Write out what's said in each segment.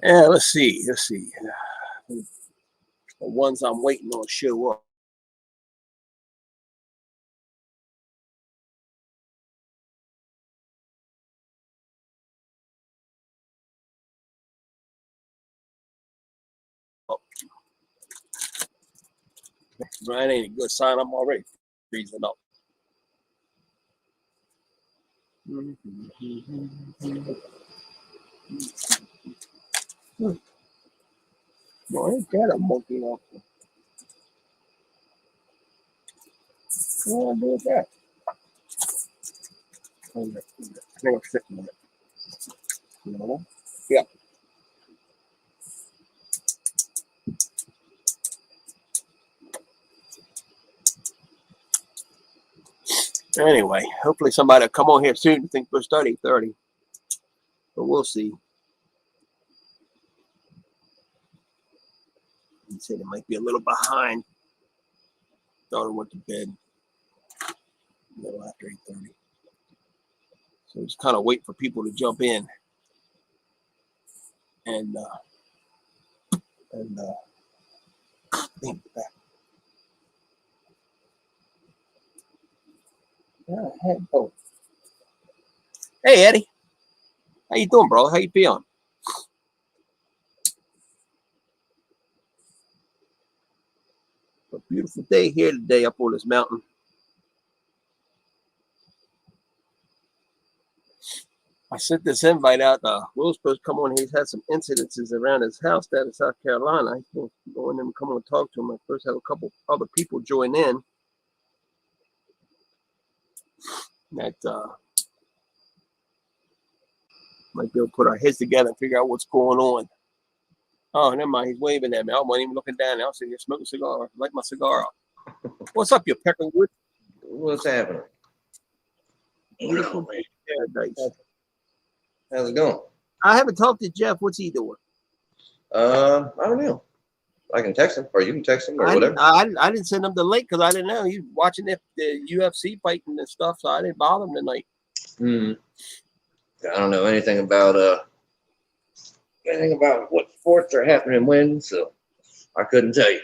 Yeah, let's see. The ones I'm waiting on show up. Oh, that ain't a good sign. I'm already freezing up. No, I ain't got a monkey off. What do I do with that? I think I'm sitting on it. No. Yeah. Anyway, hopefully somebody will come on here soon. I think we'll start 8:30. But we'll see. He said it might be a little behind. Daughter went to bed a little after 8:30. So just kind of wait for people to jump in. And back. Oh. Hey Eddie. How you doing, bro? How you feeling? A beautiful day here today up on this mountain. I sent this invite out. Will's supposed to come on. He's had some incidences around his house down in South Carolina. He's going to go in and come on and talk to him. I first have a couple other people join in. That might be able to put our heads together and figure out what's going on. Oh, never mind. He's waving at me. I wasn't even looking down. I was sitting here smoking a cigar. Light my cigar up. What's up, you Peckerwood? What's happening? Beautiful paradise. How's it going? I haven't talked to Jeff. What's he doing? I don't know. I can text him, or you can text him, or whatever. I didn't send him the link because I didn't know he was watching the UFC fighting and stuff, so I didn't bother him tonight. I don't know anything about what sports are happening when, so I couldn't tell you.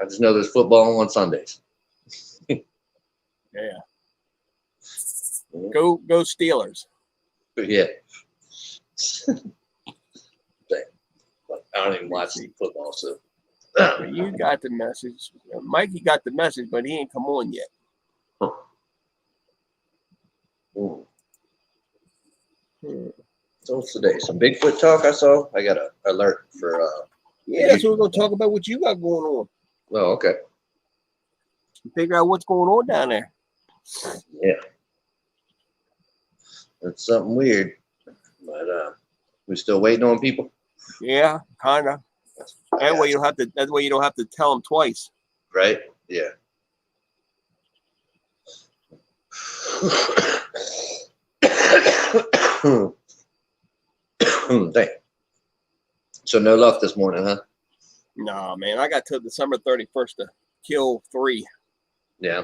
I just know there's football on Sundays. Yeah. Go Steelers. Yeah. I don't even watch football, so. You got the message. Mikey got the message, but he ain't come on yet. So what's today? Some Bigfoot talk I saw. I got an alert for. Yeah, that's what we're going to talk about. What you got going on? Oh, okay. Figure out what's going on down there. Yeah. That's something weird, but we're still waiting on people. Yeah, kind of. That way you don't have to. That way you don't have to tell them twice. Right? Yeah. Dang. So no luck this morning, huh? Nah, man. I got till December 31st to kill 3. Yeah.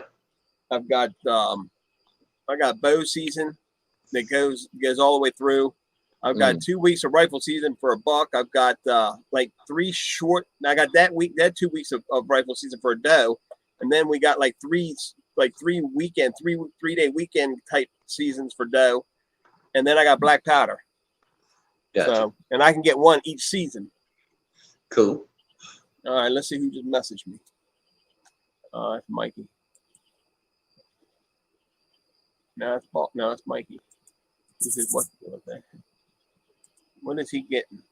I've got bow season that goes all the way through. I've got 2 weeks of rifle season for a buck. I've got like 3 short. I got that 2 weeks of rifle season for a doe, and then we got like 3 3-day weekend type seasons for doe, and then I got black powder. Gotcha. So, and I can get 1 each season. Cool. All right, let's see who just messaged me. It's Mikey. No, it's Mikey. He said, what is he getting?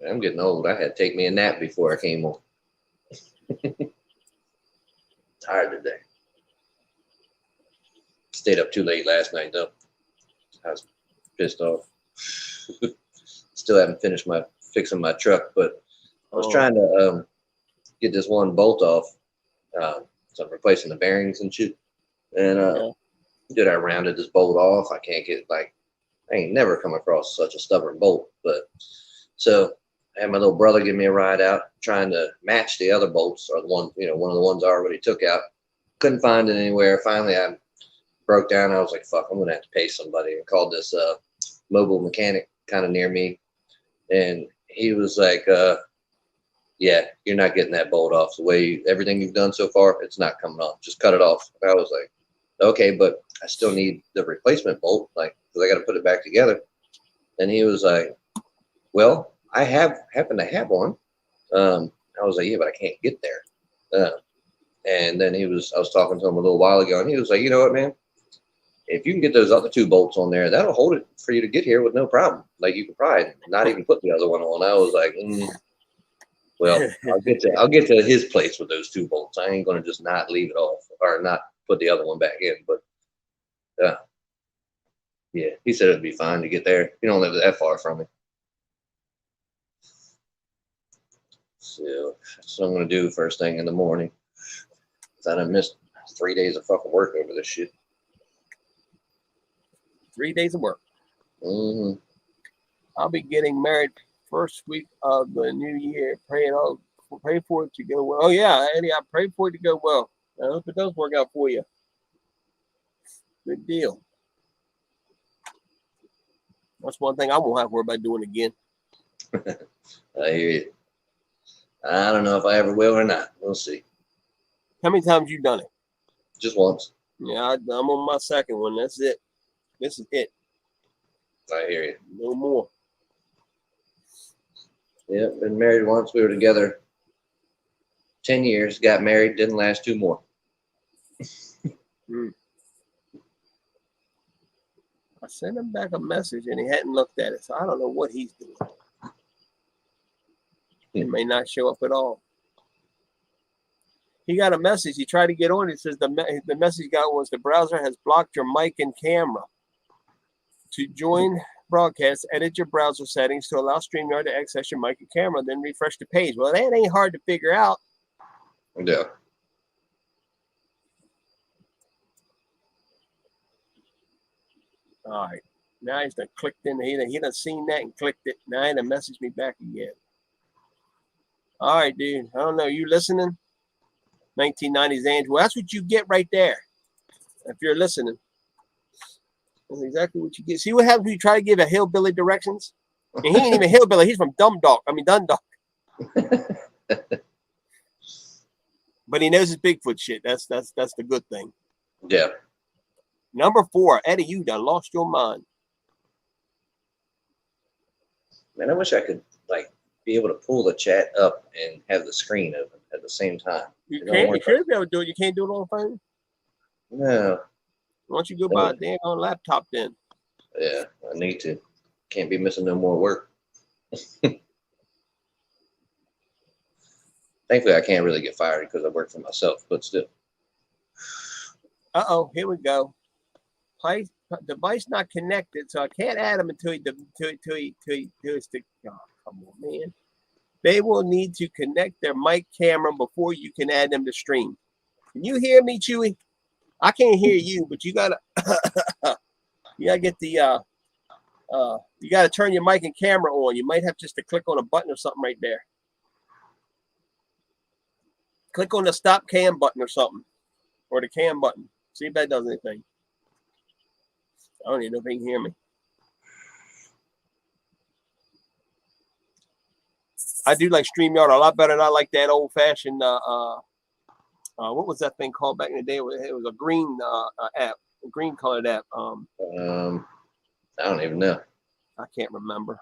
I'm getting old. I had to take me a nap before I came on. Tired today. Stayed up too late last night, though. I was pissed off. Still haven't finished fixing my truck, but I was trying to get this one bolt off. So I'm replacing the bearings and shit. And dude, I rounded this bolt off. I can't get I ain't never come across such a stubborn bolt. But so I had my little brother give me a ride out, trying to match the other bolts, or the one, one of the ones I already took out. couldn't find it anywhere. Finally, I broke down. I was like, fuck, I'm going to have to pay somebody, and called this mobile mechanic kind of near me. And he was like, yeah, you're not getting that bolt off. The way everything you've done so far, it's not coming off. Just cut it off. And I was like, okay, but I still need the replacement bolt, like, because I got to put it back together. And he was like, well, I happen to have one. I was like, yeah, but I can't get there. And then I was talking to him a little while ago, and he was like, you know what, man? If you can get those other 2 bolts on there, that'll hold it for you to get here with no problem. Like, you could probably not even put the other one on. I was like, well, I'll get to his place with those 2 bolts. I ain't gonna just not leave it off or not put the other one back in. But yeah, he said it'd be fine to get there. You don't live that far from me. So that's what I'm gonna do first thing in the morning. I done missed 3 days of fucking work over this shit. 3 days of work. Mm-hmm. I'll be getting married first week of the new year. Pray for it to go well. Oh yeah, Eddie, I pray for it to go well. I hope it does work out for you. Good deal. That's one thing I won't have to worry about doing again. I hear you. I don't know if I ever will or not. We'll see. How many times you done it? Just once. Yeah, I'm on my second one. That's it. This is it. I hear you. No more. Yeah, been married once. We were together 10 years, got married, didn't last 2 more. I sent him back a message and he hadn't looked at it, so I don't know what he's doing. He may not show up at all. He got a message. He tried to get on. It says the message he got was the browser has blocked your mic and camera. To join broadcast, edit your browser settings to allow StreamYard to access your mic and camera, then refresh the page. Well, that ain't hard to figure out. Yeah. All right. Now he's done clicked in. He done seen that and clicked it. Now he done messaged me back again. All right, dude. I don't know. You listening? 1990s Angel. Well, that's what you get right there. If you're listening. That's exactly what you get. See what happens when you try to give a hillbilly directions? And he ain't even hillbilly. He's from Dundalk. But he knows his Bigfoot shit. That's the good thing. Yeah. Number 4, Eddie, you done lost your mind. Man, I wish I could be able to pull the chat up and have the screen open at the same time. You can't. You should be able to do it. You can't do it on the phone. No. Why don't you go buy a damn on laptop then? Yeah, I need to. Can't be missing no more work. Thankfully, I can't really get fired because I work for myself, but still. Uh-oh, here we go. Device not connected, so I can't add them until he does the. Oh, come on, man. They will need to connect their mic camera before you can add them to stream. Can you hear me, Chewy? I can't hear you, but you gotta get the you gotta turn your mic and camera on. You might have just to click on a button or something right there. Click on the stop cam button or something, or the cam button. See if that does anything. I don't even know if he can hear me. I do like StreamYard a lot better than I like that old-fashioned, what was that thing called back in the day? It was a green app, a green-colored app. I don't even know. I can't remember.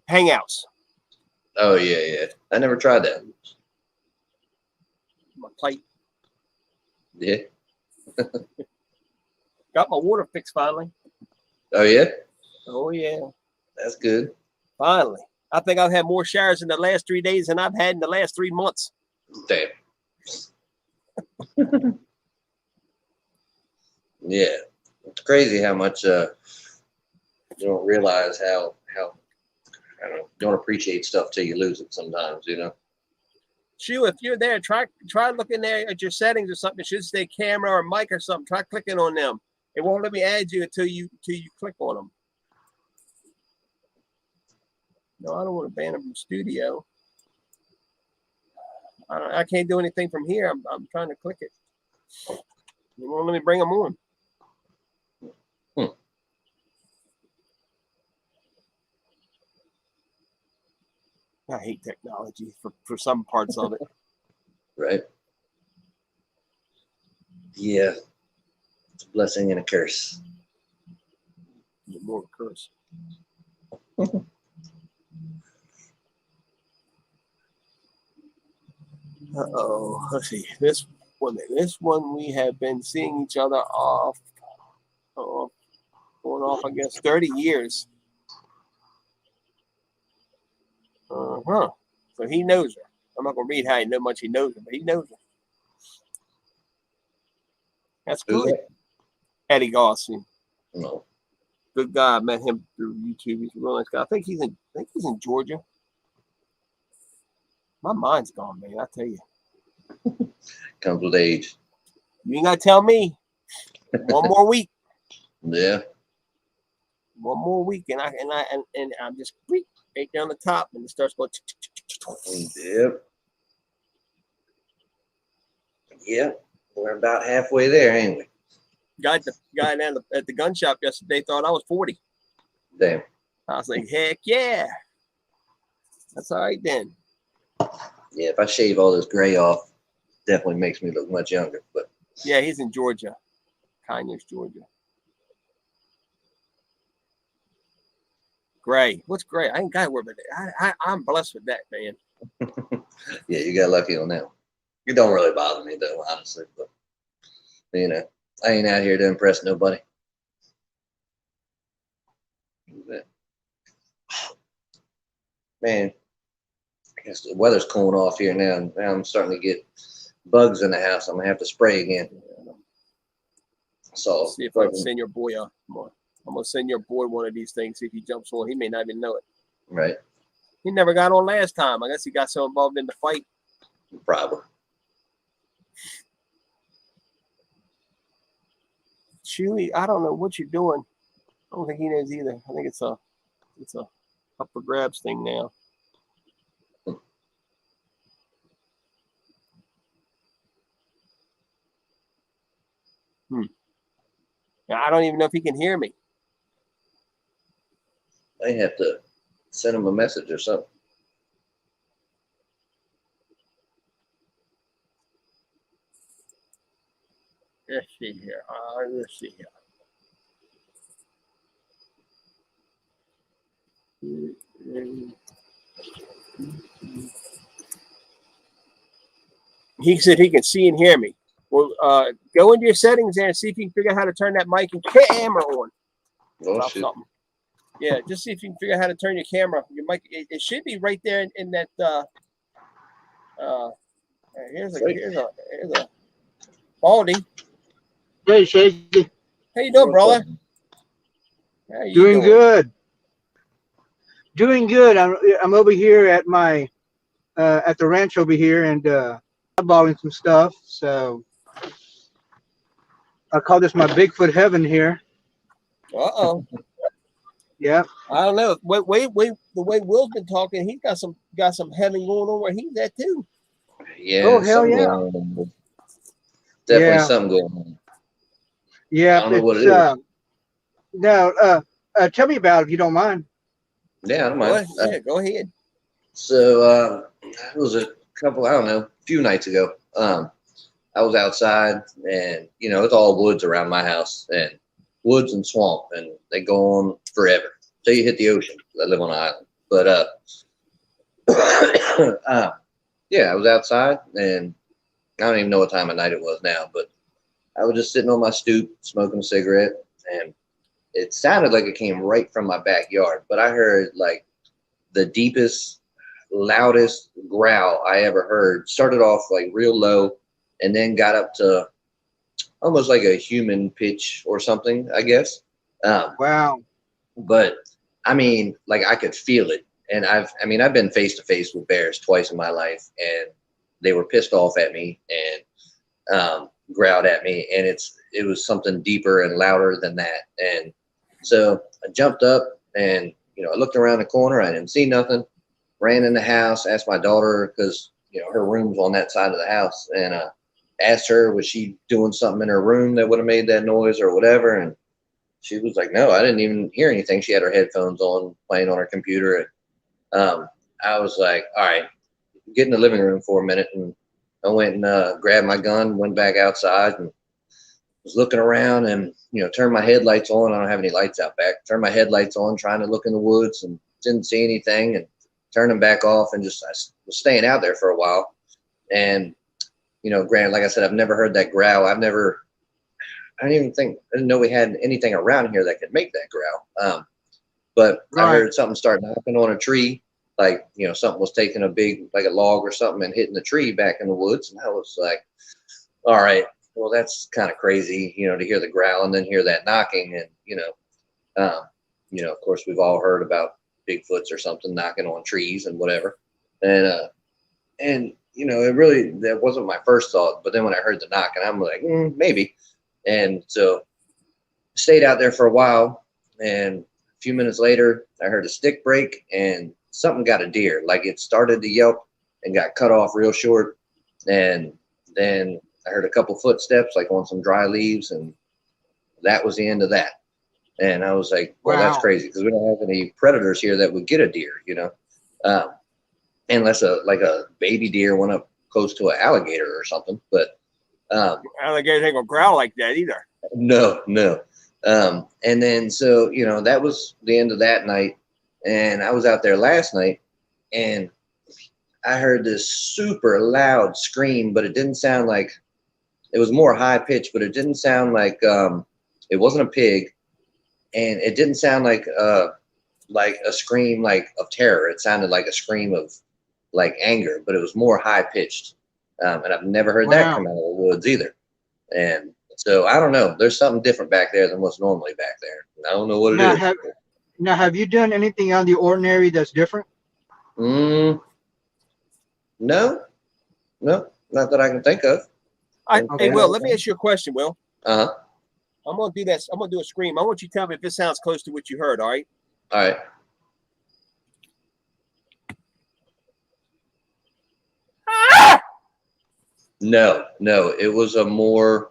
Hangouts. Oh, yeah. I never tried that. My plate. Yeah. Got my water fixed finally. Oh, yeah? Oh, yeah. That's good. Finally. I think I've had more showers in the last 3 days than I've had in the last 3 months. Damn. Yeah. It's crazy how much you don't realize how I don't know, you don't appreciate stuff till you lose it sometimes, you know? Shoo, if you're there, try looking there at your settings or something. It should say camera or mic or something. Try clicking on them. It won't let me add you until you click on them. No, I don't want to ban them from studio. I can't do anything from here. I'm trying to click it. You won't let me bring them on. I hate technology for some parts of it. Right. Yeah. It's a blessing and a curse. More curse. Uh-oh. Let's see. This one we have been seeing each other off, going off, I guess, 30 years. Uh-huh. So he knows her. I'm not going to read how much he knows her, but he knows her. That's good. That? Eddie Gosling. No. Good guy. I met him through YouTube. He's a real nice guy. I think he's in Georgia. My mind's gone, man. I tell you. Comes with age. You ain't got to tell me. One more week. Yeah. One more week, and I'm just right down the top, and it starts going. Yep. Yep. We're about halfway there, ain't we? The guy down at the gun shop yesterday thought I was 40. Damn. I was like, heck yeah. That's all right then. Yeah, if I shave all this gray off, definitely makes me look much younger. But yeah, he's in Georgia, Conyers, Georgia. Gray. What's gray? I ain't got to worry about that. I'm blessed with that, man. Yeah, you got lucky on that one. It don't really bother me, though, honestly. But, you know, I ain't out here to impress nobody. Man, I guess the weather's cooling off here now. Now I'm starting to get bugs in the house. I'm going to have to spray again. So, see if I can send your boy I'm going to send your boy one of these things, see if he jumps on. He may not even know it. Right. He never got on last time. I guess he got so involved in the fight. Probably. Chewy, I don't know what you're doing. I don't think he knows either. I think it's a upper grabs thing now. I don't even know if he can hear me. I have to send him a message or something. Let's see here. Let's see here. He said he can see and hear me. Well, go into your settings there and see if you can figure out how to turn that mic and camera on. Oh, shit. Something. Yeah, just see if you can figure out how to turn your camera. Your mic. It should be right there in that. Here's a Baldy. Hey, Shaky. How you doing, brother? How you Doing good. Doing good. I'm over here at my at the ranch over here and eyeballing some stuff. So I call this my Bigfoot heaven here. Uh-oh. Yeah. I don't know. Wait. The way Will's been talking, he's got some heaven going on where he's at too. Yeah. Oh, hell yeah. Definitely something going on. Yeah. I don't know what it is. No. Tell me about it if you don't mind. Yeah, I don't mind. Go ahead. So it was a few nights ago. I was outside, and it's all woods around my house, and woods and swamp, and they go on forever till you hit the ocean. I live on an island, but yeah, I was outside, and I don't even know what time of night it was now, but I was just sitting on my stoop smoking a cigarette, and it sounded like it came right from my backyard, but I heard like the deepest, loudest growl I ever heard. Started off like real low and then got up to almost like a human pitch or something, I guess. Wow. But I mean, like I could feel it. And I've been face to face with bears twice in my life, and they were pissed off at me and growled at me. And it was something deeper and louder than that. And so I jumped up and, I looked around the corner. I didn't see nothing. Ran in the house, asked my daughter, because, her room's on that side of the house, and asked her, was she doing something in her room that would have made that noise or whatever? And she was like, no, I didn't even hear anything. She had her headphones on, playing on her computer. And I was like, all right, get in the living room for a minute. And I went and grabbed my gun, went back outside, and was looking around and, turned my headlights on. I don't have any lights out back. Turned my headlights on, trying to look in the woods, and didn't see anything, and turned them back off, and I was staying out there for a while. And, granted, like I said, I've never heard that growl. I didn't know we had anything around here that could make that growl. But I heard something start knocking on a tree, like, something was taking a big, like a log or something, and hitting the tree back in the woods. And I was like, all right, well, that's kind of crazy, to hear the growl and then hear that knocking. And, of course, we've all heard about Bigfoots or something knocking on trees and whatever. And that wasn't my first thought. But then when I heard the knocking, I'm like, maybe. And so stayed out there for a while. And a few minutes later, I heard a stick break and something got a deer. Like, it started to yelp and got cut off real short. And then I heard a couple footsteps, like on some dry leaves. And that was the end of that. And I was like, well, that's crazy, because we don't have any predators here that would get a deer, unless a baby deer went up close to an alligator or something. But alligators ain't gonna growl like that either. No. And then, so, that was the end of that night. And I was out there last night, and I heard this super loud scream, but it didn't sound like, it was more high pitched, but it didn't sound like, it wasn't a pig. And it didn't sound like a scream like of terror. It sounded like a scream of like anger, but it was more high pitched. And I've never heard that come out of the woods either. And so I don't know. There's something different back there than what's normally back there. I don't know what it is. Now, have you done anything out of the ordinary that's different? No, not that I can think of. Hey, Will, let me ask you a question, Will. Uh-huh. I'm gonna do this. I'm gonna do a scream. I want you to tell me if this sounds close to what you heard. All right. All right. No. It was a more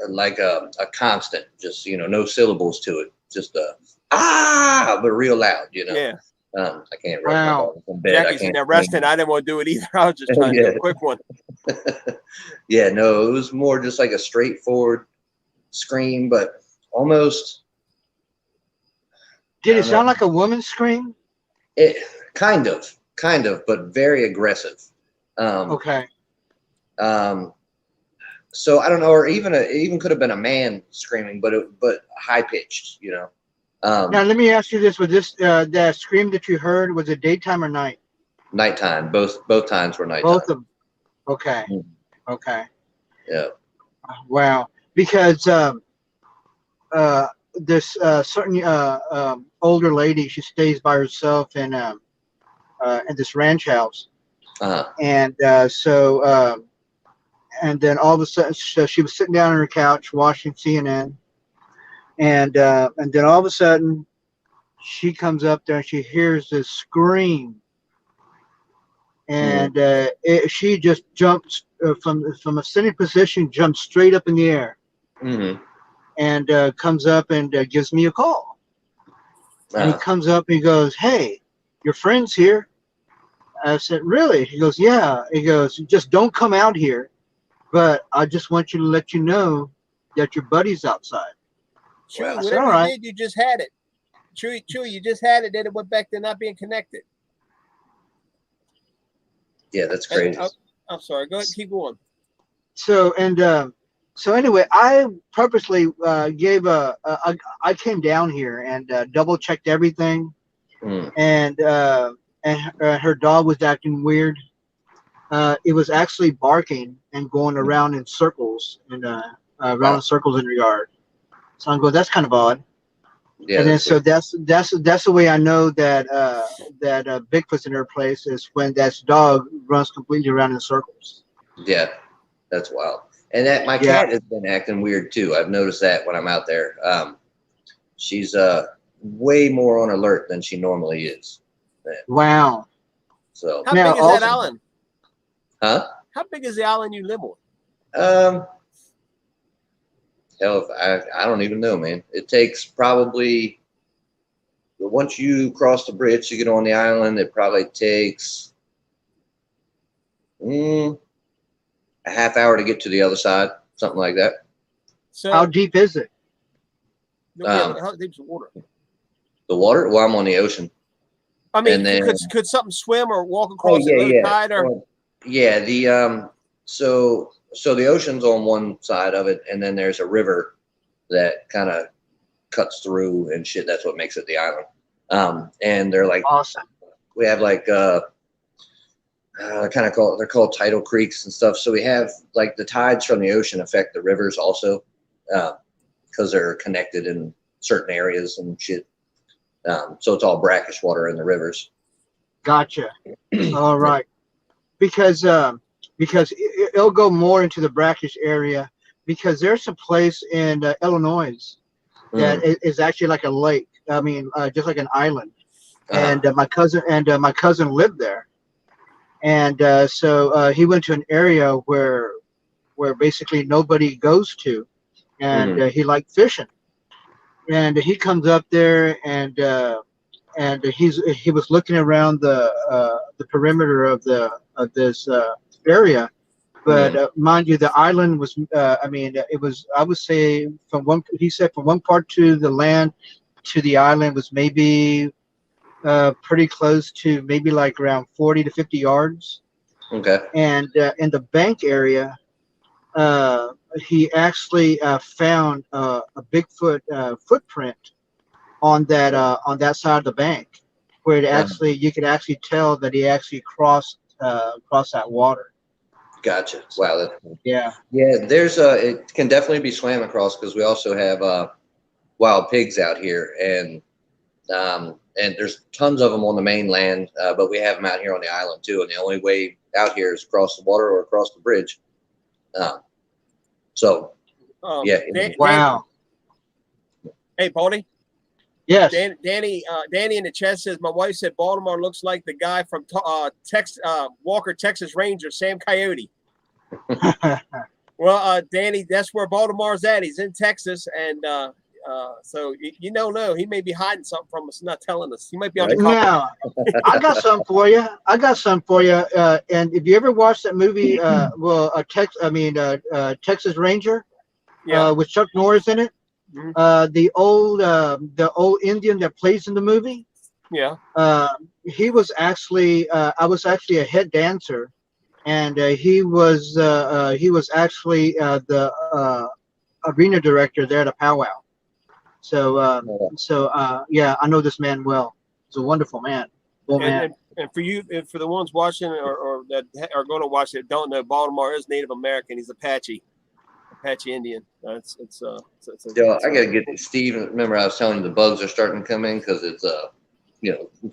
like a constant, just, no syllables to it. Just but real loud, Yeah. I can't rest in bed. Jackie's in there resting. I didn't want to do it either. I was just trying to do a quick one. Yeah, no, it was more just like a straightforward scream, but almost. Did it sound like a woman's scream? It kind of, but very aggressive. Okay. So I don't know, or it even could have been a man screaming, but high pitched, Now let me ask you this: was this that scream that you heard, was it daytime or night? Nighttime. Both times were nighttime. Both of them. Okay. Mm-hmm. Okay. Yeah. Wow. Because this certain older lady, she stays by herself in this ranch house. Uh-huh. And and then all of a sudden, so she was sitting down on her couch watching CNN, and then all of a sudden, she comes up there and she hears this scream, and she just jumps from a sitting position, jumps straight up in the air, and comes up and gives me a call. And he comes up and he goes, "Hey, your friend's here." I said, "Really?" He goes, "Yeah." He goes, "Just don't come out here, but I just want you to let you know that your buddy's outside." Chewy, whatever you did, you just had it. Chewy, you just had it. Then it went back to not being connected. Yeah, that's crazy. I'm sorry. Go ahead, keep going. So anyway, I purposely gave I came down here and double checked everything, and her dog was acting weird. It was actually barking and going around in circles and around in circles in the yard. So I'm going, that's kind of odd. Yeah. And then so that's the way I know that Bigfoot's in her place, is when that dog runs completely around in circles. Yeah, that's wild. And that my cat has been acting weird too. I've noticed that when I'm out there. She's way more on alert than she normally is. Wow. So how Now, big is that also- island? huh? How big is the island you live on? Hell, if I don't even know, man. It takes probably once you cross the bridge to get on the island, it probably takes a half hour to get to the other side, something like that. So how deep is it? how deep's the water? The water? Well, I'm on the ocean. I mean, And then- could something swim or walk across at low tide? Or Well, yeah, the so the ocean's on one side of it, and then there's a river that kind of cuts through and shit. That's what makes it the island. And they're like, Awesome. we have like they're called tidal creeks and stuff. So we have like the tides from the ocean affect the rivers also, because they're connected in certain areas and shit. So it's all brackish water in the rivers. Gotcha. All right. Because it'll go more into the brackish area, because there's a place in Illinois that is actually like a lake. I mean, just like an island. And my cousin lived there, and so he went to an area where basically nobody goes to, and he liked fishing, and he comes up there, and he was looking around the perimeter of this area, but mind you, the island was I mean, it was, I would say, from one part to the land to the island was maybe pretty close to maybe like around 40 to 50 yards. Okay. And in the bank area, he actually found a Bigfoot footprint on that side of the bank, where you could actually tell that he actually crossed that water. Gotcha. Wow. Yeah. Yeah. There's it can definitely be swam across, because we also have wild pigs out here, and there's tons of them on the mainland, but we have them out here on the island too. And the only way out here is across the water or across the bridge. Yeah. Wow. Hey, Paulie. Yes. Danny in the chat says, my wife said Baltimore looks like the guy from Walker, Texas Ranger, Sam Coyote. Well, Danny, that's where Baltimore's at. He's in Texas, and so you don't know. He may be hiding something from us, not telling us. He might be on the cover. Now, I got something for you. And if you ever watched that movie, Texas Ranger, with Chuck Norris in it, the old Indian that plays in the movie. Yeah. He was actually, I was actually a head dancer, and he was actually the arena director there at a powwow. So yeah, I know this man well. He's a wonderful man. And for you, for the ones watching or that are going to watch it, don't know, Baltimore is Native American. He's Apache Indian. I gotta get Steve. Remember, I was telling you the bugs are starting to come in because it's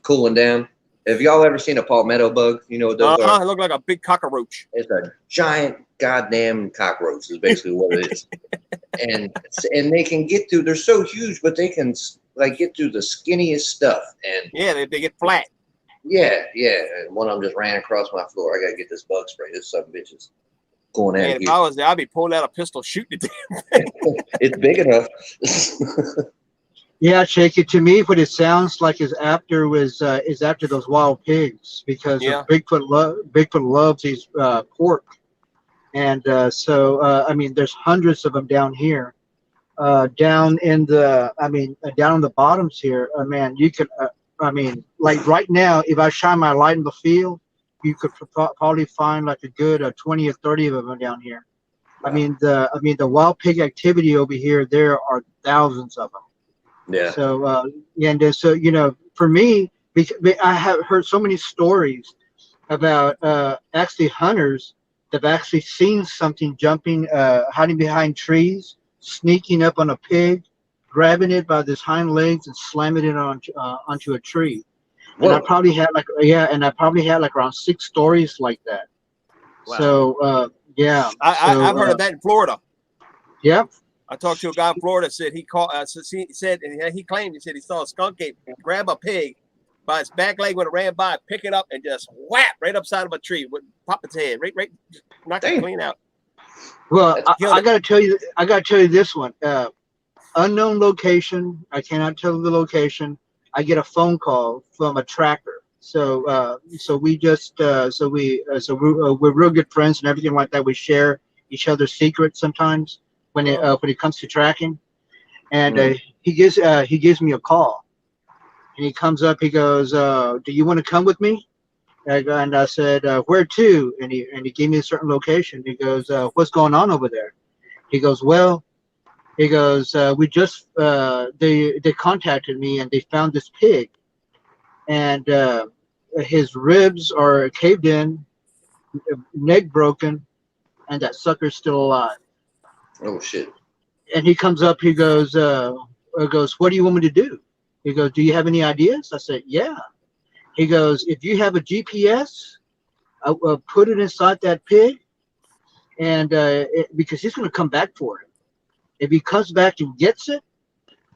cooling down. Have y'all ever seen a palmetto bug? You know what those are? It look like a big cockroach. It's a giant goddamn cockroach is basically what it is. and they can get through. They're so huge, but they can like get through the skinniest stuff. And yeah, they get flat. Yeah. And one of them just ran across my floor. I gotta get this bug spray. This son of a bitch is going at it. If I was there, I'd be pulling out a pistol, shooting the damn thing. It's big enough. Yeah, Shake it to me. What it sounds like is after those wild pigs, because Bigfoot loves these pork, and so I mean, there's hundreds of them down here, down in the bottoms here. Man, you could, like right now, if I shine my light in the field, you could probably find like a good 20 or 30 of them down here. Wow. I mean the wild pig activity over here, there are thousands of them. Yeah. So so for me, I have heard so many stories about actually hunters that have actually seen something jumping, hiding behind trees, sneaking up on a pig, grabbing it by his hind legs and slamming it onto a tree. Whoa. And I probably had like around 6 stories like that. Wow. So yeah, I've heard of that in Florida. Yep. I talked to a guy in Florida. Said he called. He said he claimed he saw a skunk ape grab a pig, by its back leg when it ran by, pick it up and just whap right upside of a tree, would pop its head, right, knock it clean out. Well, I gotta tell you this one. Unknown location. I cannot tell the location. I get a phone call from a tracker. So we're real good friends and everything like that. We share each other's secrets sometimes when it comes to tracking. And he gives me a call, and he comes up. He goes, "Do you want to come with me?" And I said, "Where to?" And he gave me a certain location. He goes, "What's going on over there?" He goes, "Well," he goes, "We just they contacted me and they found this pig, and his ribs are caved in, neck broken, and that sucker's still alive." Oh shit! And he comes up. He goes, "What do you want me to do?" He goes, "Do you have any ideas?" I said, "Yeah." He goes, "If you have a GPS, I'll put it inside that pig, and because he's going to come back for it. If he comes back and gets it,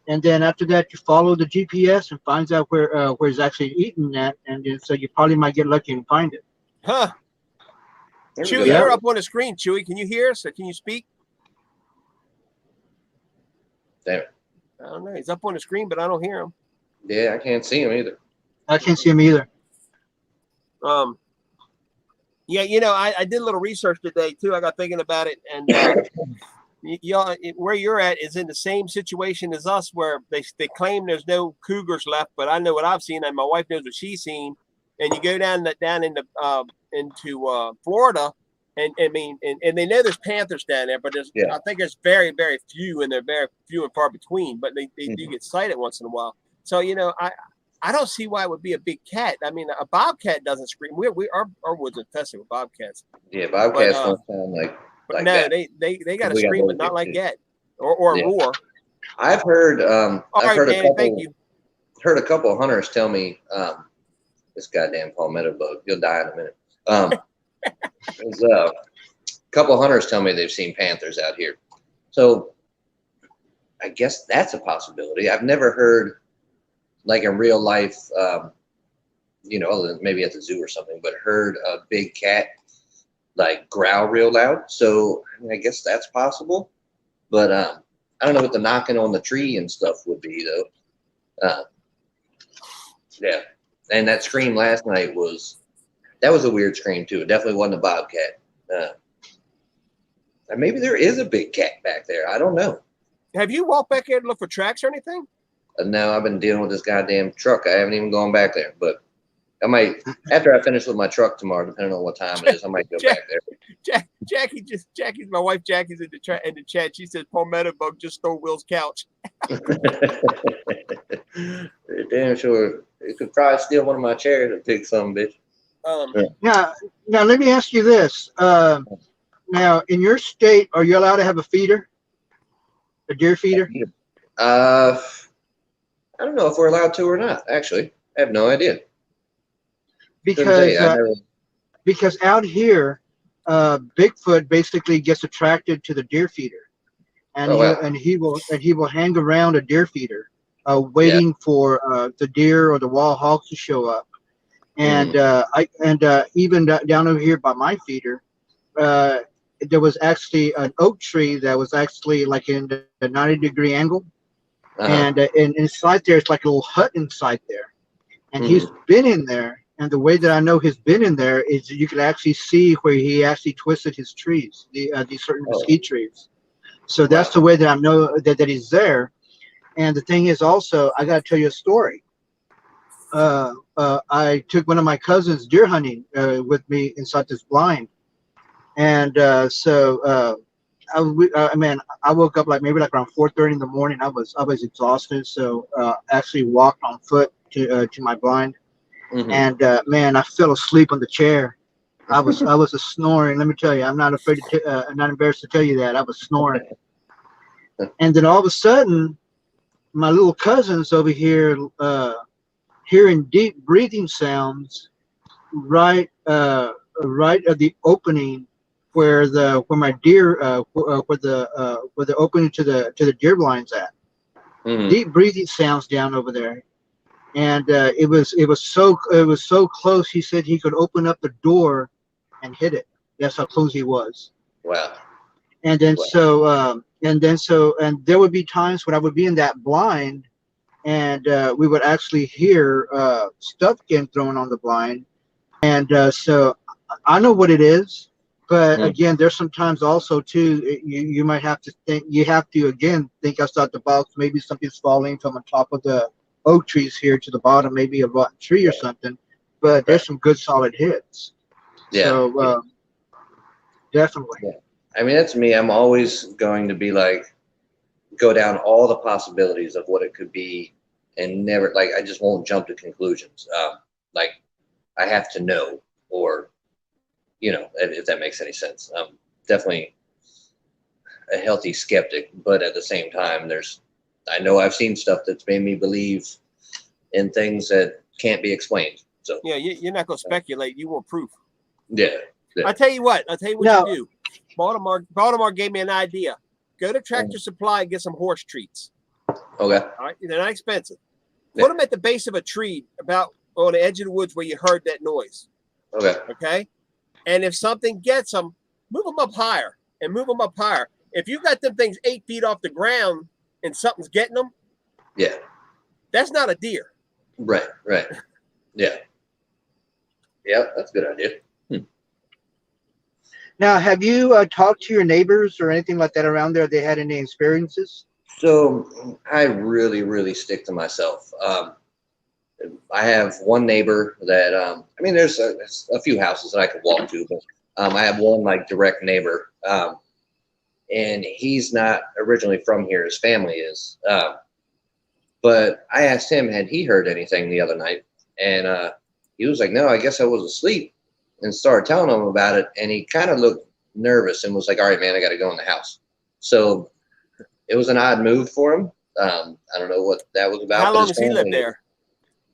and then after that, you follow the GPS and finds out where he's actually eating that, and so you probably might get lucky and find it." Huh? Chewy, you're up on the screen. Chewy, can you hear us? Or can you speak? Damn it! I don't know. He's up on the screen, but I don't hear him. Yeah, I can't see him either. I can't see him either. Yeah, I did a little research today too. I got thinking about it, and where you're at is in the same situation as us, where they claim there's no cougars left, but I know what I've seen, and my wife knows what she's seen. And you go down into Florida, and they know there's panthers down there, but I think there's very, very few, and they're very few and far between. But they do get sighted once in a while. So I don't see why it would be a big cat. I mean, a bobcat doesn't scream. Our woods are infested with bobcats. Yeah, bobcats don't sound like no, that. they got to scream, but not like that, or roar. I've heard. Heard a couple of hunters tell me this goddamn palmetto bug. You'll die in a minute. There's a couple of hunters tell me they've seen panthers out here, so I guess that's a possibility. I've never heard, like in real life, other than maybe at the zoo or something, but heard a big cat like growl real loud. So I guess that's possible, but I don't know what the knocking on the tree and stuff would be though. Yeah, and that scream last night was a weird scream too. It definitely wasn't a bobcat. Maybe there is a big cat back there. I don't know. Have you walked back there to look for tracks or anything? No, I've been dealing with this goddamn truck. I haven't even gone back there, but I might, after I finish with my truck tomorrow, depending on what time it is, I might go back there. Jackie's my wife. Jackie's in the chat. She says palmetto bug just stole Will's couch. Damn sure it could probably steal one of my chairs and pick some bitch. Now let me ask you this. Now, in your state, are you allowed to have a feeder, a deer feeder? I don't know if we're allowed to or not. Actually, I have no idea. Because out here, Bigfoot basically gets attracted to the deer feeder, and he will hang around a deer feeder, waiting for the deer or the wild hogs to show up. And even down over here by my feeder, there was actually an oak tree that was actually like in the 90-degree angle. And inside there, it's like a little hut inside there. And he's been in there. And the way that I know he's been in there is you can actually see where he actually twisted his trees, these certain mesquite trees. So that's the way that I know that he's there. And the thing is also, I got to tell you a story. I took one of my cousins deer hunting with me inside this blind. And I woke up maybe around 4:30 in the morning. I was exhausted, so actually walked on foot to my blind, and I fell asleep on the chair. I was snoring. Let me tell you, I'm not afraid to. I'm not embarrassed to tell you that I was snoring. And then all of a sudden, my little cousins over here hearing deep breathing sounds right at the opening where my deer where the opening to the deer blinds at. Deep breathing sounds down over there, and it was so close. He said he could open up the door and hit it. That's how close he was. Wow. And then Wow. and there would be times when I would be in that blind, and we would actually hear stuff getting thrown on the blind. And so I know what it is, but Mm. again, there's sometimes also too you might have to think, you have to again think outside the box. Maybe something's falling from on top of the oak trees here to the bottom, maybe a rotten tree or something. But Right. there's some good solid hits. Yeah. So definitely. Yeah. I mean, that's me. I'm always going to be like, go down all the possibilities of what it could be, and never like I just won't jump to conclusions. Like I have to know, or if that makes any sense. Definitely a healthy skeptic, but at the same time, I know I've seen stuff that's made me believe in things that can't be explained. So Yeah, you're not gonna speculate. You want proof. yeah. I'll tell you what No. you do. Baltimore gave me an idea. Go to Tractor Supply and get some horse treats. Okay. All right, they're not expensive. Yeah. Put them at the base of a tree, about on the edge of the woods where you heard that noise. Okay. Okay, and if something gets them, move them up higher and move them up higher. If you got them things 8 feet off the ground and something's getting them, Yeah. that's not a deer. Right. Yeah. Yeah, that's a good idea. Now, have you talked to your neighbors or anything like that around there? They had any experiences? So I really, really stick to myself. I have one neighbor that, I mean, there's a few houses that I could walk to, but I have one like direct neighbor, and he's not originally from here. His family is, but I asked him, had he heard anything the other night? And he was like, no, I guess I was asleep, and started telling him about it. And he kind of looked nervous and was like, all right, man, I got to go in the house. So it was an odd move for him. I don't know what that was about. How long has he lived there?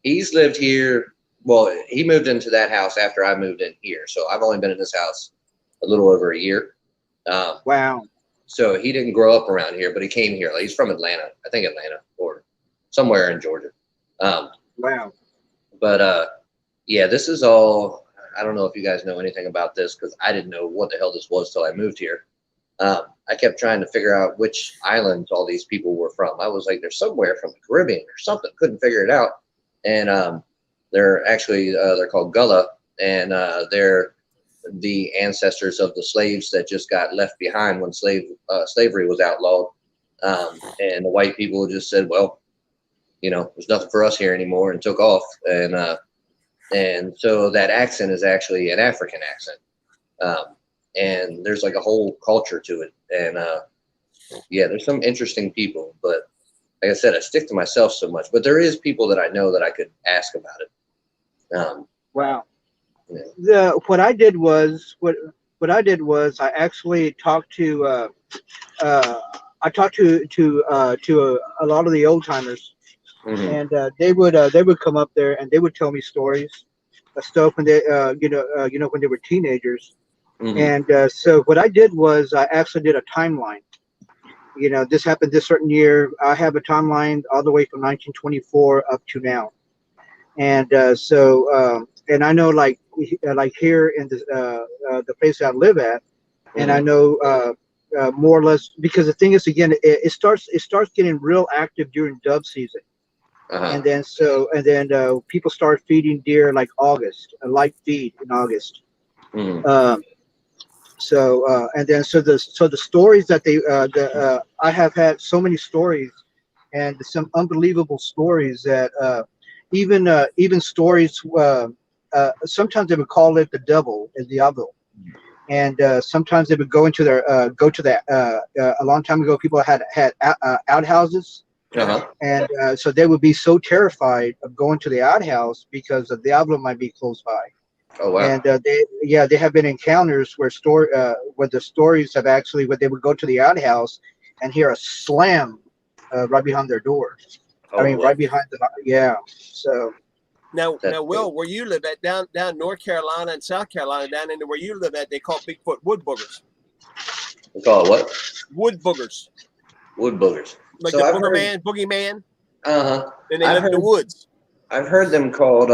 He's lived here. Well, he moved into that house after I moved in here. So I've only been in this house a little over a year. Wow. So he didn't grow up around here, but he came here. Like, he's from Atlanta, I think Atlanta or somewhere in Georgia. Wow. But yeah, this is all, I don't know if you guys know anything about this, because I didn't know what the hell this was till I moved here. I kept trying to figure out which islands all these people were from. I was like, they're somewhere from the Caribbean or something. Couldn't figure it out. And they're actually, they're called Gullah, and they're the ancestors of the slaves that just got left behind when slavery was outlawed. And the white people just said, well, there's nothing for us here anymore, and took off. And so that accent is actually an African accent. And there's like a whole culture to it. And yeah, there's some interesting people, but like I said, I stick to myself so much, but there is people that I know that I could ask about it. Wow. Yeah. What I did was I actually talked to I talked to a lot of the old timers, Mm-hmm. and they would come up there and they would tell me stories of stuff when they when they were teenagers. Mm-hmm. And so what I did was I actually did a timeline. This happened this certain year. I have a timeline all the way from 1924 up to now. And and I know like here in the place I live at, and I know more or less, because the thing is, again, it starts getting real active during dove season. Uh-huh. And then people start feeding deer like August, a light feed in August. Mm-hmm. And then the stories that I have had so many stories, and some unbelievable stories that even stories, sometimes they would call it the devil, el diablo, and sometimes they would go to that a long time ago people had outhouses. Uh-huh. And so they would be so terrified of going to the outhouse because the diablo might be close by. Oh, wow. And they have been encounters where the stories have actually, where they would go to the outhouse and hear a slam right behind their door. Oh, right behind So now, Will, where you live at down North Carolina and South Carolina, down into where you live at, they call Bigfoot wood boogers. They call it what? Wood boogers. Wood boogers. Like so the boogeyman. boogeyman. Uh-huh. And they live in the woods. I've heard them called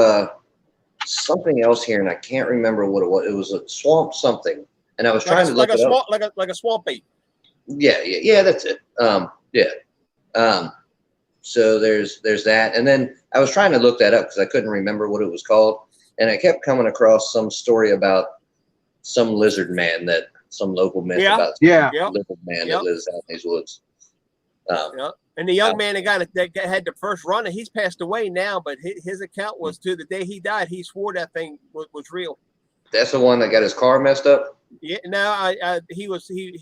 something else here, and I can't remember what it was. It was a swamp something, and I was trying to look it up. Like a swamp bait. Yeah, that's it. So there's that, and then I was trying to look that up because I couldn't remember what it was called, and I kept coming across some story about some lizard man that some local myth about lizard man that lives out in these woods. And the young man that had the first run, and he's passed away now, but his account was to the day he died. He swore that thing was real. That's the one that got his car messed up. Yeah, no, he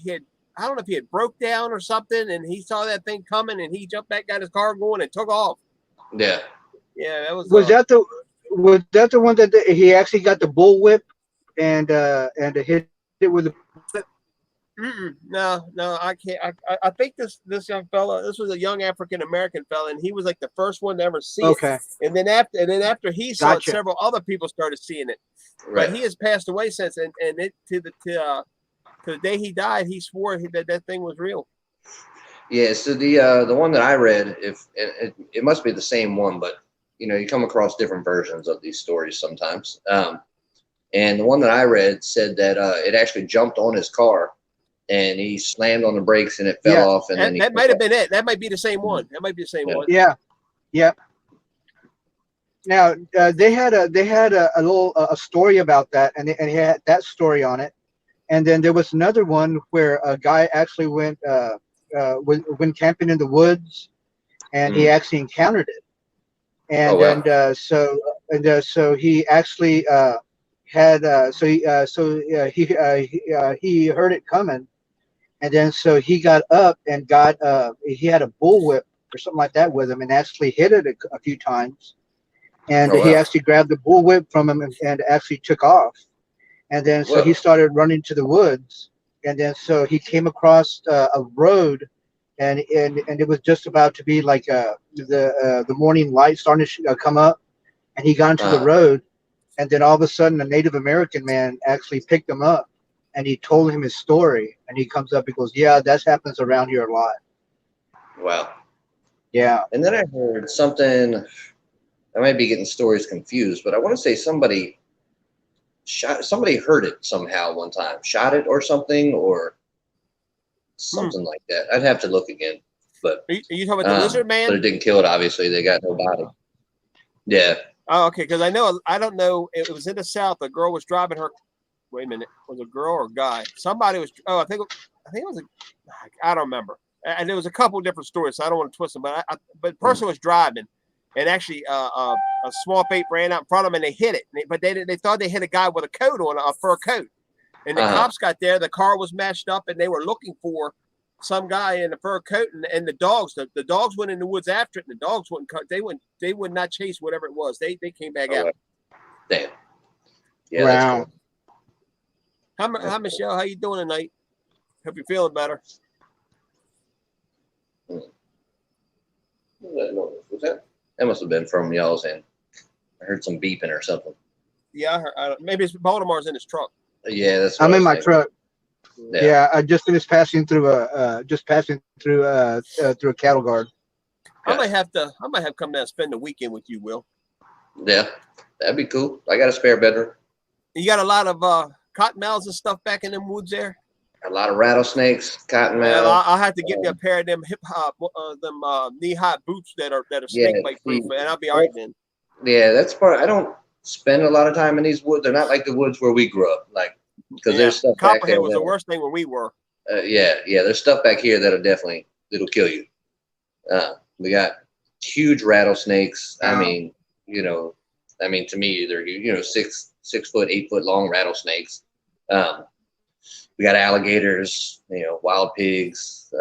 had. I don't know if he had broke down or something, and he saw that thing coming, and he jumped back, got his car going, and took off. Yeah. Yeah, that was. That the one that he actually got the bullwhip and hit it with a. No, I can't. I think this young fella. This was a young African American fella, and he was like the first one to ever see it. And then after he saw it, several other people started seeing it. Right. But he has passed away since, and it to the day he died, he swore that thing was real. Yeah. So the one that I read, if it must be the same one, but you come across different versions of these stories sometimes. And the one that I read said that it actually jumped on his car, and he slammed on the brakes, and it fell off. And then that might have been it. That might be the same one. That might be the same one. Yeah. Now they had a little story about that, and he had that story on it. And then there was another one where a guy actually went camping in the woods, and he actually encountered it. And so he actually he heard it coming, and then so he got up and he had a bullwhip or something like that with him, and actually hit it a few times, and he actually grabbed the bullwhip from him and actually took off. And then so he started running to the woods, and then so he came across a road, and it was just about to be like the morning light starting to come up, and he got into the road, and then all of a sudden a Native American man actually picked him up, and he told him his story, and he comes up and goes, "Yeah, that happens around here a lot." Wow. Yeah. And then I heard something. I might be getting stories confused, but I want to say somebody heard it somehow one time, shot it or something like that. I'd have to look again. But are you talking about the lizard man? But it didn't kill it. Obviously, they got no body. Yeah. Oh, okay. Because I don't know. It was in the South. A girl was driving her. Wait a minute. Was it a girl or a guy? Somebody was. Oh, I think it was I don't remember. And there was a couple different stories, so I don't want to twist them. But the person was driving, and actually a swamp ape ran out in front of them, and they hit it. But they thought they hit a guy with a coat on, a fur coat. And the cops got there. The car was mashed up, and they were looking for some guy in a fur coat. And the dogs went in the woods after it. And the dogs wouldn't cut. They would not chase whatever it was. They came back out. Damn. Yeah. Wow. That's cool. Hi, Michelle. How you doing tonight? Hope you're feeling better. Was that? That must have been from y'all's end. I heard some beeping or something. Yeah, maybe it's Baltimore's in his truck. Yeah, that's. I'm in my truck. Yeah, I just finished passing through a cattle guard. I might have come down and spend the weekend with you, Will. Yeah, that'd be cool. I got a spare bedroom. You got a lot of cottonmouths and stuff back in them woods there. A lot of rattlesnakes, cottonmouths. Well, I'll have to get me a pair of them knee-high boots that are snake bite proof, and I'll be all right then. Yeah, that's part. I don't spend a lot of time in these woods. They're not like the woods where we grew up, because there's stuff back there. Copperhead was the worst thing where we were. Yeah, there's stuff back here that'll kill you. We got huge rattlesnakes. I mean, to me, they're 6 foot, 8 foot long rattlesnakes. We got alligators, wild pigs,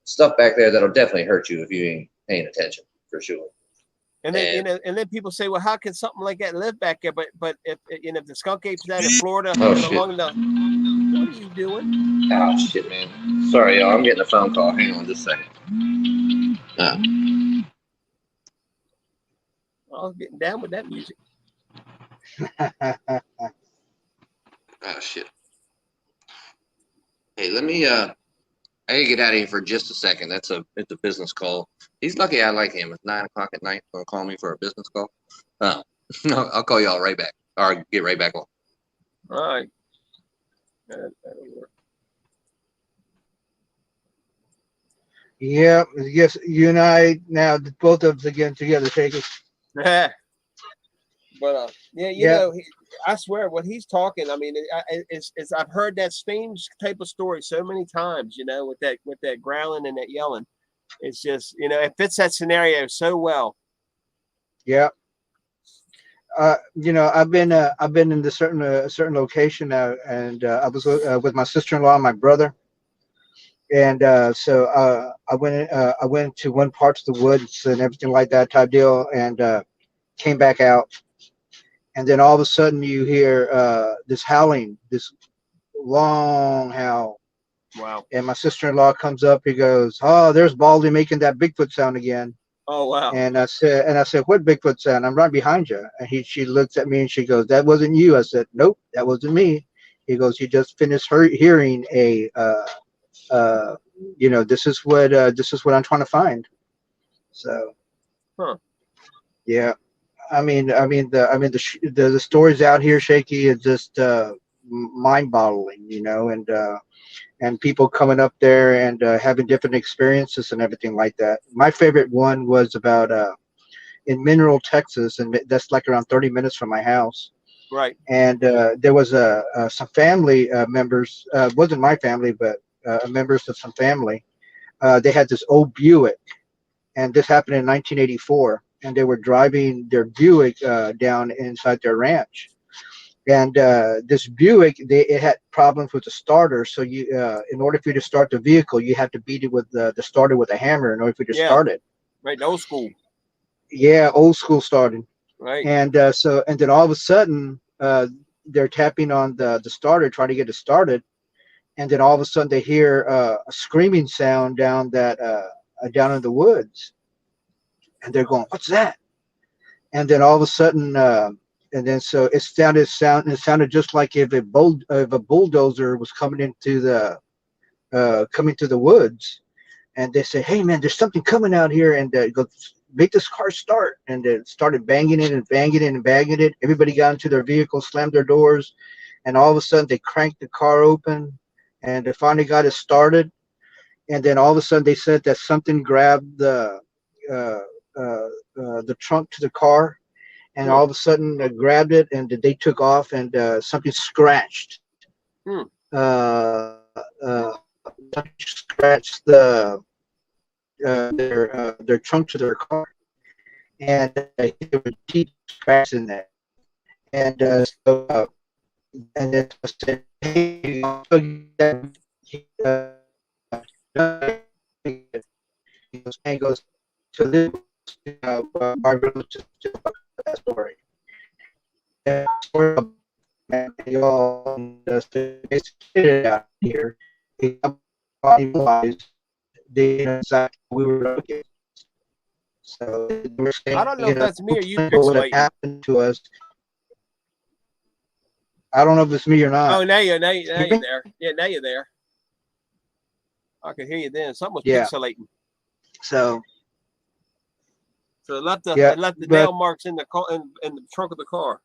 stuff back there that'll definitely hurt you if you ain't paying attention, for sure. And then people say, well, how can something like that live back there? But if the skunk apes down in Florida, among the, what are you doing? Oh shit, man! Sorry, y'all. I'm getting a phone call. Hang on just a second. I was getting down with that music. Oh shit. Hey, let me I gotta get out of here for just a second. It's a business call. He's lucky I like him. It's 9 o'clock at night. Gonna call me for a business call. I'll call y'all right back, or get right back on. All right. That'll work. Yeah, yes, you and I now both of us again together, Shaky. But yeah, you Yeah. know, I swear what he's talking. I mean, it's I've heard that same type of story so many times. You know, with that growling and that yelling. It's just, you know, it fits that scenario so well. Yeah. You know, I've been in the certain location now, and I was with my sister-in-law and my brother, and so I went to one part of the woods and everything like that type deal, and came back out, and then all of a sudden you hear this howling, this long howl. Wow. And my sister-in-law comes up. He goes, "Oh, there's Baldy making that Bigfoot sound again." Oh wow. And I said, "What Bigfoot sound?" "I'm right behind you." And she looks at me and she goes, "That wasn't you." I said, "Nope, that wasn't me." He goes, "You just finished hearing a, you know, this is what I'm trying to find." So, huh. Yeah, the stories out here, Shaky, is just mind-boggling, you know, and people coming up there and having different experiences and everything like that. My favorite one was about in Mineral, Texas, and that's like around 30 minutes from my house. Right. And there was some family members. Wasn't my family, but members of some family. They had this old Buick, and this happened in 1984. And they were driving their Buick down inside their ranch. And this Buick, it had problems with the starter. So you, in order for you to start the vehicle, you have to beat it with the starter with a hammer in order for you to start it. Right. Old school. Yeah, old school starting. Right. And and then all of a sudden, they're tapping on the starter, trying to get it started. And then all of a sudden, they hear a screaming sound down down in the woods. And they're going, "What's that?" And then all of a sudden, and then so it sounded just like if a bulldozer was coming to the woods. And they say, "Hey man, there's something coming out here," and it goes, "Make this car start." And it started banging it and banging it and banging it. Everybody got into their vehicle, slammed their doors, and all of a sudden they cranked the car open, and they finally got it started. And then all of a sudden they said that something grabbed uh, the trunk to the car, and all of a sudden grabbed it, and they took off, and something scratched. Hmm. Scratched their trunk to their car, and there were deep cracks in there. And and then I said, "Hey, he goes to this my relative that story." And y'all basically out here. They exactly we were looking. So they were saying, I don't know if that's me or you what pixelating. happened to us. I don't know if it's me or not. Oh, now you're there. Yeah, now you're there. I could hear you then. Something was pixelating. So it left the nail marks in the car in the trunk of the car.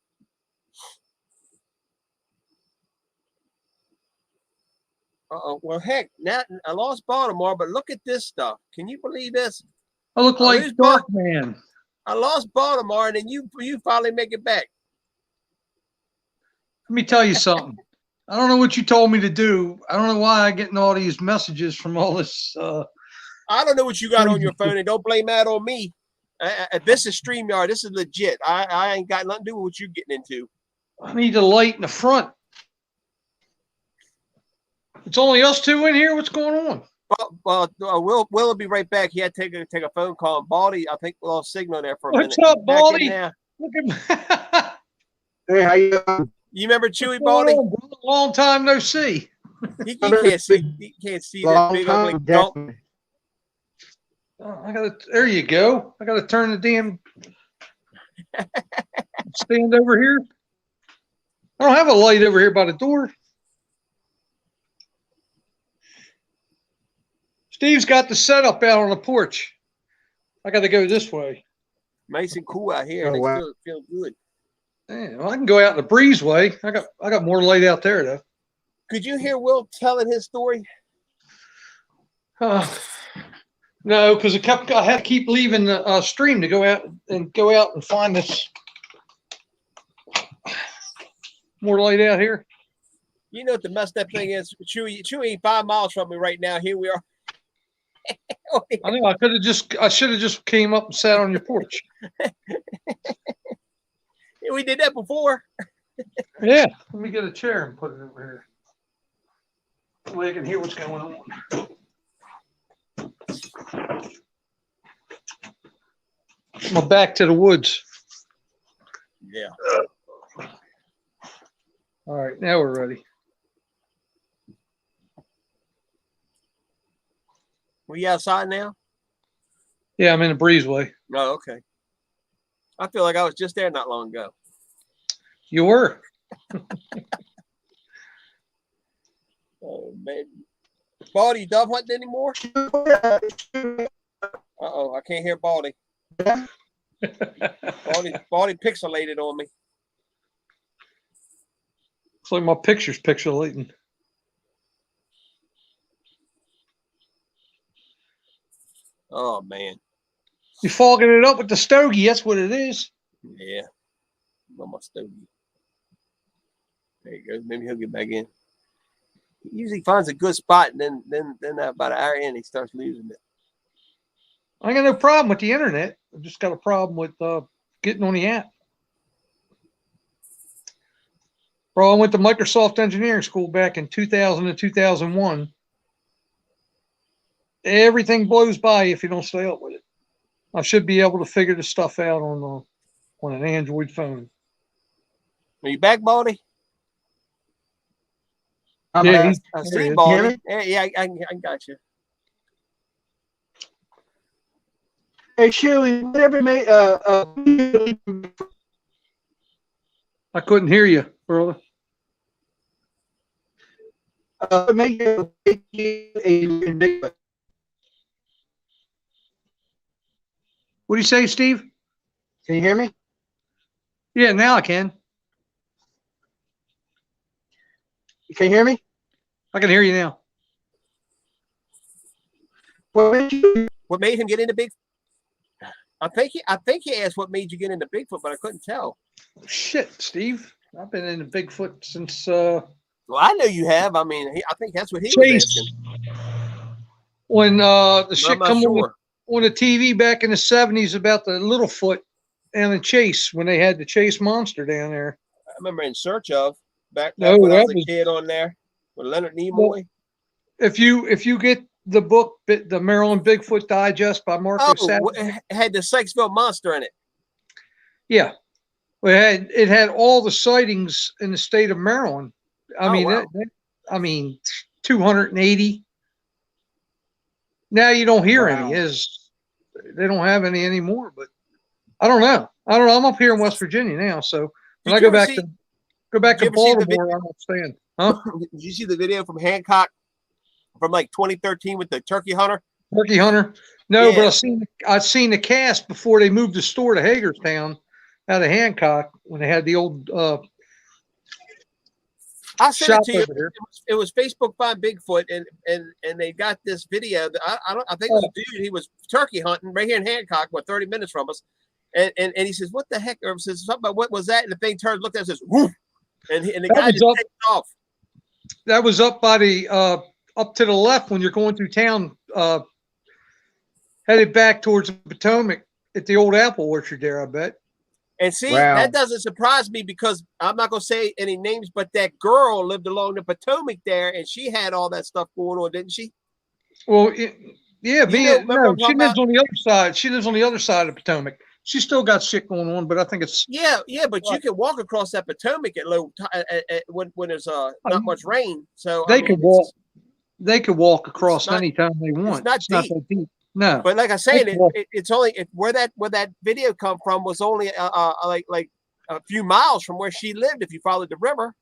Well, heck, now I lost Baltimore, but look at this stuff. Can you believe this? I look like Darkman. I lost Baltimore, and then you finally make it back. Let me tell you something. I don't know what you told me to do. I don't know why I'm getting all these messages from all this. I don't know what you got on your phone, and don't blame that on me. This is StreamYard. This is legit. I ain't got nothing to do with what you're getting into. I need a light in the front. It's only us two in here. What's going on? Well, Will be right back. He had to take a phone call. And Baldy, I think, lost signal there for a minute. What's up, Baldy? Look at Hey, how you doing? You remember Chewy Baldy? Long time no see. He can't see. He can't see that big ugly dump. There you go. I gotta turn the damn stand over here. I don't have a light over here by the door. Steve's got the setup out on the porch. I got to go this way. Nice and cool out here. Oh, They wow. feel good. Yeah, well, I can go out the breezeway. I got more light out there though. Could you hear Will telling his story? No, because I had to keep leaving the stream to go out and find this more light out here. You know what the messed up thing is? Chewy 5 miles from me right now. Here we are. I know I should have just came up and sat on your porch. We did that before. Yeah. Let me get a chair and put it over here. So I can hear what's going on. I'm back to the woods. Yeah. All right, now we're ready. Were you outside now? Yeah, I'm in the breezeway. Oh, okay. I feel like I was just there not long ago. You were. Oh, man. Baldy, you dove hunting anymore? Uh-oh, I can't hear Baldy. Baldy pixelated on me. Looks like my picture's pixelating. Oh, man. You're fogging it up with the stogie. That's what it is. Yeah. On my stogie. There you go. Maybe he'll get back in. He usually finds a good spot, and then about an hour in, he starts losing it. I got no problem with the internet. I've just got a problem with getting on the app. Bro, I went to Microsoft Engineering School back in 2000 and 2001. Everything blows by if you don't stay up with it. I should be able to figure this stuff out on an Android phone. Are you back, Baldy? Yeah, I there he see is. Baldy. Yeah, I got you. Hey, Chewy, whatever made I couldn't hear you, brother. make you a Bigfoot? What do you say, Steve? Can you hear me? Yeah, now I can. Can you hear me? I can hear you now. What made him get into Bigfoot? I think he asked what made you get into Bigfoot, but I couldn't tell. Shit, Steve. I've been into Bigfoot since Well, I know you have. I mean, I think that's what he was Chase. asking. When the I'm shit not come sure. on the TV back in the 70s about the Littlefoot and the Chase when they had the Chase monster down there. I remember In Search Of back No, when I was that a was- kid on there with Leonard Nimoy. Well, if you get the book, the Maryland Bigfoot Digest by Marco Savage. It had the Sykesville monster in it. Yeah. Well, it had all the sightings in the state of Maryland. I mean, wow. 280. Now you don't hear Wow. any. They don't have any anymore, but I don't know. I'm up here in West Virginia now, so when I go back to Did you ever see the Baltimore, I don't stand. Huh? Did you see the video from Hancock from like 2013 with the turkey hunter? Turkey hunter? No, Yeah. but I've seen the cast before they moved the store to Hagerstown out of Hancock when they had the old I sent shop it to you. over there. It was Facebook Find Bigfoot, and they got this video. I think it was a dude. He was turkey hunting right here in Hancock, 30 minutes from us, and he says, "What the heck?" Or says something about what was that? And the thing turns, looked at, it, says, "Woof," and the guy just takes off. That was up by the up to the left when you're going through town, headed back towards the Potomac at the old apple orchard there, I bet. And see, Wow. that doesn't surprise me because I'm not going to say any names, but that girl lived along the Potomac there, and she had all that stuff going on, didn't she? Well, yeah, remember I'm she talking lives about? on the other side. She lives on the other side of the Potomac. She's still got shit going on, but I think it's Yeah, but you can walk across that Potomac at low when there's not much rain. So they I mean, could walk. They could walk across not- anytime they want. not deep. that deep. No, But like I said, Well- it's only where that video come from was only like a few miles from where she lived. If you followed the river,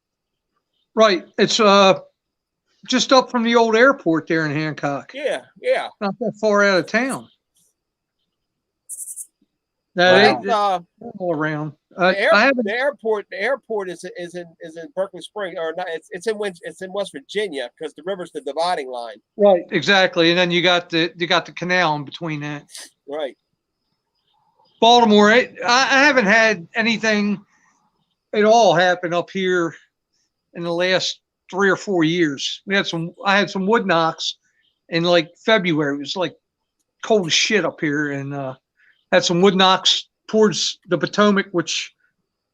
right. It's just up from the old airport there in Hancock. yeah. Not that far out of town. No, I Wow. think they're all around. I haven't. the airport is in Berkeley Springs, or not? It's in West Virginia, because the river's the dividing line. Right, exactly. And then you got the canal in between that. Right. Baltimore, I haven't had anything at all happen up here in the last 3 or 4 years. I had some wood knocks in like February. It was like cold as shit up here, and had some wood knocks towards the Potomac, which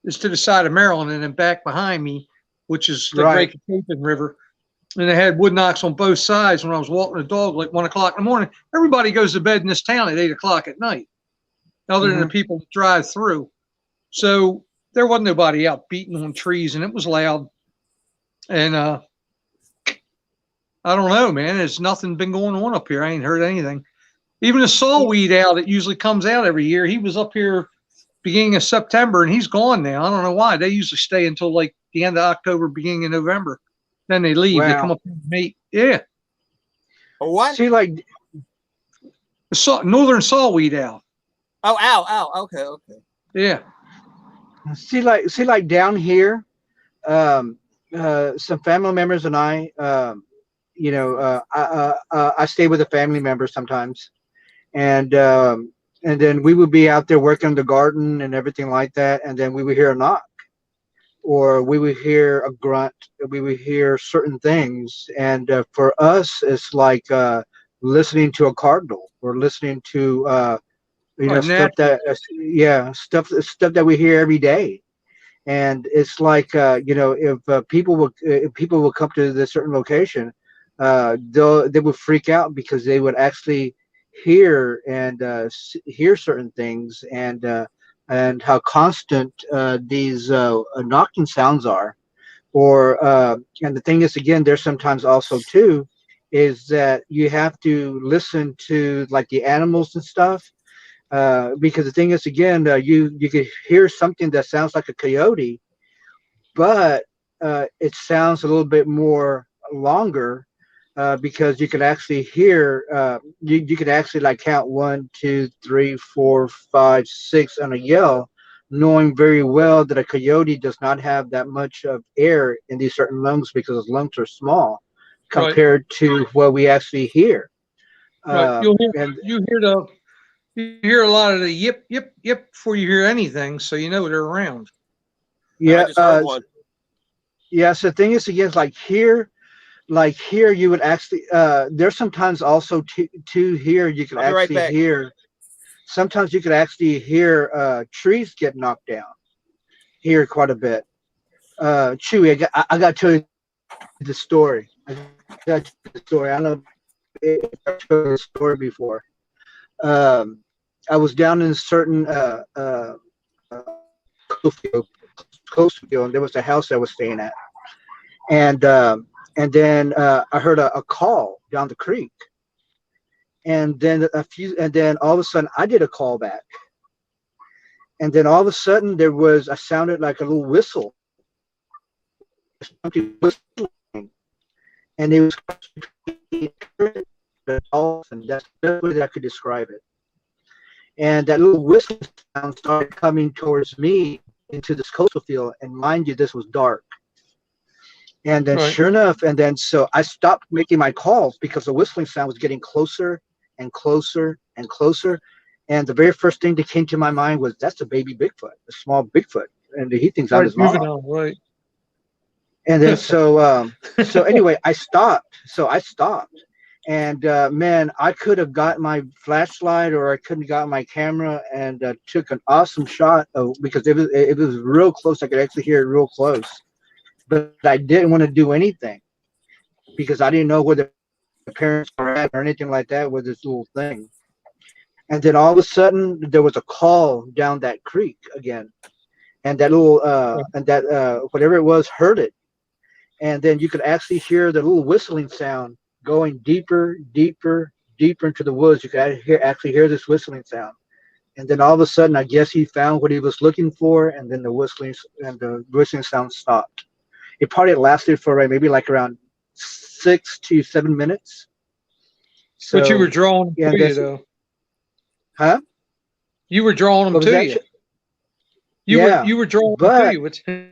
is to the side of Maryland, and then back behind me, which is the Right. Great Cacapon River. And I had wood knocks on both sides when I was walking the dog like 1 o'clock in the morning. Everybody goes to bed in this town at 8 o'clock at night, other than the people that drive through. So there wasn't nobody out beating on trees, and it was loud. And I don't know, man. There's nothing been going on up here. I ain't heard anything. Even the sawweed owl that usually comes out every year, he was up here beginning of September, and he's gone now. I don't know why. They usually stay until like the end of October, beginning of November. Then they leave. They Wow. come up here and mate. Yeah. Or what? See, like, The northern sawweed owl. Oh, ow. Okay. Yeah. see, like down here, some family members and I, I stay with a family member sometimes, and then we would be out there working in the garden and everything like that, and then we would hear a knock, or we would hear a grunt, we would hear certain things, and for us, it's like listening to a cardinal, or listening to stuff that we hear every day. And it's like if people will come to this certain location, they would freak out, because they would actually hear hear certain things, and how constant these knocking sounds are. Or and the thing is, again, there's sometimes also too, is that you have to listen to like the animals and stuff, because the thing is, again, you could hear something that sounds like a coyote, but it sounds a little bit more longer, because you could actually hear, you could actually like count 1, 2, 3, 4, 5, 6 on a yell, knowing very well that a coyote does not have that much of air in these certain lungs, because those lungs are small compared to what we actually hear. Right. And You hear a lot of the yip, yip, yip before you hear anything, so you know they're around. yeah, I just heard one. yeah. So the thing is, again, like here you would actually there's sometimes also to here you can I'll be right actually back. hear, sometimes you can actually hear trees get knocked down here quite a bit. Chewy, I got to tell you the story. I got to tell you the story. I don't know if I've told you the story before. I was down in a certain coastal field, and there was a house I was staying at, and then I heard a call down the creek, and then all of a sudden I did a call back, and then all of a sudden I sounded like a little whistle, something whistling, and it was and that's the way that I could describe it. And that little whistle sound started coming towards me into this coastal field, and mind you, this was dark. And then sure enough, and then so I stopped making my calls, because the whistling sound was getting closer and closer and closer. And the very first thing that came to my mind was, that's a baby Bigfoot, a small Bigfoot, and he thinks I'm his mom. Right. And then so anyway, I stopped. And man, I could have got my flashlight, or I couldn't have got my camera, and took an awesome shot because it was real close. I could actually hear it real close, but I didn't want to do anything, because I didn't know where the parents were at or anything like that with this little thing. And then all of a sudden, there was a call down that creek again, and that little whatever it was heard it, and then you could actually hear the little whistling sound going deeper into the woods. You could actually hear this whistling sound, and then all of a sudden, I guess he found what he was looking for, and then the whistling sound stopped. It probably lasted for maybe like around 6 to 7 minutes. So, But you were drawn to you, though. Huh? You were drawing them What was to that? you. Yeah, You were drawing them but to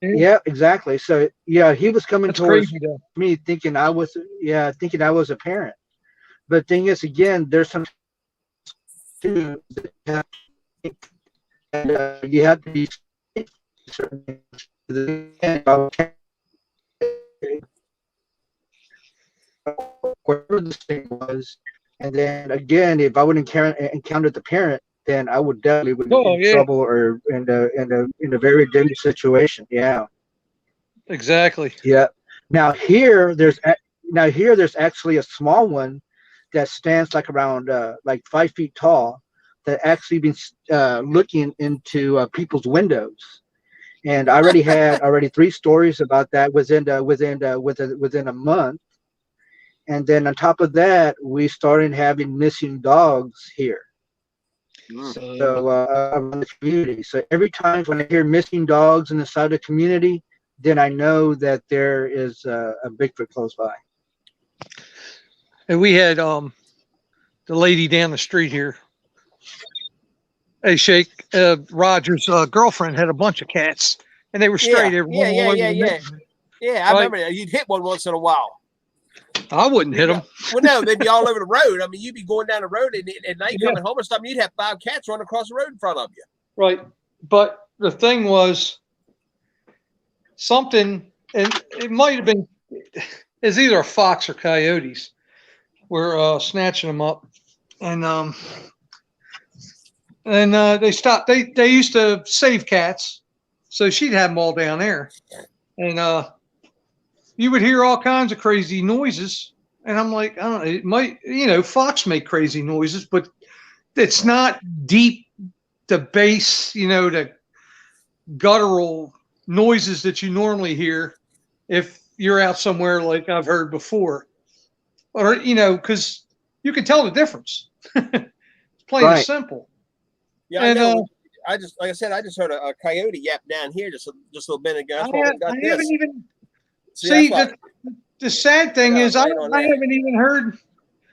you. yeah, exactly. So yeah, he was coming That's towards crazy though. me thinking I was a parent. But the thing is, again, there's some too that you have to be certain things. Whatever this thing was, and then again, if I would encounter the parent, then I would definitely be Oh in yeah, trouble or in a very dangerous situation. Yeah, exactly. yeah. Now here there's actually a small one that stands like around like 5 feet tall that actually been looking into people's windows. And I already had 3 stories about that within a month. And then on top of that, we started having missing dogs here. So around the community. So every time when I hear missing dogs in the side of the community, then I know that there is a Bigfoot close by. And we had the lady down the street here. Hey, Shake, Roger's girlfriend had a bunch of cats, and they were straight. Every one all over the neighborhood. Yeah, I remember that. You'd hit one once in a while. I wouldn't hit them. Well, no, they'd be all over the road. I mean, you'd be going down the road and at night coming home or something, you'd have 5 cats running across the road in front of you. Right. But the thing was something, and it might have been, it's either a fox or coyotes were snatching them up. And they stopped. They used to save cats. So she'd have them all down there. And you would hear all kinds of crazy noises. And I'm like, I don't know, it might, fox make crazy noises, but it's not deep, the bass, the guttural noises that you normally hear if you're out somewhere like I've heard before. Or, because you can tell the difference. It's plain and simple. Yeah, and, I know. I just, like I said, I just heard a coyote yap down here just a little bit ago. That's why we got this. Haven't even see the sad thing is I haven't even heard.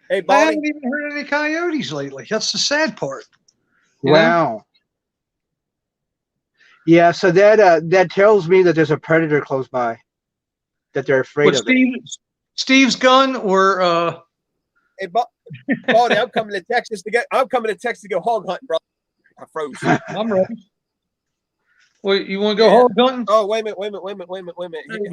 Hey, I haven't even heard any coyotes lately. That's the sad part. Wow. Yeah, so that tells me that there's a predator close by, that they're afraid of. Steve's gun or Hey, Baldy, I'm coming to Texas to go hog hunting, bro. I froze. I'm ready. Wait, you want to go hog hunting? Oh, wait a minute.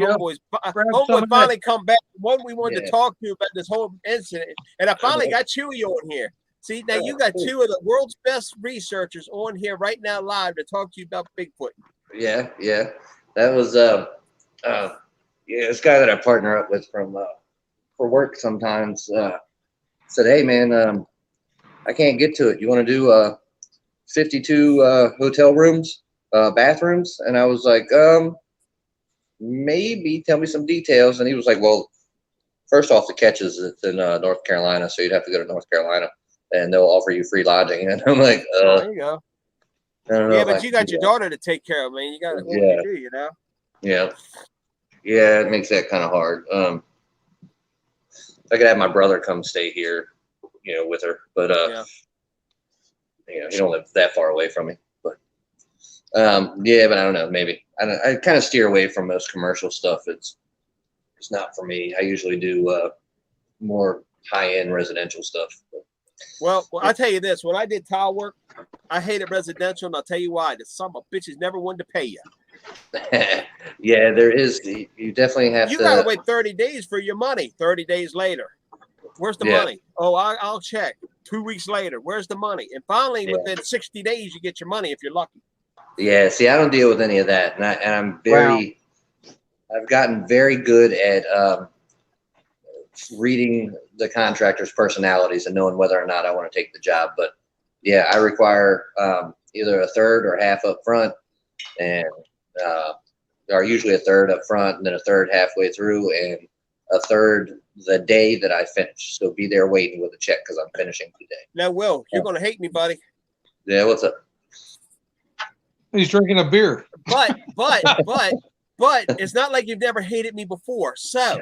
Homeboy finally come back. One we wanted to talk to about this whole incident, and I finally got Chewy on here. See, now you got 2 of the world's best researchers on here right now live to talk to you about Bigfoot. Yeah. That was this guy that I partner up with from for work sometimes said, hey man, I can't get to it. You want to do 52 hotel rooms, bathrooms? And I was like, maybe, tell me some details. And he was like, well, first off, the catch is it's in North Carolina, so you'd have to go to North Carolina and they'll offer you free lodging. And I'm like, there you go. I don't know, but you got your daughter to take care of, man. You got to do, Yeah, it makes that kind of hard. I could have my brother come stay here, with her, but he don't live that far away from me. But but I don't know. Maybe I kind of steer away from most commercial stuff. It's not for me. I usually do more high-end residential stuff. Well, I'll tell you this. When I did tile work, I hated residential, and I'll tell you why. The son of bitches never wanted to pay you. Yeah, there is. You definitely have to. You got to wait 30 days for your money. 30 days later. Where's the money? Oh, I'll check. 2 weeks later, where's the money? And finally, within 60 days, you get your money if you're lucky. Yeah, see, I don't deal with any of that. And I'm very, I've gotten very good at reading the contractor's personalities and knowing whether or not I want to take the job. But yeah, I require either a third or half up front, and or usually a third up front and then a third halfway through and a third the day that I finish. So be there waiting with a check because I'm finishing today. Now, Will, you're going to hate me, buddy. Yeah, what's up? He's drinking a beer. But it's not like you've never hated me before. So,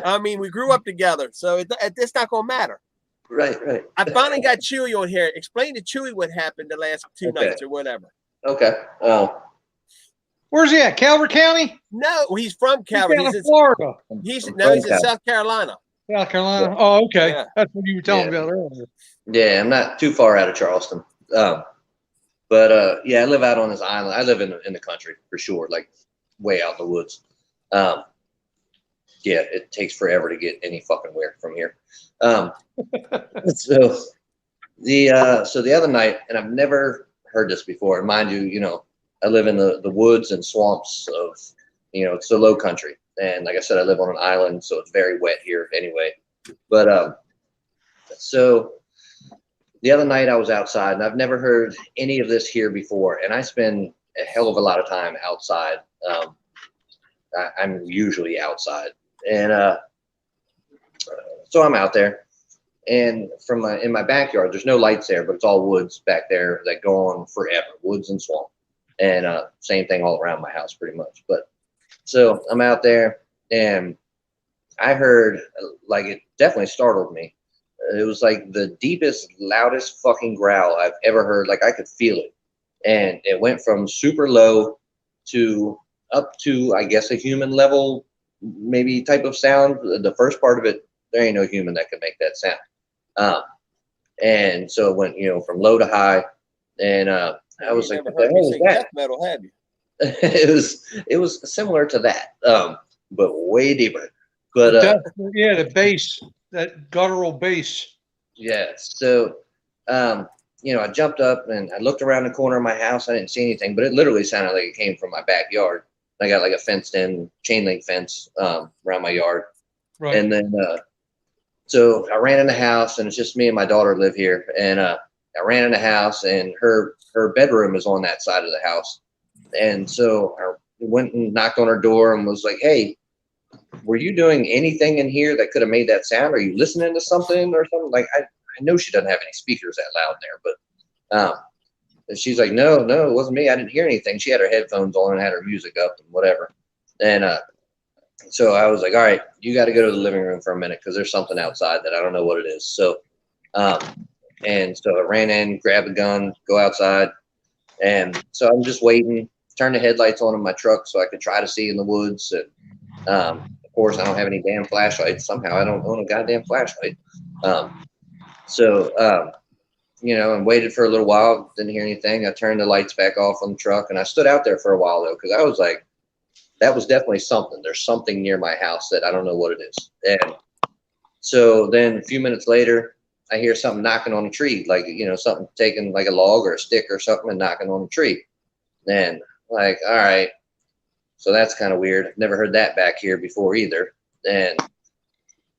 I mean, we grew up together. So it's not going to matter. Right. I finally got Chewy on here. Explain to Chewy what happened the last 2 nights or whatever. Okay. Where's he at? Calvert County? No, he's from Calvert. He's in Florida. He's in South Carolina. South Carolina. Yeah. Oh, okay. Yeah. That's what you were telling me about earlier. Yeah, I'm not too far out of Charleston. Yeah, I live out on this island. I live in the country for sure, like way out in the woods. Yeah, it takes forever to get any fucking where from here. So the other night, and I've never heard this before, and mind you, I live in the woods and swamps of, it's the low country. And like I said, I live on an island, so it's very wet here anyway. But so the other night I was outside, and I've never heard any of this here before. And I spend a hell of a lot of time outside. I'm usually outside, and so I'm out there. And in my backyard, there's no lights there, but it's all woods back there that go on forever, woods and swamp. And same thing all around my house, pretty much. But so I'm out there, and I heard, like, it definitely startled me. It was like the deepest, loudest fucking growl I've ever heard. Like, I could feel it. And it went from super low to up to, I guess, a human level, maybe type of sound. The first part of it, there ain't no human that could make that sound. And so it went, from low to high. And I was like, what the hell is that? Death metal, have you? It was similar to that, but way deeper. But the bass, that guttural bass. Yeah. So, I jumped up and I looked around the corner of my house. I didn't see anything, but it literally sounded like it came from my backyard. I got like a fenced-in chain link fence around my yard, right. And then so I ran in the house, and it's just me and my daughter live here, and I ran in the house, and her bedroom is on that side of the house. And so I went and knocked on her door and was like, hey, were you doing anything in here that could have made that sound? Are you listening to something or something? Like, I know she doesn't have any speakers that loud there, but and she's like, no, it wasn't me. I didn't hear anything. She had her headphones on and had her music up and whatever. And so I was like, all right, you got to go to the living room for a minute because there's something outside that I don't know what it is. So and so I ran in, grabbed a gun, go outside. And so I'm just waiting, turn the headlights on in my truck so I could try to see in the woods. And of course, I don't have any damn flashlights. Somehow I don't own a goddamn flashlight. And waited for a little while, didn't hear anything. I turned the lights back off on the truck, and I stood out there for a while, though, because I was like, that was definitely something. There's something near my house that I don't know what it is. And so then a few minutes later, I hear something knocking on a tree, like, something taking like a log or a stick or something and knocking on a tree. And like, all right, so that's kind of weird. I've never heard that back here before either. And a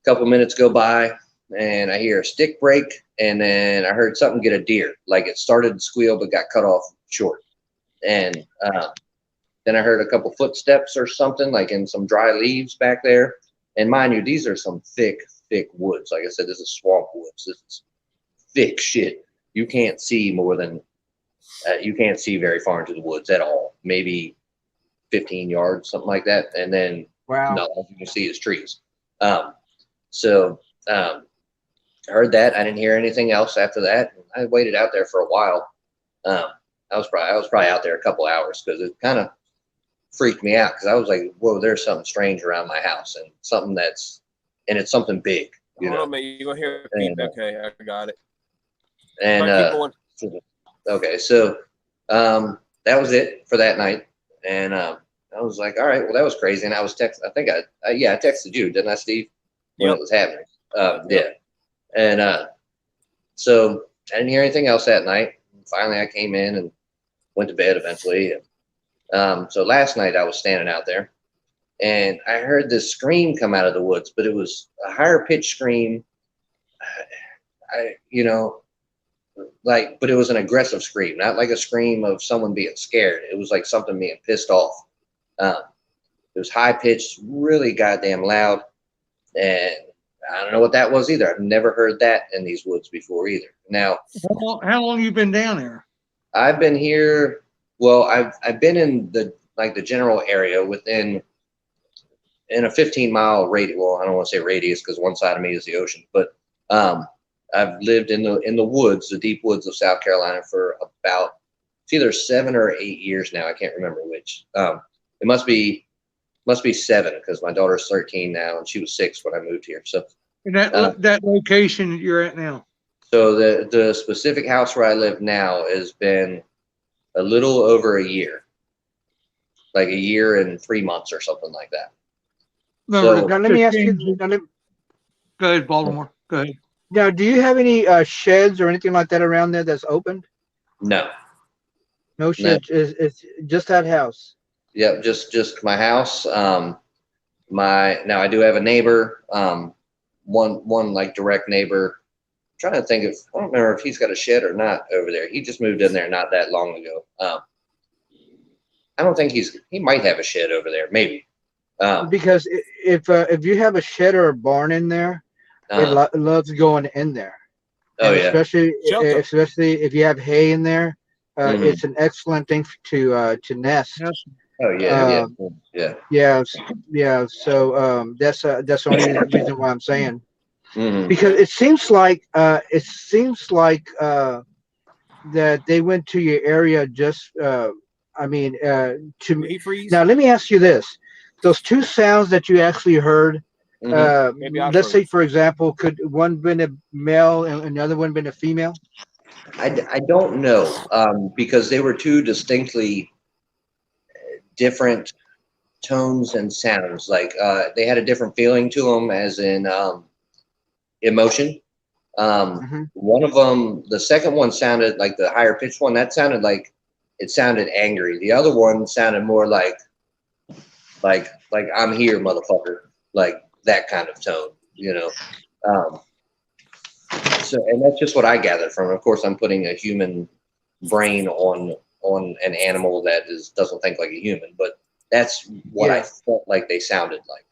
couple minutes go by, and I hear a stick break, and then I heard something get a deer. Like, it started to squeal but got cut off short. And then I heard a couple footsteps or something, like in some dry leaves back there. And mind you, these are some thick woods. Like I said, this is swamp woods. This is thick shit. You can't see more than you can't see very far into the woods at all. Maybe 15 yards, something like that. And then all you can see is trees. So I heard that. I didn't hear anything else after that. I waited out there for a while. I was probably out there a couple hours because it kind of freaked me out because I was like, whoa, there's something strange around my house, and it's something big. Hold on, mate. You're gonna hear it beep. Okay, I got it. And okay, so that was it for that night. And I was like, all right, well, that was crazy. And I was texting. I think I texted you, didn't I, Steve? When it was happening. Yeah. And so I didn't hear anything else that night. Finally, I came in and went to bed eventually. So last night I was standing out there, and I heard this scream come out of the woods, but it was a higher pitched scream. But it was an aggressive scream, not like a scream of someone being scared. It was like something being pissed off. It was high pitched, really goddamn loud, and I don't know what that was either. I've never heard that in these woods before either. Now, how long you been down there? I've been here. Well, I've been in the general area in a 15-mile radius. Well, I don't want to say radius because one side of me is the ocean, but I've lived in the woods, the deep woods of South Carolina for about it's either 7 or 8 years now. I can't remember which. It must be 7 because my daughter's 13 now and she was 6 when I moved here. So And that location that you're at now. So the specific house where I live now has been a little over a year, like a year and 3 months or something like that. No, Now let me ask you. Go ahead, Baltimore. Go ahead. Now, do you have any sheds or anything like that around there that's opened? No. No sheds. It's just that house. Yep, just my house. Now I do have a neighbor. One like direct neighbor. I'm trying to think I don't remember if he's got a shed or not over there. He just moved in there not that long ago. I don't think he might have a shed over there, maybe. Because if you have a shed or a barn in there, it loves going in there. Oh, and yeah. Especially if you have hay in there, it's an excellent thing to nest. Yes. Oh yeah, Yeah. So that's the only reason why I'm saying. Mm-hmm. Because it seems like that they went to your area just to now let me ask you this: those two sounds that you actually heard, let's say for example, could one been a male and another one been a female? I don't know because they were two distinctly different tones and sounds. Like they had a different feeling to them, as in emotion. One of them, the second one sounded like the higher pitched one. That sounded like it sounded angry. The other one sounded more like I'm here, motherfucker, like that kind of tone, you know. So, and that's just what I gathered from it. Of course, I'm putting a human brain on an animal that doesn't think like a human, but that's what I felt like they sounded like.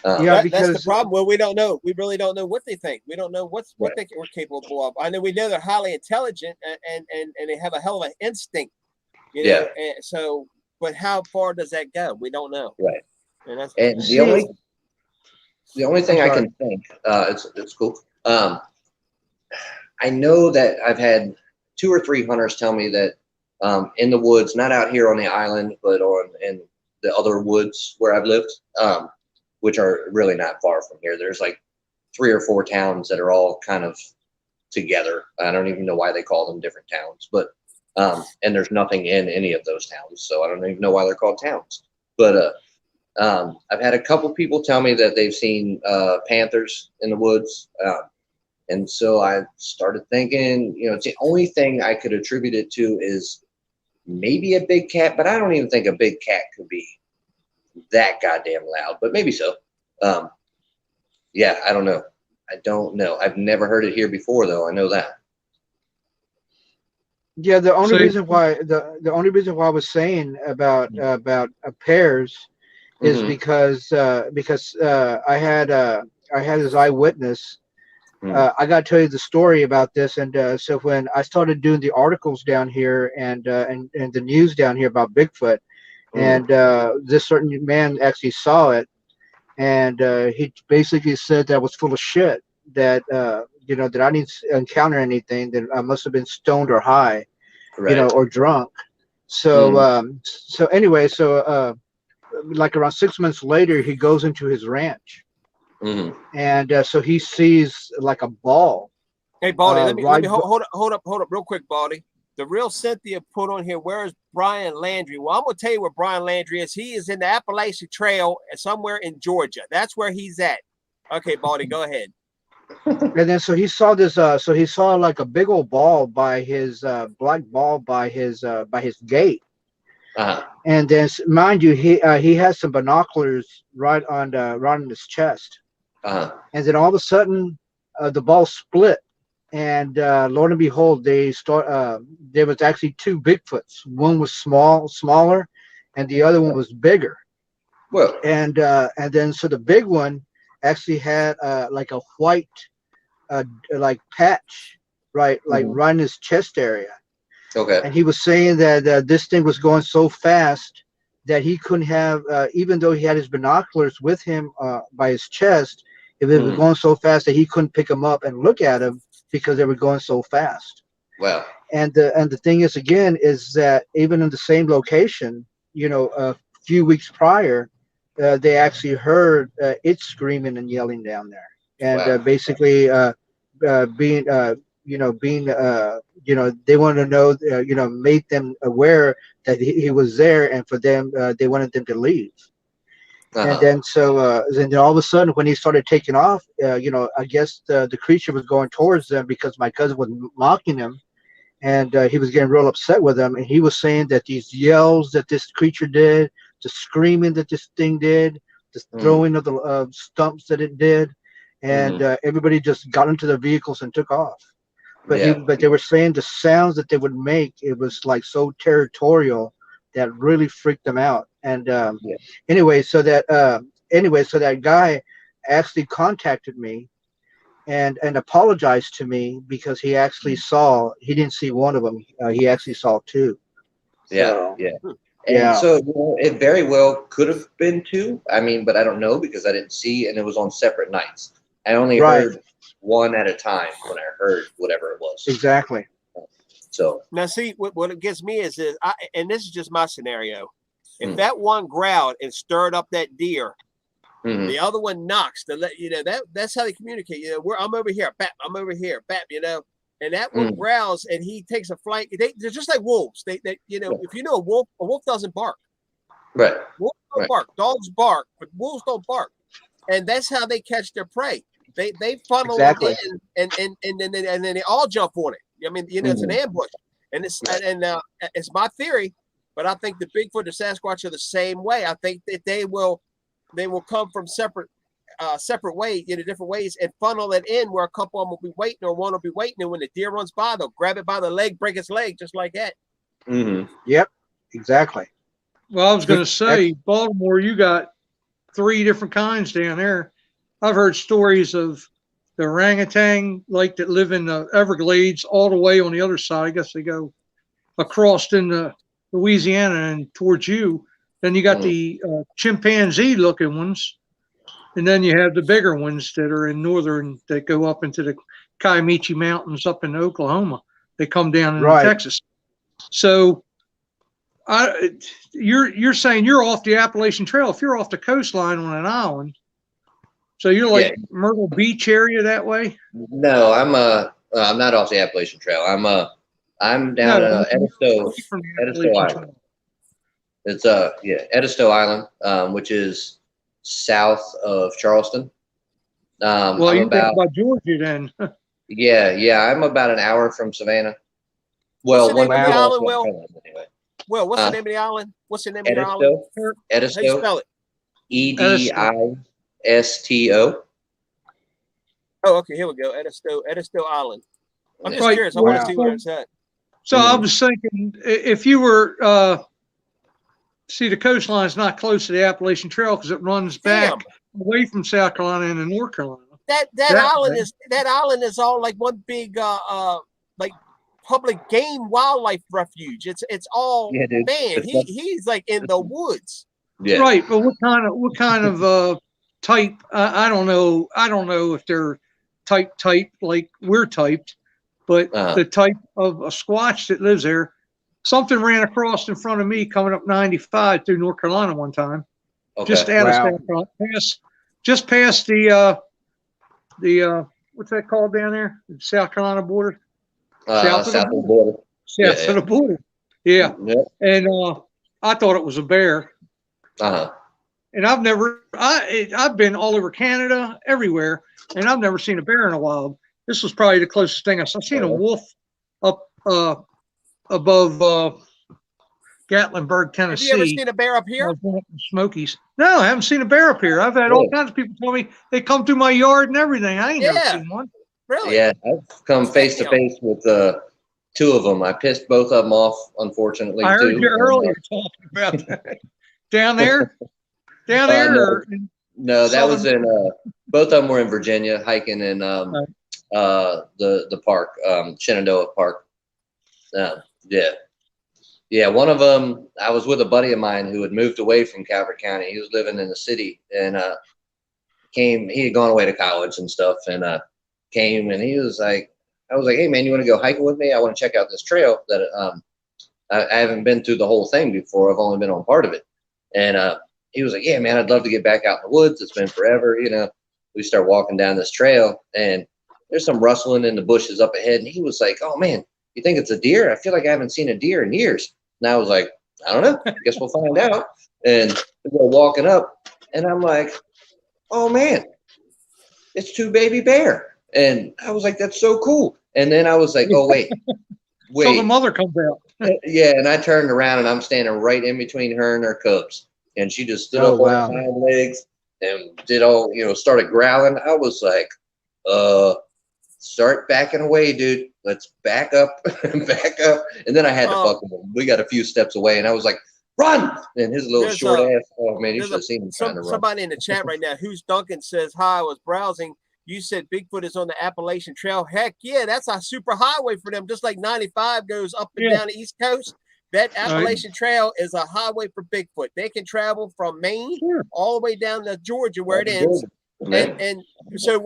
Because that's the problem. Well, we don't know. We really don't know what they think. We don't know what they were capable of. I know we know they're highly intelligent and they have a hell of an instinct. You know? And so, but how far does that go? We don't know. Right. And the only thing I can think, it's cool. I know that I've had 2 or 3 hunters tell me that in the woods, not out here on the island, but in the other woods where I've lived, which are really not far from here. There's like 3 or 4 towns that are all kind of together. I don't even know why they call them different towns, but and there's nothing in any of those towns, so I don't even know why they're called towns. But I've had a couple people tell me that they've seen panthers in the woods. And so I started thinking, you know, it's the only thing I could attribute it to is maybe a big cat, but I don't even think a big cat could be that goddamn loud, but maybe so. Yeah, I don't know. I don't know. I've never heard it here before, though. I know that. Yeah, the only reason why I was saying about pairs is because I had his eyewitness. I got to tell you the story about this, and so when I started doing the articles down here and the news down here about Bigfoot, and this certain man actually saw it, and he basically said that I was full of shit. That you know, that I didn't encounter anything. That I must have been stoned or high, you know, or drunk. So so anyway, so like around 6 months later, he goes into his ranch. And so he sees like a ball. Hey, Baldy, let me hold up real quick, Baldy. The real Cynthia put on here, where is Brian Landry? Well, I'm going to tell you where Brian Landry is. He is in the Appalachian Trail somewhere in Georgia. That's where he's at. Okay, Baldy, go ahead. And then so he saw this, so he saw like a big old ball by his black ball by his gate. And then, mind you, he has some binoculars right on his chest. And then all of a sudden, the ball split, and lo and behold, there was actually 2 Bigfoots. One was smaller, and the other one was bigger. Well, and then so the big one actually had like a white like patch, right in his chest area. Okay. And he was saying that this thing was going so fast that he couldn't have, even though he had his binoculars with him by his chest, if it was going so fast that he couldn't pick him up and look at him, because they were going so fast. Wow. And the thing is, again, is that even in the same location, a few weeks prior, they actually heard it screaming and yelling down there, and Wow. basically being they wanted to know, made them aware that he was there, and for them, they wanted them to leave. And then then all of a sudden, when he started taking off, I guess the creature was going towards them because my cousin was mocking him, and he was getting real upset with them. And he was saying that these yells that this creature did, the screaming that this thing did, the throwing of the stumps that it did, and everybody just got into their vehicles and took off. But they were saying the sounds that they would make, it was like so territorial that really freaked them out. And anyway, so that guy actually contacted me and apologized to me because he actually he didn't see one of them. He actually saw two. So, And so it very well could have been two. I mean, but I don't know because I didn't see, and it was on separate nights. I only heard one at a time when I heard whatever it was. Exactly. So now, see what it gets me is and this is just my scenario. If that one growled and stirred up that deer, the other one knocks to let that's how they communicate. I'm over here, bap, I'm over here, bap. And that one growls and he takes a flight. They're just like wolves. They if you know a wolf doesn't bark. Right. Wolves don't bark. Dogs bark, but wolves don't bark. And that's how they catch their prey. They funnel it in and then they all jump on it. I mean, it's an ambush. And it's my theory, but I think the Bigfoot, the Sasquatch are the same way. I think that they will come from separate ways, different ways, and funnel it in where a couple of them will be waiting, or one will be waiting, and when the deer runs by, they'll grab it by the leg, break its leg, just like that. Yep, exactly. Well, I was going to say, Baltimore, you got 3 different kinds down there. I've heard stories of the orangutan, like that live in the Everglades, all the way on the other side. I guess they go across into Louisiana and towards you. Then you got the chimpanzee-looking ones. And then you have the bigger ones that are in northern, that go up into the Kiamichi Mountains up in Oklahoma. They come down into Texas. So you're saying you're off the Appalachian Trail. If you're off the coastline on an island, so you're like Myrtle Beach area that way? No, I'm not off the Appalachian Trail. I'm down Edisto Island. It's Edisto Island, which is south of Charleston. Well, you're about Georgia then. I'm about an hour from Savannah. Well, what's the name of the island, Will? Anyway. Well, what's the name of the island? What's the name of your island? Edisto. How do you spell it? Edisto. Oh, okay, here we go. Edisto Island. I'm just curious. I want to see what it said. So I was thinking, if you were see, the coastline is not close to the Appalachian Trail because it runs back away from South Carolina into North Carolina. That island is all like one big like public game wildlife refuge. It's all he's like in the woods. Yeah. Right, but what kind of type? I don't know. I don't know if they're type like we're typed, but the type of a Squatch that lives there. Something ran across in front of me coming up 95 through North Carolina one time. Okay. Just out of South Carolina, just past the what's that called down there? The South Carolina border. South of the border. South of the border. Yeah. Yep. And I thought it was a bear. And I've been all over Canada, everywhere, and I've never seen a bear in a wild. This was probably the closest thing I've seen a wolf up above Gatlinburg, Tennessee. Have you ever seen a bear up here? Smokies. No, I haven't seen a bear up here. I've had all kinds of people tell me they come through my yard and everything. I ain't never seen one. Really? Yeah, I've come face to face with 2 of them. I pissed both of them off, unfortunately. I heard you earlier talking about that. Down there? Down there? No, that was in both of them were in Virginia, hiking in the park, Shenandoah Park. One of them, I was with a buddy of mine who had moved away from Calvert County. He was living in the city and he had gone away to college and stuff, and came and he was like, I was like, hey man, you want to go hiking with me? I want to check out this trail that I haven't been through the whole thing before. I've only been on part of it. And he was like, yeah, man, I'd love to get back out in the woods. It's been forever. You know, we start walking down this trail and there's some rustling in the bushes up ahead. And he was like, oh man, you think it's a deer? I feel like I haven't seen a deer in years. And I was like, I don't know. I guess we'll find out. And we go walking up and I'm like, oh man, it's 2 baby bear. And I was like, that's so cool. And then I was like, oh, wait. So the mother comes out. Yeah, and I turned around and I'm standing right in between her and her cubs. And she just stood up on her hind legs and did all, you know, started growling. I was like, start backing away, dude. Let's back up and back up. And then I had to buckle him. We got a few steps away and I was like, run! And his little short ass, oh man, you should have seen him trying to run. Somebody in the chat right now, Who's Duncan says, hi, I was browsing. You said Bigfoot is on the Appalachian Trail. Heck yeah, that's a super highway for them. Just like 95 goes up and down the East Coast. That Appalachian Trail is a highway for Bigfoot. They can travel from Maine all the way down to Georgia where it ends. And so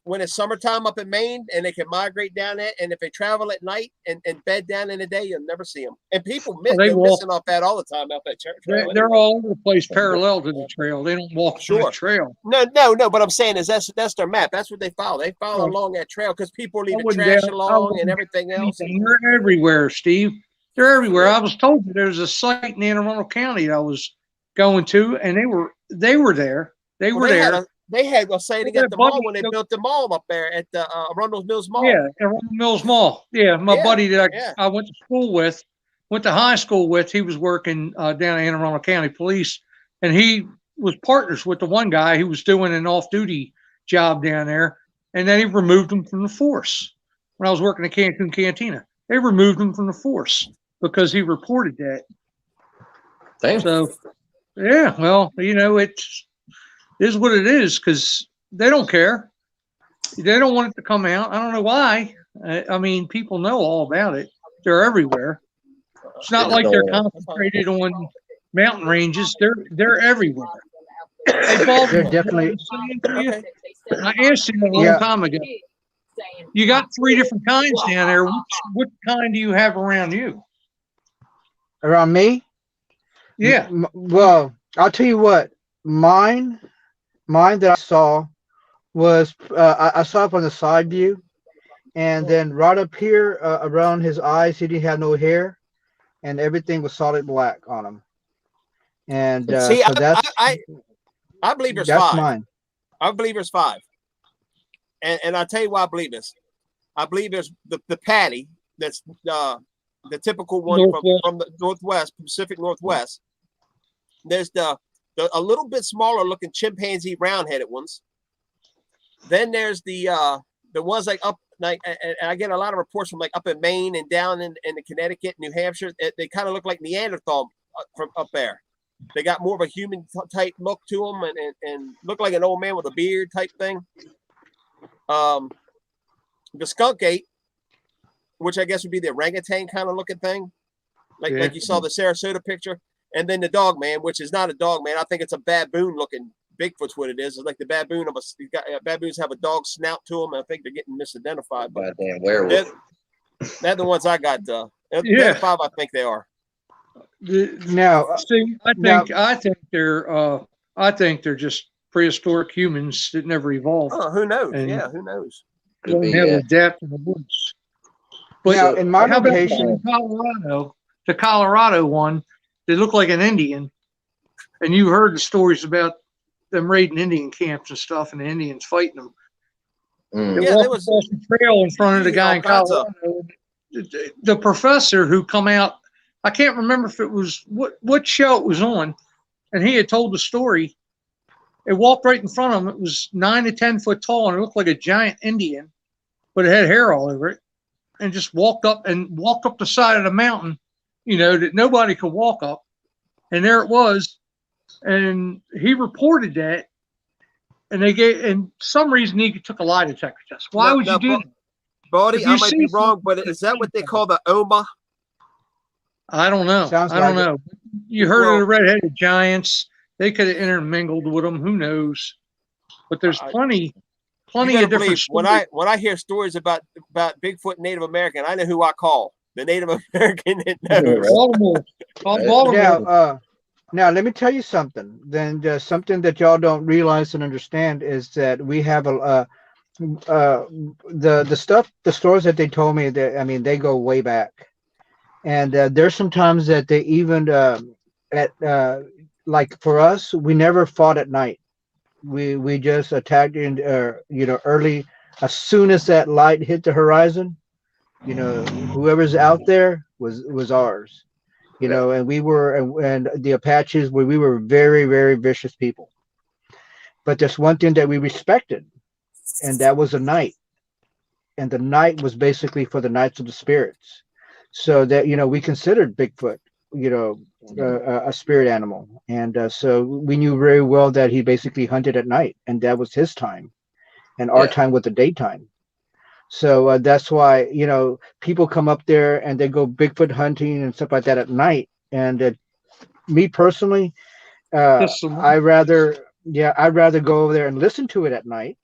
when it's summertime up in Maine and they can migrate down there, and if they travel at night and bed down in the day, you'll never see them. And people they're missing off that all the time out that trail. They're all over the place parallel to the trail. They don't walk through the trail. No. What I'm saying is that's their map. That's what they follow. They follow along that trail because people leave the trash along and everything else. They're everywhere, Steve. They're everywhere. I was told that there's a site in Anne Arundel County that I was going to, and they were there. They were there. They had a sighting at the mall when they built the mall up there at the Arundel Mills Mall. Yeah, Arundel Mills Mall. Yeah, my buddy that I went to school with, went to high school with, he was working down at Anne Arundel County Police, and he was partners with the one guy who was doing an off-duty job down there, and then he removed him from the force. When I was working at Cancun Cantina, they removed him from the force because he reported that. Thanks. So, yeah, well, you know, it is what it is because they don't care. They don't want it to come out. I don't know why. I mean, people know all about it. They're everywhere. It's not like they're concentrated on mountain ranges. They're everywhere. Hey, They're definitely. I asked you a long time ago. You got 3 different kinds down there. What kind do you have around you? Around me? Yeah. Well, I'll tell you what. Mine that I saw was I saw it on the side view, and then right up here around his eyes, he didn't have no hair, and everything was solid black on him. And see, so I believe there's 5. That's mine. I believe there's 5, and I'll tell you why I believe this. I believe there's the patty that's the typical one from the Northwest, Pacific Northwest. There's the a little bit smaller looking chimpanzee round-headed ones. Then there's the ones like up, like, and I get a lot of reports from like up in Maine and down in the Connecticut, New Hampshire. They kind of look like Neanderthal from up there. They got more of a human type look to them and look like an old man with a beard type thing. The skunk ape, which I guess would be the orangutan kind of looking thing, like you saw the Sarasota picture. And then the dog man, which is not a dog man. I think it's a baboon looking Bigfoot's what it is. It's like the baboon of baboons have a dog snout to them. I think they're getting misidentified. But goddamn werewolf. They're the ones I got. They're 5, I think they are. Now, see, I think they're just prehistoric humans that never evolved. Oh, who knows? Who knows? They don't have a depth in the woods. But now, in my location, the Colorado one, they look like an Indian, and you heard the stories about them raiding Indian camps and stuff, and the Indians fighting them. They walked across the trail in front of the guy in Colorado. The professor who come out, I can't remember if it was what show it was on, and he had told the story. It walked right in front of him. It was 9 to 10 foot tall, and it looked like a giant Indian, but it had hair all over it, and just walked up the side of the mountain, you know, that nobody could walk up. And there it was. And he reported that. And some reason he took a lie detector test. Why would you do that? Buddy, I might be wrong, but is that what they call the Oma? I don't know. I don't know. You heard of the red-headed giants. They could have intermingled with them. Who knows? But there's plenty plenty better of different believe stories. when I hear stories about Bigfoot and Native American, I know who I call. The Native American that knows. Baltimore. Baltimore. Now, let me tell you something. Then something that y'all don't realize and understand is that we have the stories that they told me that, I mean, they go way back, and there's sometimes that they even like for us, we never fought at night. We just attacked in early, as soon as that light hit the horizon. Whoever's out there was ours. And we were, and the Apaches we were very, very vicious people. But there's one thing that we respected, and that was the night. And the night was basically for the Knights of the Spirits. So that, we considered Bigfoot, a spirit animal. And so we knew very well that he basically hunted at night, and that was his time. And our time was the daytime. So that's why, people come up there and they go Bigfoot hunting and stuff like that at night. And me personally, I'd rather go over there and listen to it at night.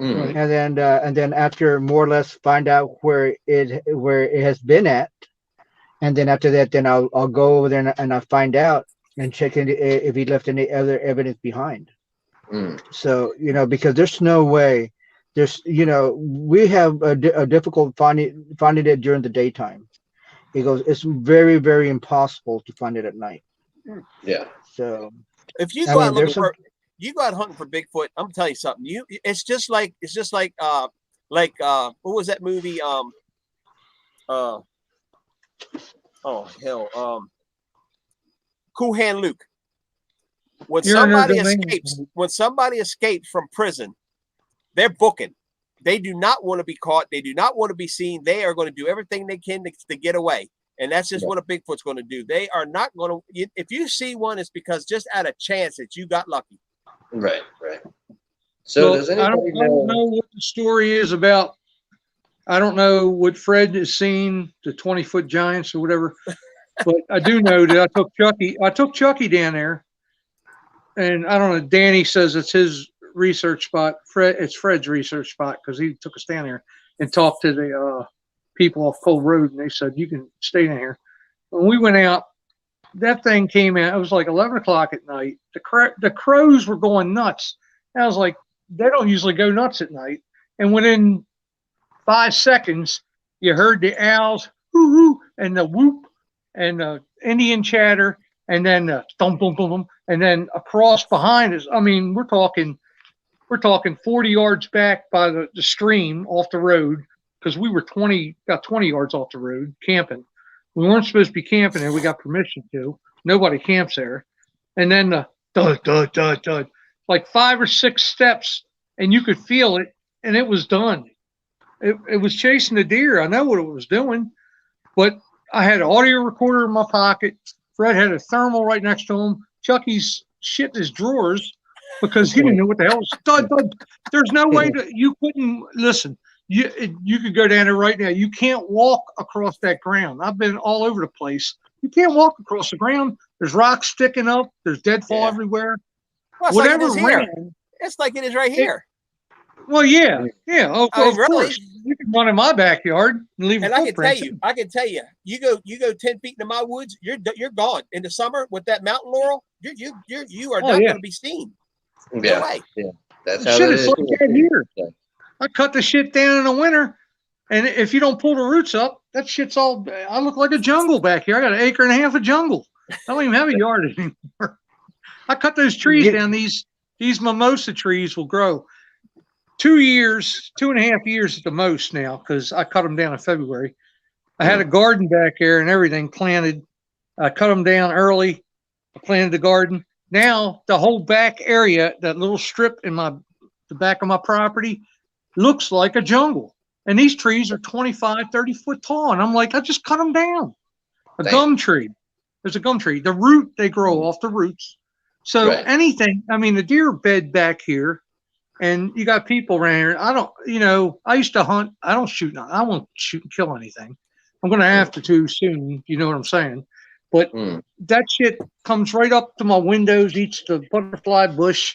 Mm. And then after more or less find out where it has been at. And then after that, then I'll go over there and I'll find out and check in if he left any other evidence behind. Mm. So, because there's no way. We have a difficult finding it during the daytime. It's very, very impossible to find it at night. Yeah. So if you go out looking for, you go out hunting for Bigfoot, I'm gonna tell you something. It's just like what was that movie? Cool Hand Luke. When somebody escapes from prison, they're booking. They do not want to be caught. They do not want to be seen. They are going to do everything they can to get away. And that's just what a Bigfoot's going to do. They are not going to, if you see one, it's because just out of chance that you got lucky. Right. So does anybody I don't know what the story is about. I don't know what Fred has seen, the 20-foot giants or whatever. But I do know that I took Chucky down there. And I don't know, Danny says it's his research spot. It's Fred's research spot because he took us down there and talked to the people off Cold Road, and they said you can stay down here. When we went out, that thing came out. It was like 11 o'clock at night. The crows were going nuts. And I was like, they don't usually go nuts at night. And within 5 seconds, you heard the owls hoo hoo and the whoop and the Indian chatter, and then thump thump thump, and then across behind us. I mean, we're talking 40 yards back by the stream off the road, because we were about 20 yards off the road camping. We weren't supposed to be camping there. We got permission to. Nobody camps there. And then the thud, thud, thud, thud, like 5 or 6 steps, and you could feel it, and it was done. It was chasing the deer. I know what it was doing, but I had an audio recorder in my pocket. Fred had a thermal right next to him. Chucky's shit in his drawers because he didn't know what the hell was. Thud, thud. There's no way you couldn't listen. You could go down there right now. You can't walk across that ground. I've been all over the place. You can't walk across the ground. There's rocks sticking up. There's deadfall everywhere. Well, Whatever like ran. It's like it is right here. Well, yeah. Of really? course. You can run in my backyard and leave a footprint. I can tell you, you go 10 feet into my woods, you're gone. In the summer with that mountain laurel, you are not going to be seen. Yeah. No way. Yeah. That's how shit, it it's is. like that here. I cut the shit down in the winter, and if you don't pull the roots up, that shit's all. I look like a jungle back here. I got 1.5 acres of jungle. I don't even have a yard anymore. I cut those trees down. These mimosa trees will grow 2 years, 2.5 years at the most now, because I cut them down in February. I had a garden back there and everything planted. I cut them down early. I planted the garden. Now the whole back area, that little strip in the back of my property, looks like a jungle. And these trees are 25, 30 foot tall. And I'm like, I just cut them down. Gum tree. There's a gum tree. The root, they grow off the roots. So anything, I mean, the deer bed back here, and you got people around here. I used to hunt. I don't shoot. I won't shoot and kill anything. I'm going to have to soon. You know what I'm saying? But that shit comes right up to my windows, eats the butterfly bush.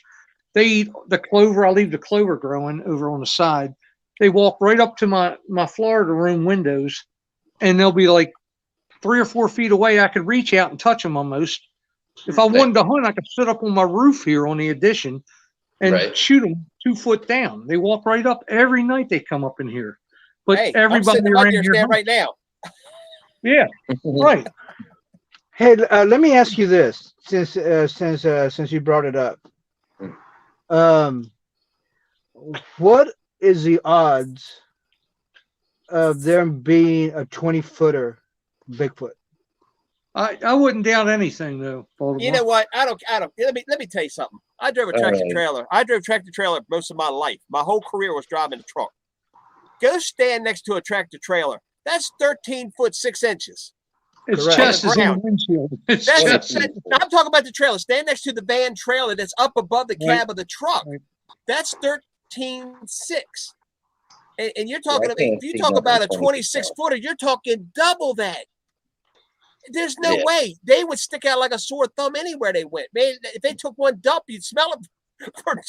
They eat the clover. I leave the clover growing over on the side. They walk right up to my Florida room windows, and they'll be like 3 or 4 feet away. I could reach out and touch them almost. If I wanted to hunt, I could sit up on my roof here on the addition and shoot them 2 foot down. They walk right up every night. They come up in here, but hey, everybody I'm around here here right now. Yeah, right. Hey, let me ask you this, since you brought it up. What is the odds of there being a 20-footer Bigfoot? I wouldn't doubt anything though, Baltimore. You know what? I don't. Let me tell you something. I drove a tractor trailer. I drove tractor trailer most of my life. My whole career was driving a truck. Go stand next to a tractor trailer. That's 13 foot 6 inches. Its chest is in the windshield. I'm talking about the trailer. Stand next to the van trailer that's up above the cab of the truck. Right. That's 13.6. And you're talking about, if you talk about a 26 footer, you're talking double that. There's no way. They would stick out like a sore thumb anywhere they went. Man, if they took one dump, you'd smell it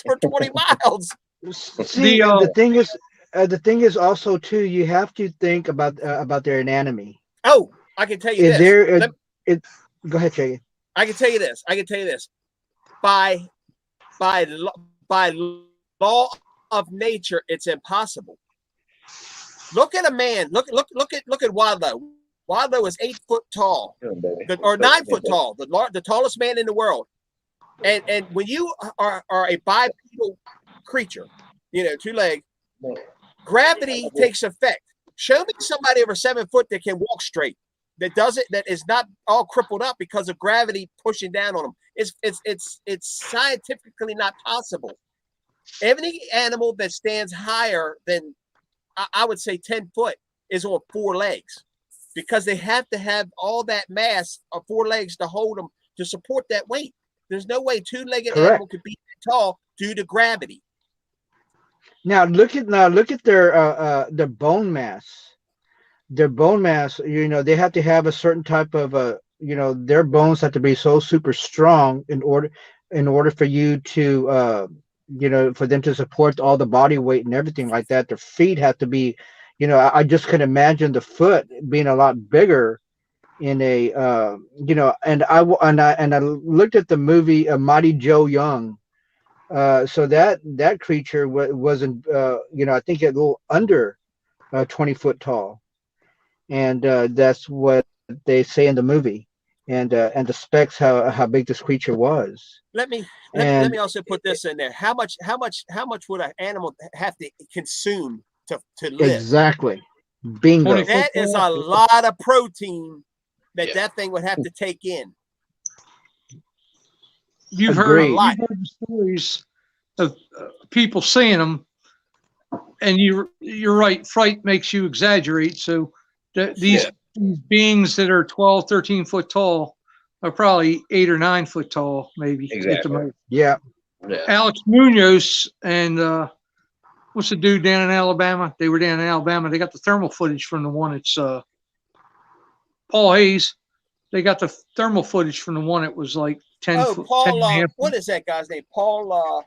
for 20 miles. See, the thing is also too, you have to think about their anatomy. Oh, I can tell you is this. Go ahead, Jay. I can tell you this. By law of nature, it's impossible. Look at a man. Look at Wadlow. Wadlow is 8 foot tall, or 9 foot tall, the tallest man in the world. And when you are a bipedal creature, 2 legs, gravity takes effect. Show me somebody over 7 foot that can walk straight, that is not all crippled up because of gravity pushing down on them. It's scientifically not possible. Any animal that stands higher than, I would say, 10 foot is on 4 legs, because they have to have all that mass of 4 legs to hold them, to support that weight. There's no way 2-legged animal could be that tall due to gravity. Now look at their bone mass. Their bone mass, they have to have a certain type of their bones have to be so super strong in order for you to for them to support all the body weight and everything like that. Their feet have to be, I just can imagine the foot being a lot bigger in a and I looked at the movie Mighty Joe Young. So that creature wasn't I think a little under 20 foot tall, and that's what they say in the movie, and the specs how big this creature was. Let me also put this in there. How much would an animal have to consume to live? Exactly. Bingo. That is a lot of protein that thing would have to take in. You've heard the stories of people seeing them, and you're right. Fright makes you exaggerate. So these beings that are 12, 13 foot tall are probably 8 or 9 foot tall, maybe. Exactly. Yeah. Alex Munoz and what's the dude down in Alabama? They were down in Alabama. They got the thermal footage from the one. It's Paul Hayes. They got the thermal footage from the one. It was like 10 foot. Paul. What is that guy's name? Paul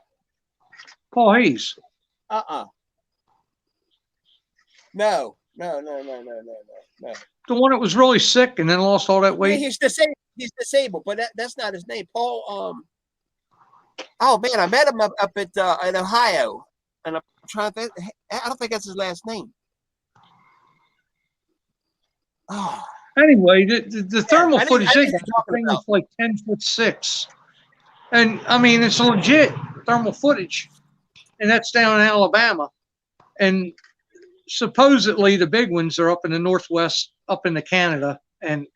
Hayes. No. The one that was really sick and then lost all that weight. Yeah, he's disabled, but that's not his name. Paul. Oh man, I met him up at in Ohio, and I'm trying to think. I don't think that's his last name. Oh. Anyway, the thermal footage they got, the thing was like 10 foot 6, and I mean it's legit thermal footage, and that's down in Alabama, and supposedly the big ones are up in the Northwest, up into Canada, and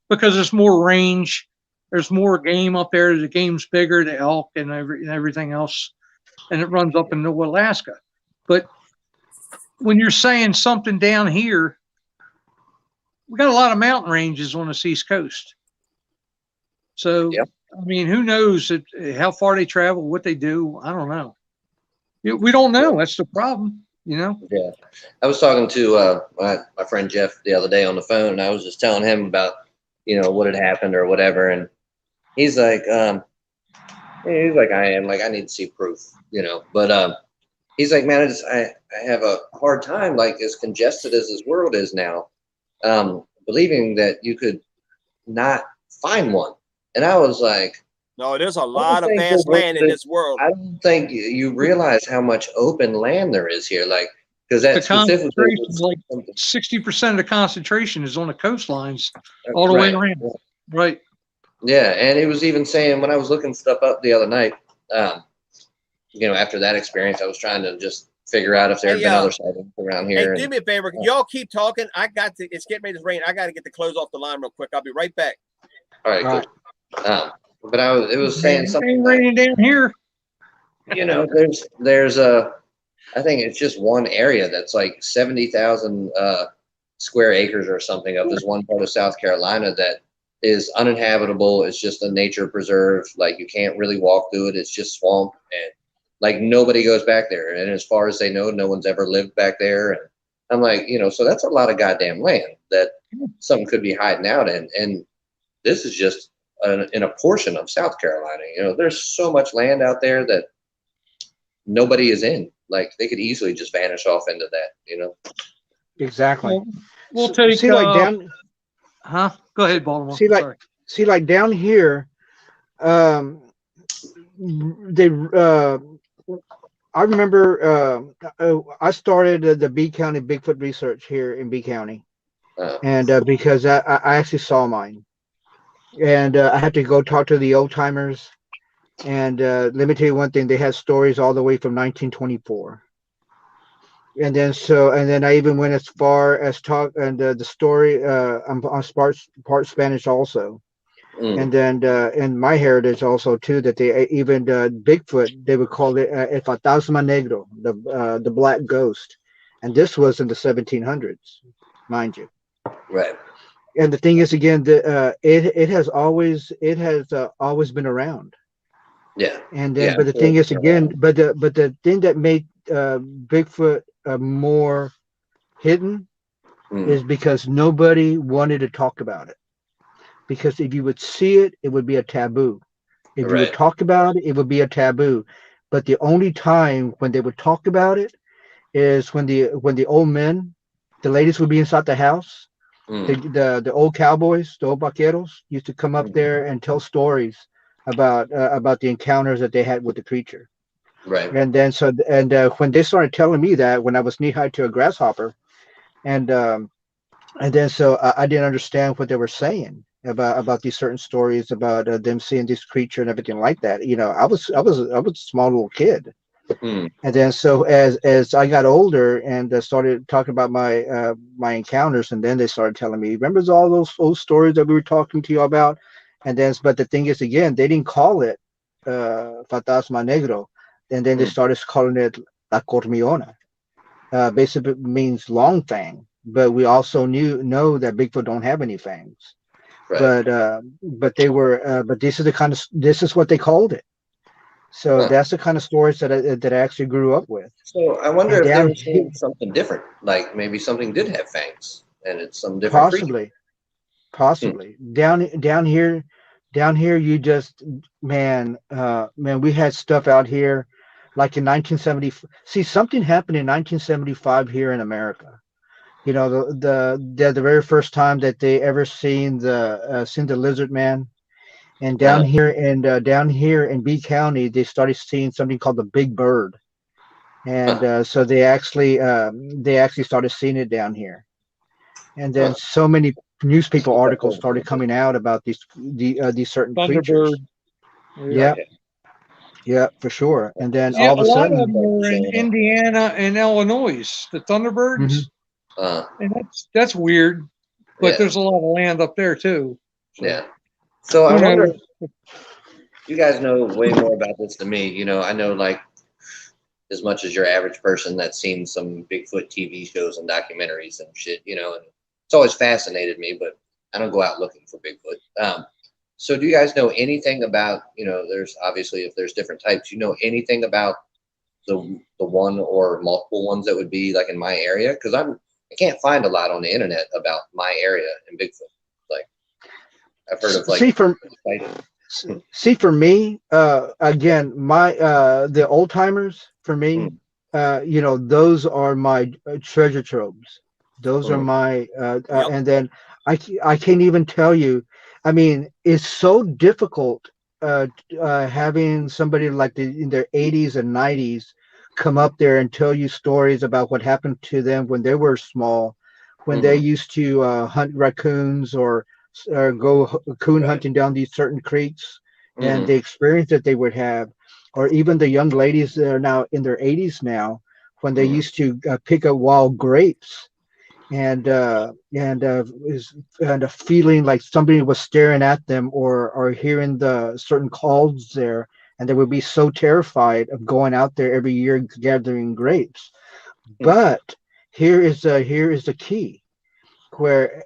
because there's more range, there's more game up there. The game's bigger, the elk and everything else, and it runs up into Alaska. But when you're saying something down here, we got a lot of mountain ranges on the East Coast. So, I mean, who knows how far they travel, what they do? I don't know. We don't know. That's the problem, Yeah. I was talking to my friend Jeff the other day on the phone, and I was just telling him about, what had happened or whatever. And he's like, He's like, I am. Like, I need to see proof, you know. But he's like, man, I have a hard time, like, as congested as this world is now, believing that you could not find one. And I was like, No, there's a I lot don't of think vast land in this world. I don't think you realize how much open land there is here. Like, because The that specifically concentration, was like something, 60% of the concentration is on the coastlines all the way right. around. Right. Yeah, and he was even saying when I was looking stuff up the other night, you know, after that experience, I was trying to just figure out if there had been other sightings around here. Hey, do me a favor. Y'all keep talking. It's getting ready to rain. I got to get the clothes off the line real quick. I'll be right back. All right, cool. But it was saying something. Ain't raining down here. You know, there's I think it's just one area that's like 70,000 square acres or something of this one part of South Carolina that is uninhabitable. It's just a nature preserve. Like, you can't really walk through it. It's just swamp, and like nobody goes back there. And as far as they know, no one's ever lived back there. And I'm like, you know, so that's a lot of goddamn land that something could be hiding out in. And this is just in a portion of South Carolina. You know, there's so much land out there that nobody is in. Like, they could easily just vanish off into that, you know? Exactly. We'll take. See, like down. Huh? Go ahead, Baltimore. See, like down here, they. I remember I started the B County Bigfoot research here in B County, and because I actually saw mine, and I had to go talk to the old timers. And let me tell you one thing: they had stories all the way from 1924. And then I even went as far as talk and the story. I'm part Spanish also, and then in my heritage also too that they even Bigfoot, they would call it el fantasma negro, the black ghost, and this was in the 1700s, mind you. Right. And the thing is, again, it has always been around. Yeah. And then, but the thing is, again, but the thing that made Bigfoot more hidden is because nobody wanted to talk about it. Because if you would see it, it would be a taboo. If you would talk about it, it would be a taboo. But the only time when they would talk about it is when the old men, the ladies would be inside the house. The old cowboys, the old vaqueros, used to come up there and tell stories about the encounters that they had with the creature. Right. And then when they started telling me that when I was knee high to a grasshopper, and then I didn't understand what they were saying about these certain stories about them seeing this creature and everything like that. You know, I was a small little kid. And then so as I got older and started talking about my encounters, and then they started telling me, remember all those old stories that we were talking to you about? And then, but the thing is, again, they didn't call it Fantasma Negro, and then they started calling it La Cormiona. Basically means long fang, but we also know that Bigfoot don't have any fangs. Right. But they were but this is what they called it. So that's the kind of stories that I actually grew up with. So I wonder if they were seeing something different, like maybe something did have fangs and it's some different creature. Possibly. Down here, you just man, we had stuff out here like in 1970. See, something happened in 1975 here in America. You know, the very first time that they ever seen the lizard man. And down here in B County, they started seeing something called the Big Bird, and so they actually started seeing it down here. And then so many newspaper articles started coming out about these certain creatures. Yeah, for sure. And then all of a sudden, lot of them were in Indiana and Illinois, the Thunderbirds, and that's weird. But there's a lot of land up there too. So. Yeah. So I wonder if you guys know way more about this than me. You know, I know like as much as your average person that's seen some Bigfoot TV shows and documentaries and shit, you know, and it's always fascinated me, but I don't go out looking for Bigfoot. So do you guys know anything about, you know, there's obviously if there's different types, you know anything about the one or multiple ones that would be like in my area? Because I can't find a lot on the internet about my area and Bigfoot. Like I've heard of like See, for me, again, my the old timers for me, you know, those are my treasure troves. Those are my, Yep. and then I can't even tell you. I mean, it's so difficult having somebody like in their 80s and 90s come up there and tell you stories about what happened to them when they were small, when they used to hunt raccoons or go coon hunting down these certain creeks, and the experience that they would have, or even the young ladies that are now in their 80s now, when they used to pick up wild grapes and a feeling like somebody was staring at them, or hearing the certain calls there, and they would be so terrified of going out there every year gathering grapes. But here is the key, where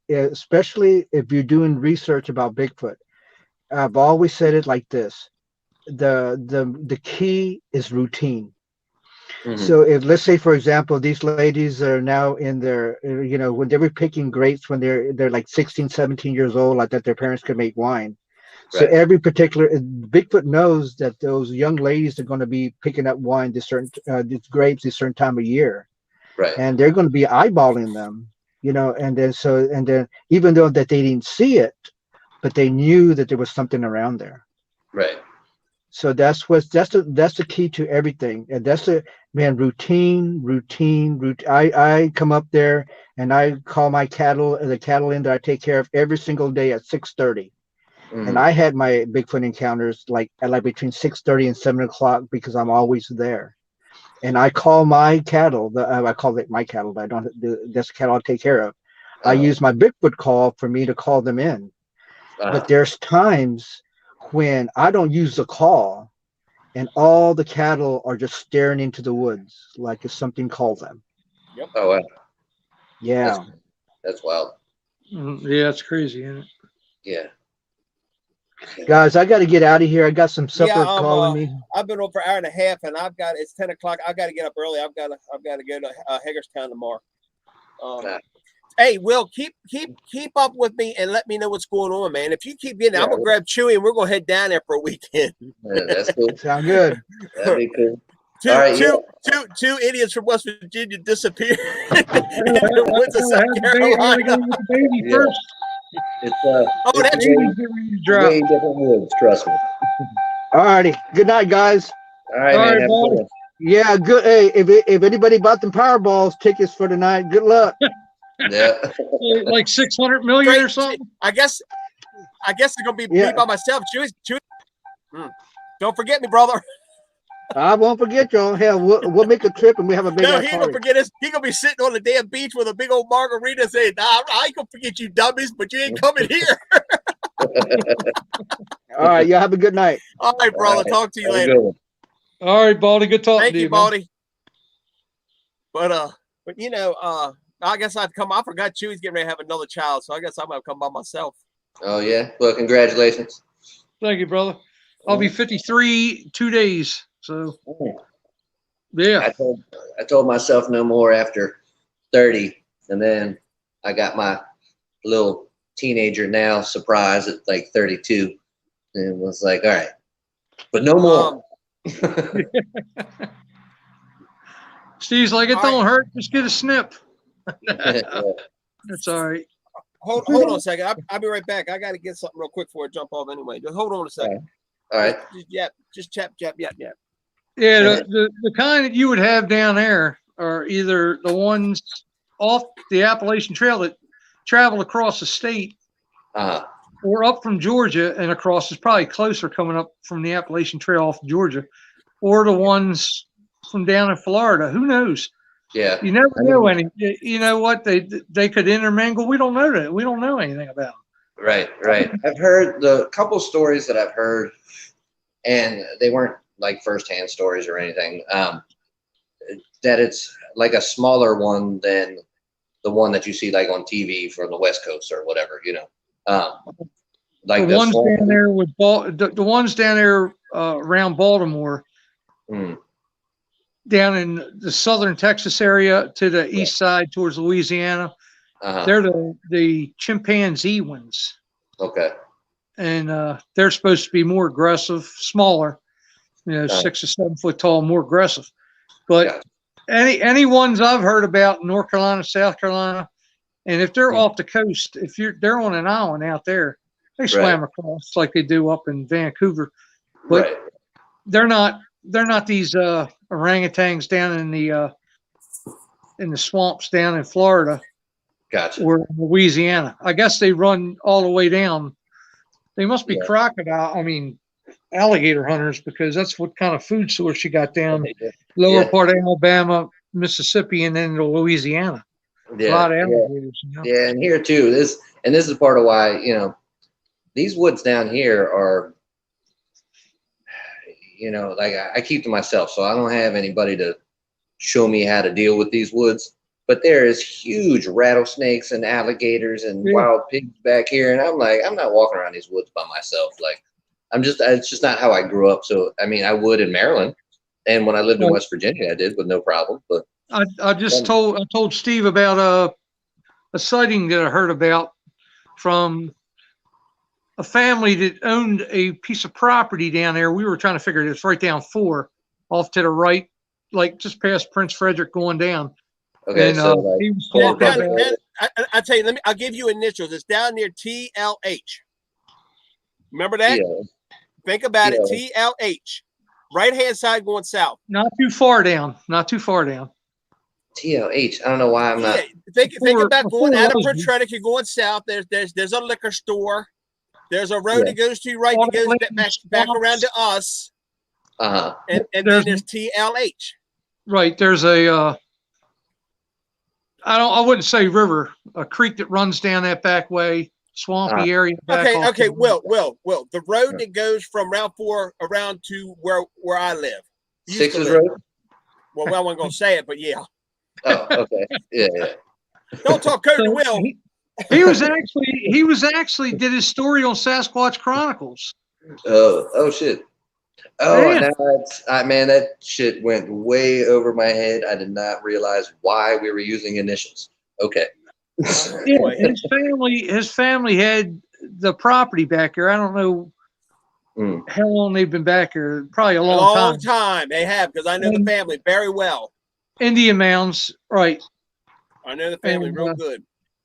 especially if you're doing research about Bigfoot, I've always said it like this: the key is routine. So if, let's say, for example, these ladies are now in their, you know, when they were picking grapes when they're like 16, 17 years old, like that their parents could make wine. So Right. every particular Bigfoot knows that those young ladies are going to be picking up wine this certain these grapes this certain time of year, Right. and they're going to be eyeballing them, you know, and then even though that they didn't see it, but they knew that there was something around there. Right. So that's the key to everything, and that's the man routine. I come up there and I call my cattle, the cattle in that I take care of every single day at 6:30. And I had my Bigfoot encounters like at like between 6:30 and 7 o'clock, because I'm always there. And I call my cattle. I call it my cattle. But I don't. That's the cattle I take care of. I use my Bigfoot call for me to call them in. But there's times when I don't use the call, and all the cattle are just staring into the woods like if something called them. Yep. Oh wow. Yeah. That's wild. Yeah, it's crazy, isn't it? Yeah. Guys, I got to get out of here. I got some Yeah, supper calling me. I've been over for an hour and a half, and it's 10 o'clock. I've got to get up early. I've got to go to Hagerstown tomorrow. Hey, Will, keep up with me and let me know what's going on, man. If you keep getting, I'm gonna grab Chewy and we're gonna head down there for a weekend. Yeah, that's cool. Sound good. That'd be cool. Two idiots from West Virginia disappeared in the woods of South Carolina. Baby first. It's that's way different woods. Trust me. All righty. Good night, guys. All right, man. Have a good one. Yeah, good. Hey, if anybody bought them Powerballs tickets for tonight, good luck. Yeah. Like 600 million or something. I guess it's gonna be me by myself. Chewy. Don't forget me, brother. I won't forget y'all. Hell, we'll make a trip and we have a big. No, he ain't gonna forget us. He gonna be sitting on the damn beach with a big old margarita, saying, "Nah, I ain't gonna forget you dummies, but you ain't coming here." All right, y'all have a good night. All right, brother. All right. Talk to you Have a later. good one. All right, Baldy. Good talking Thank to you, you, Baldy. But you know, I guess I've come. I forgot Chewy's getting ready to have another child, so I guess I'm gonna come by myself. Oh yeah. Well, congratulations. Thank you, brother. I'll be 53 2 days. So yeah. I told myself no more after 30, and then I got my little teenager now surprise at like 32, and was like, all right, but no more. Steve's like, it don't hurt. Just get a snip. That's all right. Hold on a second. I'll be right back. I got to get something real quick before I jump off anyway. Just hold on a second. All right. Just chap. Yeah, the kind that you would have down there are either the ones off the Appalachian Trail that travel across the state, or up from Georgia and across. Is probably closer coming up from the Appalachian Trail off Georgia, or the ones from down in Florida. Who knows? Yeah, you never know any. You know what, they could intermingle. We don't know that. We don't know anything about them. Right. I've heard the couple stories that I've heard, and they weren't like firsthand stories or anything. That it's like a smaller one than the one that you see like on TV from the West Coast or whatever. You know, like the ones down there with the ones down there around Baltimore. Down in the southern Texas area to the east side towards Louisiana. They're the chimpanzee ones. Okay. and they're supposed to be more aggressive, smaller, 6 or 7 foot tall, more aggressive. But any ones I've heard about in North Carolina, South Carolina, and if they're off the coast, they're on an island out there, they swam across like they do up in Vancouver. But they're not these orangutans down in the swamps down in Florida. Gotcha. Or Louisiana. I guess they run all the way down. They must be alligator hunters, because that's what kind of food source you got down lower part of Alabama, Mississippi, and then into Louisiana. A lot of alligators. Yeah, and here too. This is part of why, these woods down here are, like I keep to myself, so I don't have anybody to show me how to deal with these woods. But there is huge rattlesnakes and alligators and wild pigs back here, and I'm like, I'm not walking around these woods by myself. Like, it's just not how I grew up. So I mean, I would in Maryland, and when I lived in West Virginia, I did with no problem. But I told Steve about a sighting that I heard about from a family that owned a piece of property down there. We were trying to figure it. It's right down 4 off to the right, like just past Prince Frederick going down. Okay, and, so like, he was talking about, I tell you, I'll give you initials. It's down near TLH. Remember that? Think about it. TLH, right hand side going south. Not too far down. TLH. I don't know why I'm not. Think about going out of Prince Frederick. You're going south. There's a liquor store. There's a road that goes to your right that goes back around to us. And then there's TLH. Right. There's a I wouldn't say river, a creek that runs down that back way, swampy area. Okay. Will. The road that goes from Route 4 around to where I live. Sixes Road? Well, I wasn't going to say it, but yeah. Oh, okay. Yeah. Don't talk code to Will. He was actually did his story on Sasquatch Chronicles. Oh shit. Oh, now that shit went way over my head. I did not realize why we were using initials. Okay. His family had the property back here. I don't know how long they've been back here. Probably a long time. They have, because I know the family very well. Indian mounds, right? I know the family real good.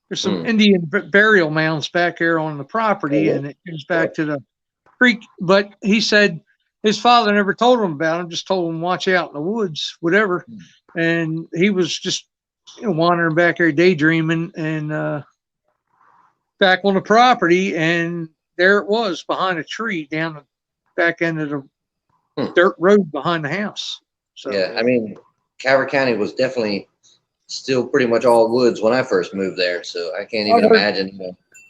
There's some Indian burial mounds back here on the property, and it goes back to the creek. But he said his father never told him about him, just told him watch out in the woods, whatever. And he was just wandering back there daydreaming, and back on the property, and there it was behind a tree down the back end of the dirt road behind the house. So yeah, I mean, Calvert County was definitely still pretty much all woods when I first moved there, so I can't even imagine.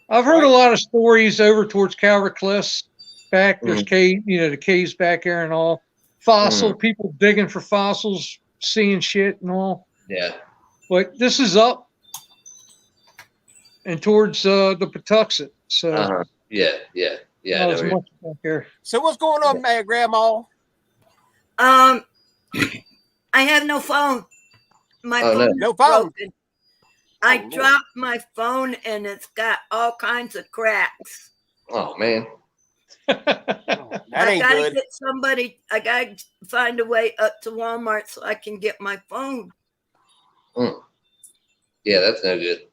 I've heard a lot of stories over towards Calvert Cliffs. Back there's cave, the caves back there and all. Fossil people digging for fossils, seeing shit and all. Yeah. But this is up and towards the Patuxent. So yeah. Not as much back there. So what's going on, Grandma? I have no phone. My phone no phone. Broken. I dropped my phone and it's got all kinds of cracks. Oh man. That ain't I gotta good. get somebody. I gotta find a way up to Walmart so I can get my phone. Yeah, that's no good.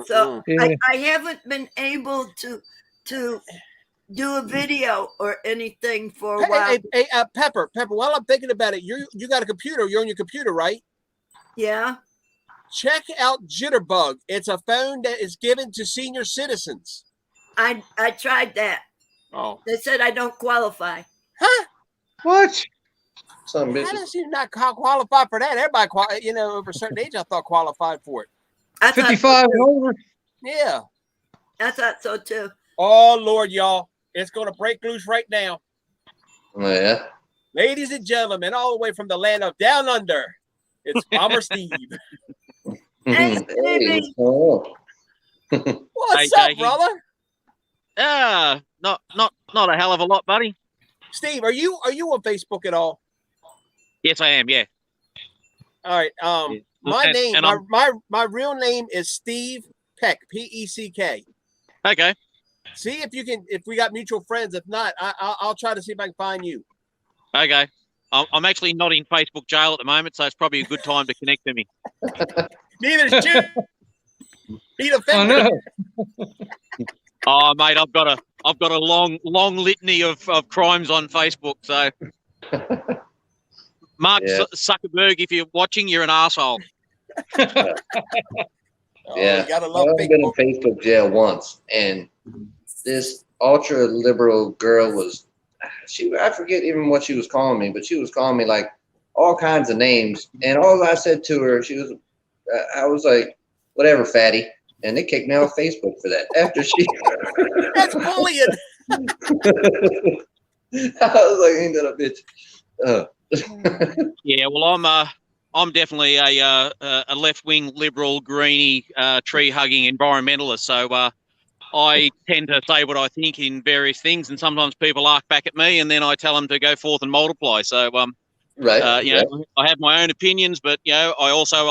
So I haven't been able to do a video or anything for a while. Hey, Pepper. While I'm thinking about it, you got a computer. You're on your computer, right? Yeah. Check out Jitterbug. It's a phone that is given to senior citizens. I tried that. Oh. They said I don't qualify. Huh? What? How does you not qualify for that? Everybody, over a certain age, I thought qualified for it. 55 and older. Yeah. I thought so too. Oh Lord, y'all, it's gonna break loose right now. Oh, yeah. Ladies and gentlemen, all the way from the land of Down Under, it's Bomber Steve. Hey, Stevie. What's up, brother? Not a hell of a lot, buddy. Steve, are you on Facebook at all? Yes, I am. Yeah. All right. My real name is Steve Peck, Peck. Okay. See if you can. If we got mutual friends. If not, I'll try to see if I can find you. Okay. I'm actually not in Facebook jail at the moment, so it's probably a good time to connect to me. Neither is Jim. Be the I finger. know. Oh, mate, I've got a long litany of crimes on Facebook. So, Mark Zuckerberg, if you're watching, you're an asshole. Yeah, You gotta love I've been in Facebook. Facebook jail once, and this ultra liberal girl was I forget even what she was calling me, but she was calling me like all kinds of names, and all I said to her, I was like, whatever, fatty, and they kicked me off Facebook for that after she. That's bullying. I was like, ain't that a bitch? Yeah, well, I'm definitely a left-wing liberal, greeny, tree-hugging environmentalist. So I tend to say what I think in various things, and sometimes people arc back at me, and then I tell them to go forth and multiply. So Right. you know, I have my own opinions, but you know, I also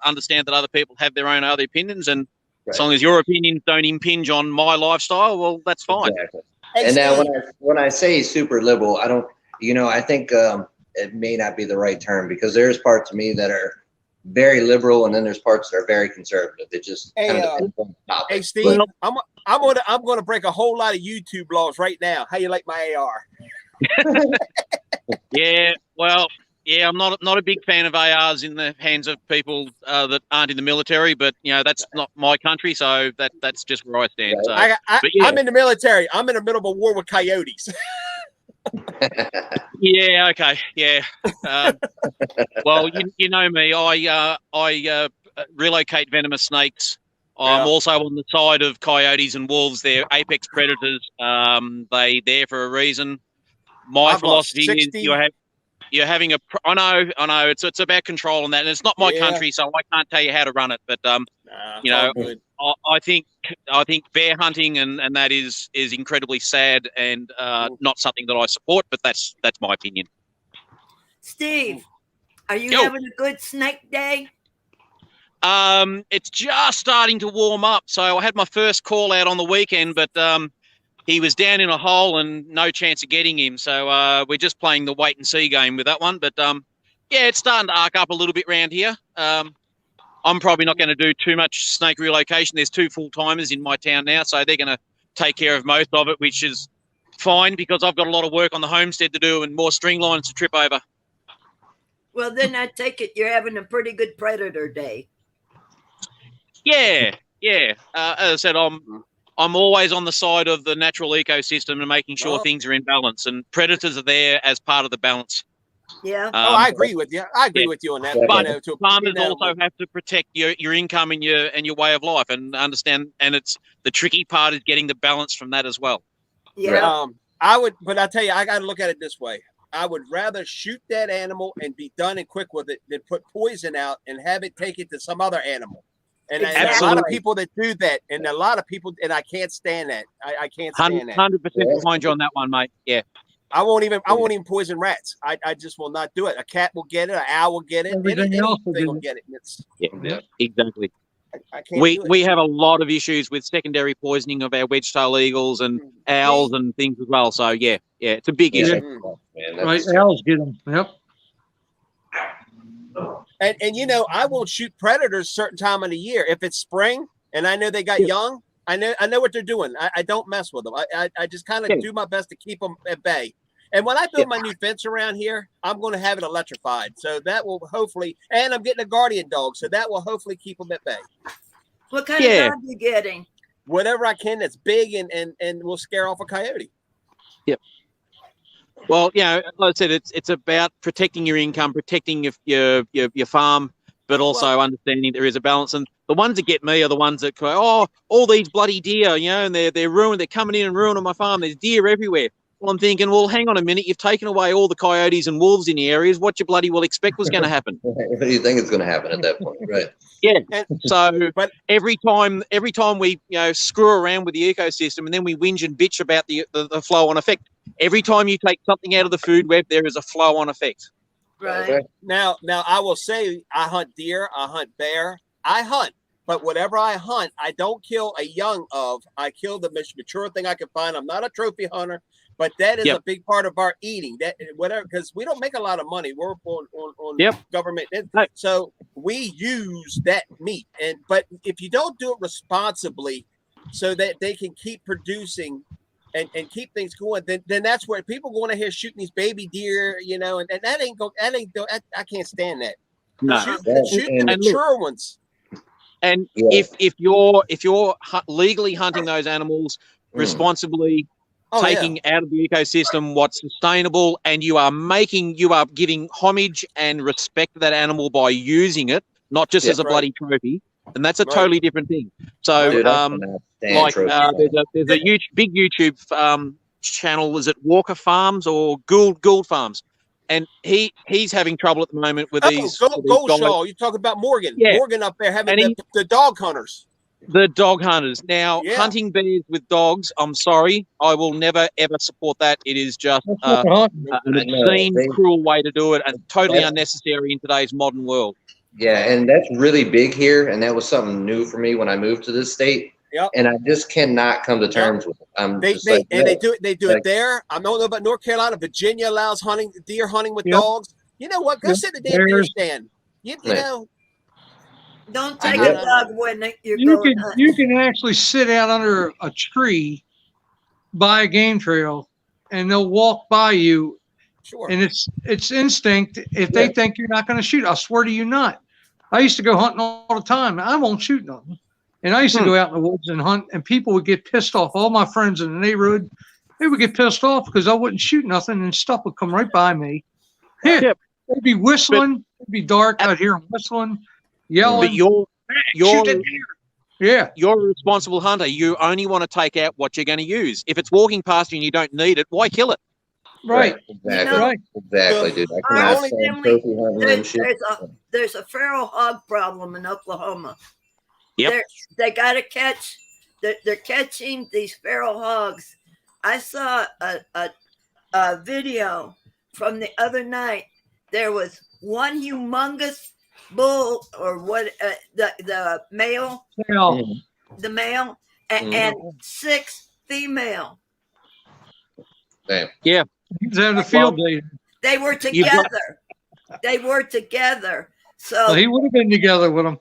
understand that other people have their own other opinions, and as long as your opinions don't impinge on my lifestyle, well, that's fine. Exactly. And now when I say super liberal, I don't, I think it may not be the right term, because there's parts of me that are very liberal, and then there's parts that are very conservative. It just kind of depends on the topic. Hey, Steve, I'm gonna break a whole lot of YouTube laws right now. How you like my AR? Yeah, well, yeah, I'm not a big fan of ARs in the hands of people that aren't in the military, but that's not my country, so that's just where I stand. So, I'm in the military. I'm in the middle of a war with coyotes. Yeah, okay, yeah. Well, you know me. I relocate venomous snakes. I'm also on the side of coyotes and wolves. They're apex predators. They're there for a reason. My philosophy is you're having a. I know. It's about control and that, and it's not my country, so I can't tell you how to run it. But I think bear hunting and that is incredibly sad and not something that I support. But that's my opinion. Steve, are you having a good snake day? It's just starting to warm up. So I had my first call out on the weekend, but he was down in a hole and no chance of getting him. So we're just playing the wait and see game with that one. But yeah, it's starting to arc up a little bit around here. I'm probably not going to do too much snake relocation. There's 2 full-timers in my town now, so they're going to take care of most of it, which is fine because I've got a lot of work on the homestead to do and more string lines to trip over. Well, then I take it you're having a pretty good predator day. Yeah. As I said, I'm always on the side of the natural ecosystem and making sure things are in balance, and predators are there as part of the balance. Yeah. I agree with you. I agree with you on that. But farmers also have to protect your income and your way of life, and understand. And it's the tricky part is getting the balance from that as well. Yeah. But I tell you, I got to look at it this way. I would rather shoot that animal and be done and quick with it than put poison out and have it take it to some other animal. And a lot of people that do that, and a lot of people, and I can't stand that. I can't stand that. 100% behind you on that one, mate. Yeah. I won't even poison rats. I just will not do it. A cat will get it. An owl will get it. Anything will get it. Yeah, exactly. I can't we have a lot of issues with secondary poisoning of our wedge-tailed eagles and owls and things as well. So yeah, it's a big issue. Right, owls get them. Yep. And I won't shoot predators certain time of the year. If it's spring and I know they got young, I know what they're doing. I don't mess with them. I just kind of do my best to keep them at bay. And when I build my new fence around here, I'm going to have it electrified. So that will hopefully, and I'm getting a guardian dog, so that will hopefully keep them at bay. What kind of dog are you getting? Whatever I can that's big and will scare off a coyote. Yep. Well, like I said, it's about protecting your income, protecting your farm, but also understanding there is a balance. And the ones that get me are the ones that go, all these bloody deer, and they're ruined. They're coming in and ruining my farm. There's deer everywhere. Well, I'm thinking, well, hang on a minute. You've taken away all the coyotes and wolves in the areas. What you bloody well expect was going to happen? What do you think is going to happen at that point? Right. Yeah. So, but every time we screw around with the ecosystem, and then we whinge and bitch about the flow-on effect. Every time you take something out of the food web, there is a flow-on effect. Right. Now I will say I hunt deer, I hunt bear, I hunt, but whatever I hunt, I don't kill a young of. I kill the most mature thing I can find. I'm not a trophy hunter, but that is a big part of our eating. That whatever, because we don't make a lot of money. We're on government, so we use that meat. But if you don't do it responsibly, so that they can keep producing and keep things going, then that's where people going to here shooting these baby deer, and that ain't go. I can't stand that. No. Shoot the mature ones. And if you're legally hunting those animals responsibly, taking out of the ecosystem what's sustainable, and you are giving homage and respect to that animal by using it, not just as a bloody trophy, and that's a totally different thing. So, there's a big YouTube channel. Is it Walker Farms or Gould Farms? And he's having trouble at the moment with these. Goldshaw, you're talking about Morgan. Yeah. Morgan up there having the dog hunters. The dog hunters. Now, hunting bears with dogs, I'm sorry, I will never, ever support that. It is just an obscene, cruel way to do it, and totally unnecessary in today's modern world. Yeah, and that's really big here, and that was something new for me when I moved to this state. Yep. And I just cannot come to terms with it. They do it there. I don't know about North Carolina. Virginia allows deer hunting with dogs. You know what? Go sit in the damn deer stand. You know. Don't take a dog when you can actually sit out under a tree by a game trail, and they'll walk by you. Sure. And it's instinct. If they think you're not going to shoot, I swear to you not. I used to go hunting all the time. I won't shoot nothing. And I used to go out in the woods and hunt, and people would get pissed off. All my friends in the neighborhood, they would get pissed off because I wouldn't shoot nothing, and stuff would come right by me. They'd be whistling. It'd be dark out here, whistling, yelling. But you're you're a responsible hunter. You only want to take out what you're going to use. If it's walking past you and you don't need it, why kill it? Right. Exactly. Exactly, dude. I cannot stand trophy hunting and shit. There's a feral hog problem in Oklahoma. Yep. They got to catch. They're catching these feral hogs. I saw a video from the other night. There was one humongous bull, or what? The male. The male, and 6 female. Damn. Yeah. He's having a field day. They were together. They were together. So he would have been together with them.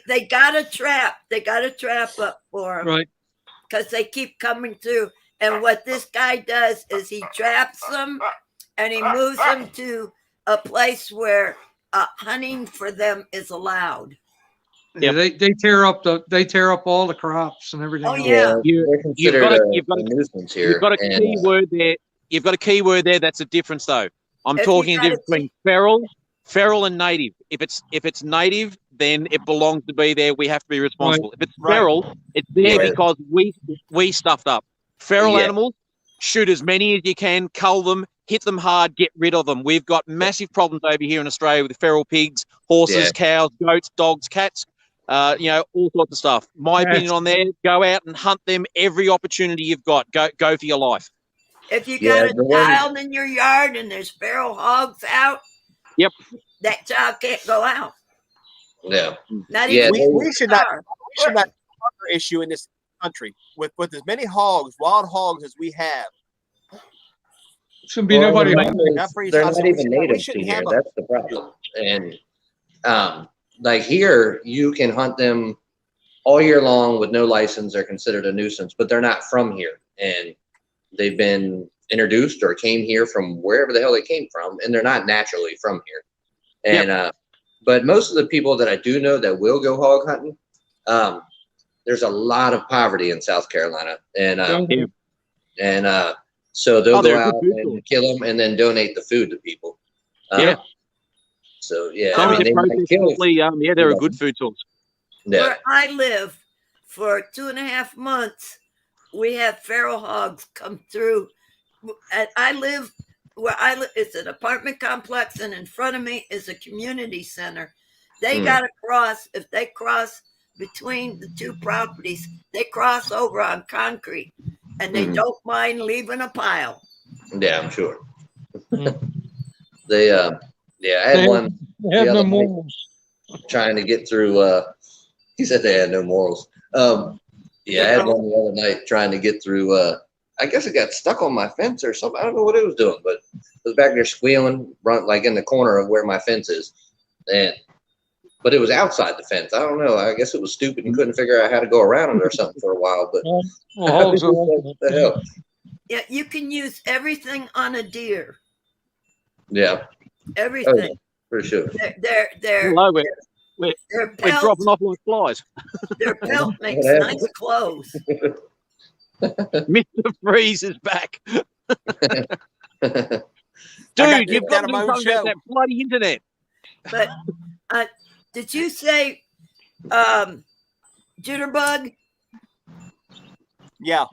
they got a trap. They got a trap up for them. Right. Because they keep coming through. And what this guy does is he traps them and he moves them to a place where hunting for them is allowed. Yeah, they tear up all the crops and everything. Oh yeah. You've got a key word there. You've got a key word there. That's a difference, though. I'm talking the difference between feral and native. If it's native, then it belongs to be there. We have to be responsible. If it's feral, it's there because we stuffed up. Feral animals, shoot as many as you can, cull them, hit them hard, get rid of them. We've got massive problems over here in Australia with feral pigs, horses, cows, goats, dogs, cats. All sorts of stuff. My opinion on there: go out and hunt them every opportunity you've got. Go for your life. If you got a child in your yard and there's feral hogs out, that child can't go out. Yeah. We should not have an issue in this country with as many wild hogs as we have. Shouldn't be nobody. They're not even native to here. That's the problem. And like here, you can hunt them all year long with no license. They're considered a nuisance, but they're not from here, and they've been introduced or came here from wherever the hell they came from, and they're not naturally from here. And but most of the people that I do know that will go hog hunting, there's a lot of poverty in South Carolina, and so they'll go out and kill them and then donate the food to people. So they're a good food source. Where I live, for 2.5 months, we have feral hogs come through. And I live where it's an apartment complex, and in front of me is a community center. They got to cross. If they cross between the two properties, they cross over on concrete, and they don't mind leaving a pile. Yeah, I'm sure. I had one the other night trying to get through He said they had no morals. Yeah, I had one the other night trying to get through. I guess it got stuck on my fence or something. I don't know what it was doing, but it was back there squealing, like in the corner of where my fence is. But it was outside the fence. I don't know. I guess it was stupid and couldn't figure out how to go around it or something for a while. But what the hell? Yeah, you can use everything on a deer. Yeah. Everything. Oh, yeah, for sure. Hello, we're dropping off like flies. Their pelt makes nice clothes. Mr. Freeze is back. Dude, you've got to do something about that bloody internet. But did you say jitterbug? Yeah.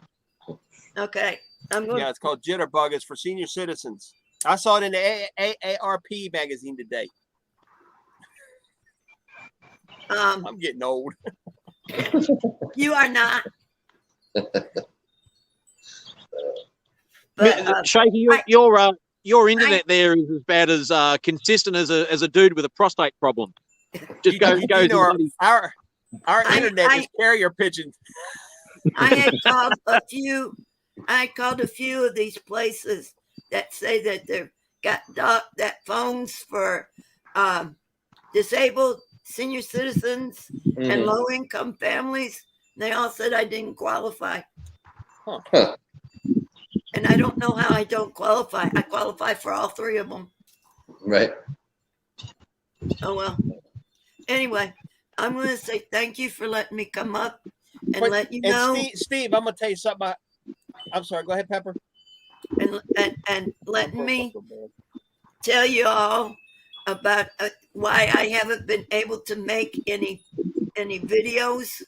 Okay. Yeah, it's called Jitterbug. It's for senior citizens. I saw it in the AARP magazine today. I'm getting old. You are not. But, Shaky, your internet there is as bad as consistent as a dude with a prostate problem. Just go. Our internet is carrier pigeons. I had called a few. I called a few of these places that say that they've got that phones for disabled senior citizens and low-income families. They all said I didn't qualify. Huh. And I don't know how I don't qualify. I qualify for all three of them. Right. Oh, well. Anyway, I'm going to say thank you for letting me come up and let you know. Steve, I'm going to tell you something. I'm sorry. Go ahead, Pepper. And letting me tell you all about why I haven't been able to make any videos.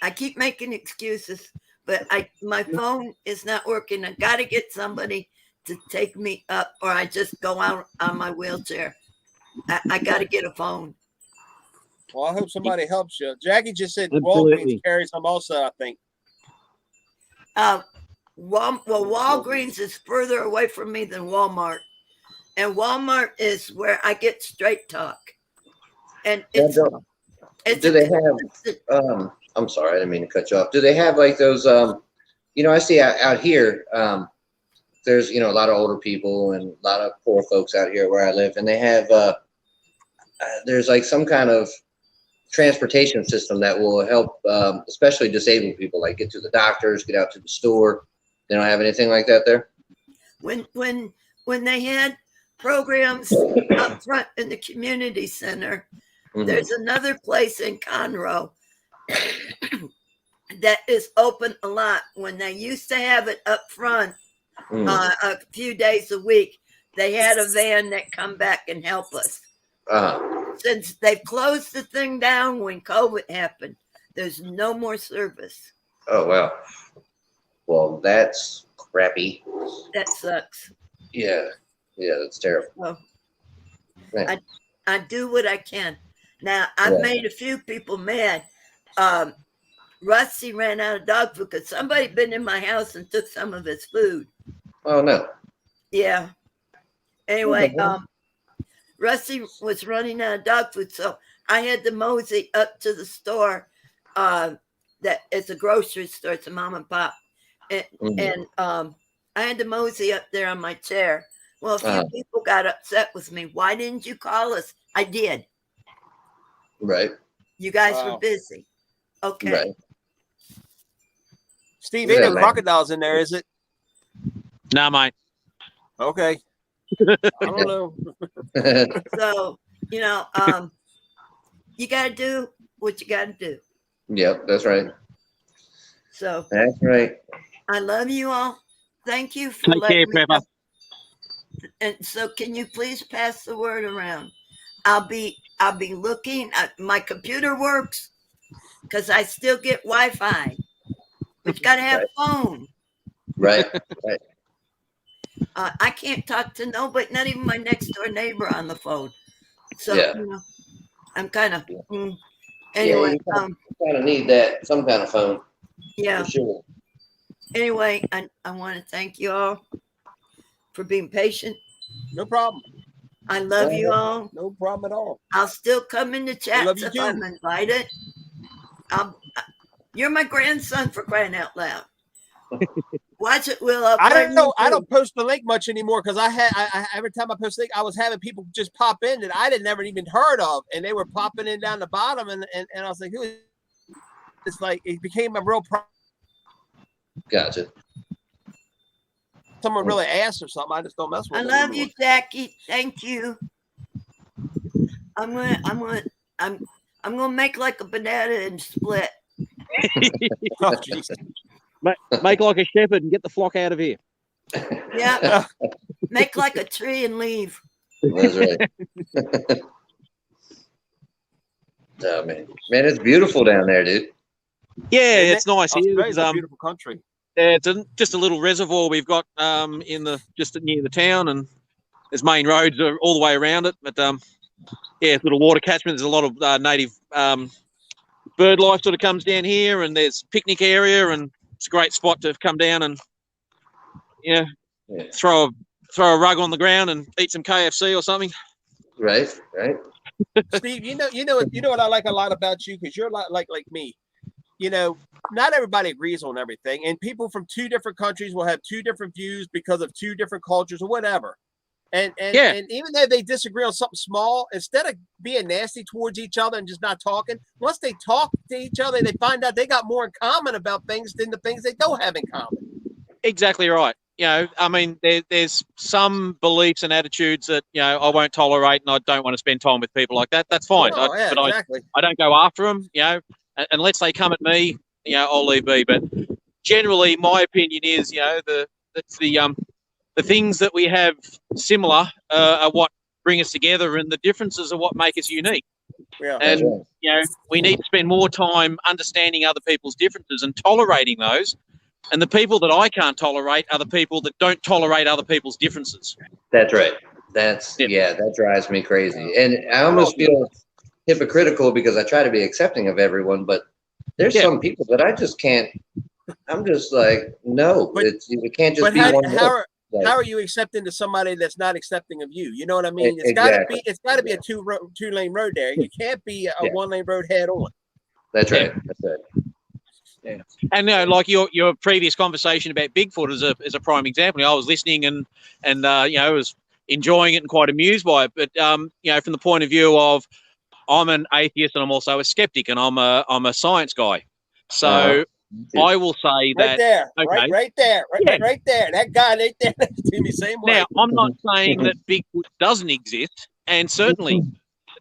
I keep making excuses, but my phone is not working. I got to get somebody to take me up, or I just go out on my wheelchair. I got to get a phone. Well, I hope somebody helps you. Jackie just said Walgreens carries them also, I think. Walgreens is further away from me than Walmart. And Walmart is where I get straight talk. And do they have I'm sorry, I didn't mean to cut you off. Do they have like those I see out here there's a lot of older people and a lot of poor folks out here where I live, and they have there's like some kind of transportation system that will help especially disabled people, like get to the doctors, get out to the store. They don't have anything like that there? When they had programs up front in the community center, there's another place in Conroe that is open a lot. When they used to have it up front a few days a week, they had a van that come back and help us. Since they've closed the thing down when COVID happened, there's no more service. Oh, wow. Well, that's crappy. That sucks. Yeah, that's terrible. Well, I do what I can. Now, I've made a few people mad. Rusty ran out of dog food because somebody been in my house and took some of his food. Oh, no. Yeah. Anyway, Rusty was running out of dog food, so I had to mosey up to the store. That it's a grocery store. It's a mom and pop. And I had to mosey up there on my chair. Well, a few people got upset with me. Why didn't you call us? I did. Right. You guys were busy. Okay. Right. Steve, ain't no crocodiles in there, is it? Nah, mate. Okay. I don't know. So, you got to do what you got to do. Yep, that's right. So that's right. I love you all. Thank you for letting me know. And so, can you please pass the word around? I'll be looking. My computer works because I still get Wi-Fi. But you got to have phone. Right. I can't talk to nobody, not even my next door neighbor on the phone. So I'm kind of anyway. You kind of need that, some kind of phone. Yeah. For sure. Anyway, I want to thank you all for being patient. No problem. I love you all. No problem at all. I'll still come in the chat if I'm invited. You're my grandson, for crying out loud. Watch it, Will. I don't know. I don't post the link much anymore because I every time I post the link, I was having people just pop in that I didn't never even heard of, and they were popping in down the bottom, and I was like, who is? It's like it became a real problem. Gotcha. Someone really asked or something. I just don't mess with. I love you, Jackie. Thank you. I'm gonna make like a banana and split. Oh, geez. Make like a shepherd and get the flock out of here. Yeah. Make like a tree and leave. That's right. Oh man, it's beautiful down there, dude. Yeah, it's nice. Australia's a beautiful country. It's just a little reservoir we've got just near the town, and there's main roads all the way around it. But yeah, it's a little water catchment. There's a lot of native bird life sort of comes down here, and there's picnic area, and it's a great spot to come down and throw a rug on the ground and eat some KFC or something. Right. Steve, you know what I like a lot about you, because you're a lot like me. Not everybody agrees on everything, and people from two different countries will have two different views because of two different cultures or whatever. And even though they disagree on something small, instead of being nasty towards each other and just not talking, once they talk to each other, they find out they got more in common about things than the things they don't have in common. Exactly right. I mean, there's some beliefs and attitudes that, I won't tolerate, and I don't want to spend time with people like that. That's fine. Exactly. I don't go after them, unless they come at me, I'll leave be. But generally, my opinion is, the things that we have similar are what bring us together, and the differences are what make us unique. Yeah. And, we need to spend more time understanding other people's differences and tolerating those. And the people that I can't tolerate are the people that don't tolerate other people's differences. That's right. That drives me crazy. And I almost feel hypocritical because I try to be accepting of everyone, but there's some people that I just can't. I'm just like, no, it can't just be one. How are you accepting to somebody that's not accepting of you? You know what I mean? It's got to be a two-lane road there. You can't be a one-lane road head on. That's right. Yeah. And like your previous conversation about Bigfoot is a prime example. I was listening and I was enjoying it and quite amused by it. But from the point of view of, I'm an atheist and I'm also a skeptic, and I'm a science guy. So I will say that right there, that guy right there next to me, same way. Now, I'm not saying that Bigfoot doesn't exist, and certainly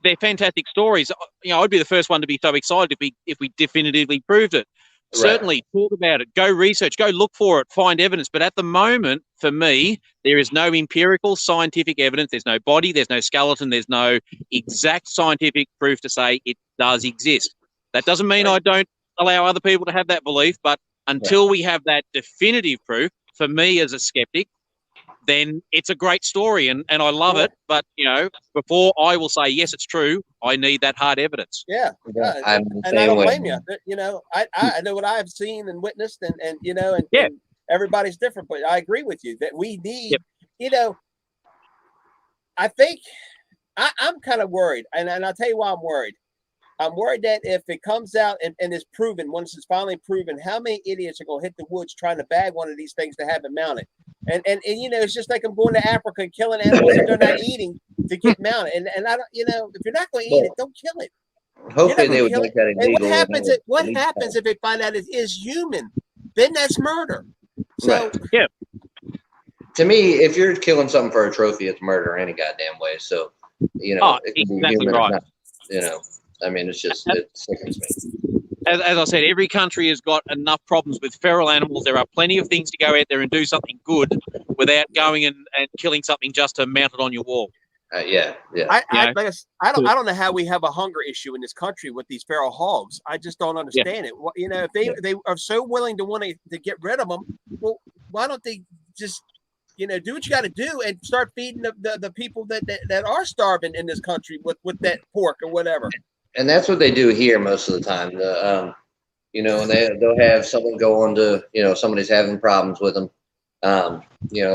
they're fantastic stories. I'd be the first one to be so excited if we definitively proved it. Right. Certainly talk about it, go research, go look for it, find evidence. But at the moment, for me, there is no empirical scientific evidence. There's no body, there's no skeleton, there's no exact scientific proof to say it does exist. That doesn't mean I don't allow other people to have that belief, but until we have that definitive proof, for me as a skeptic, then it's a great story and I love it. But, before I will say, yes, it's true, I need that hard evidence. Yeah. And I don't blame you. I know what I've seen and witnessed and everybody's different, but I agree with you that we need, I think I'm kind of worried. And I'll tell you why I'm worried. I'm worried that if it comes out and it's proven, once it's finally proven, how many idiots are going to hit the woods trying to bag one of these things to have it mounted? And it's just like I'm going to Africa and killing animals that they're not eating to get mounted. And I don't, if you're not going to eat it, don't kill it. Hopefully they would make that illegal. And what happens if they find out it is human? Then that's murder. So to me, if you're killing something for a trophy, it's murder any goddamn way. So it can be human, right. I mean, it sickens me. As I said, every country has got enough problems with feral animals. There are plenty of things to go out there and do something good without going and killing something just to mount it on your wall. I don't know how we have a hunger issue in this country with these feral hogs. I just don't understand it. If they are so willing to want to get rid of them, well, why don't they just do what you got to do and start feeding the people that are starving in this country with that pork or whatever. And that's what they do here most of the time. And they'll have someone go on to, somebody's having problems with them. A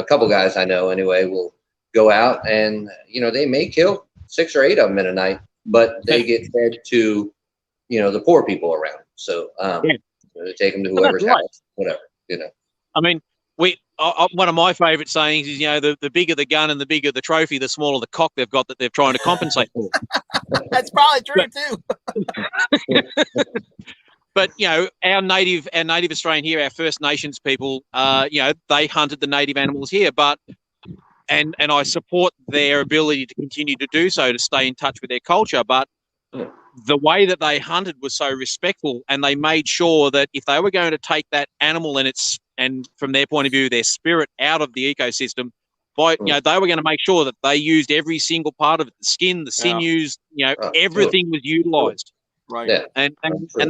couple guys I know anyway will go out and, they may kill 6 or 8 of them in a night, but they get fed to, the poor people around. So Yeah. take them to Well, whoever's that's right. house, whatever, you know. I mean, one of my favourite sayings is, the bigger the gun and the bigger the trophy, the smaller the cock they've got that they're trying to compensate for. That's probably true too. But our native Australian here, our First Nations people, they hunted the native animals here, and I support their ability to continue to do so, to stay in touch with their culture. But the way that they hunted was so respectful, and they made sure that if they were going to take that animal and from their point of view, their spirit out of the ecosystem, they were going to make sure that they used every single part of it, the skin, the sinews, everything was utilised. Right. Yeah. And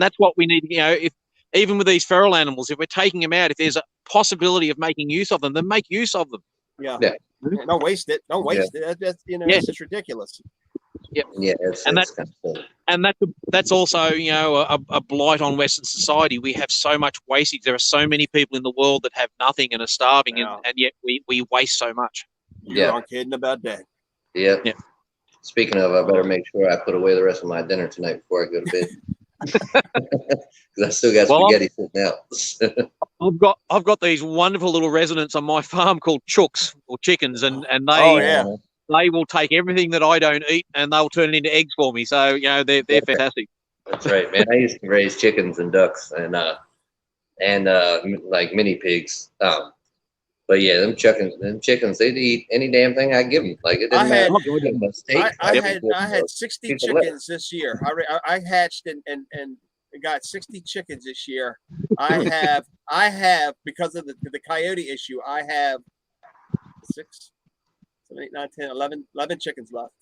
that's what we need. If even with these feral animals, if we're taking them out, if there's a possibility of making use of them, then make use of them. Yeah. Don't waste it. Don't waste it. That's it's just ridiculous. Yep. Yeah. That's also a blight on Western society. We have so much wastage. There are so many people in the world that have nothing and are starving, and yet we waste so much. You aren't kidding about that. Yeah. Yeah. Speaking of, I better make sure I put away the rest of my dinner tonight before I go to bed. Because I still got spaghetti sitting out. I've got these wonderful little residents on my farm called chooks or chickens, and they will take everything that I don't eat and they'll turn it into eggs for me. So they're fantastic. That's right, man. I used to raise chickens and ducks and like mini pigs. But yeah, them chickens, they'd eat any damn thing I give them. Like it didn't matter. I had 60 chickens this year. I hatched and got 60 chickens this year. I have because of the coyote issue. I have 6, 7, 8, 9, 10, 11 chickens left.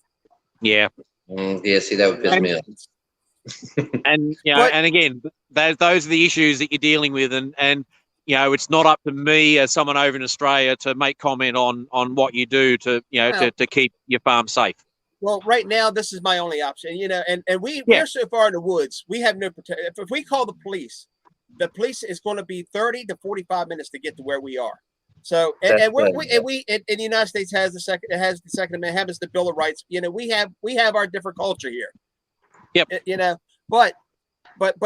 Yeah. Yeah. See, that would piss me off. And and again, those are the issues that you're dealing with, and it's not up to me as someone over in Australia to make comment on what you do to to keep your farm safe. Well, right now this is my only option, and we're so far in the woods, we have no protection. If we call the police is going to be 30 to 45 minutes to get to where we are. So we in the United States has the Second Amendment, has the Bill of Rights. We have our different culture here. Yep. But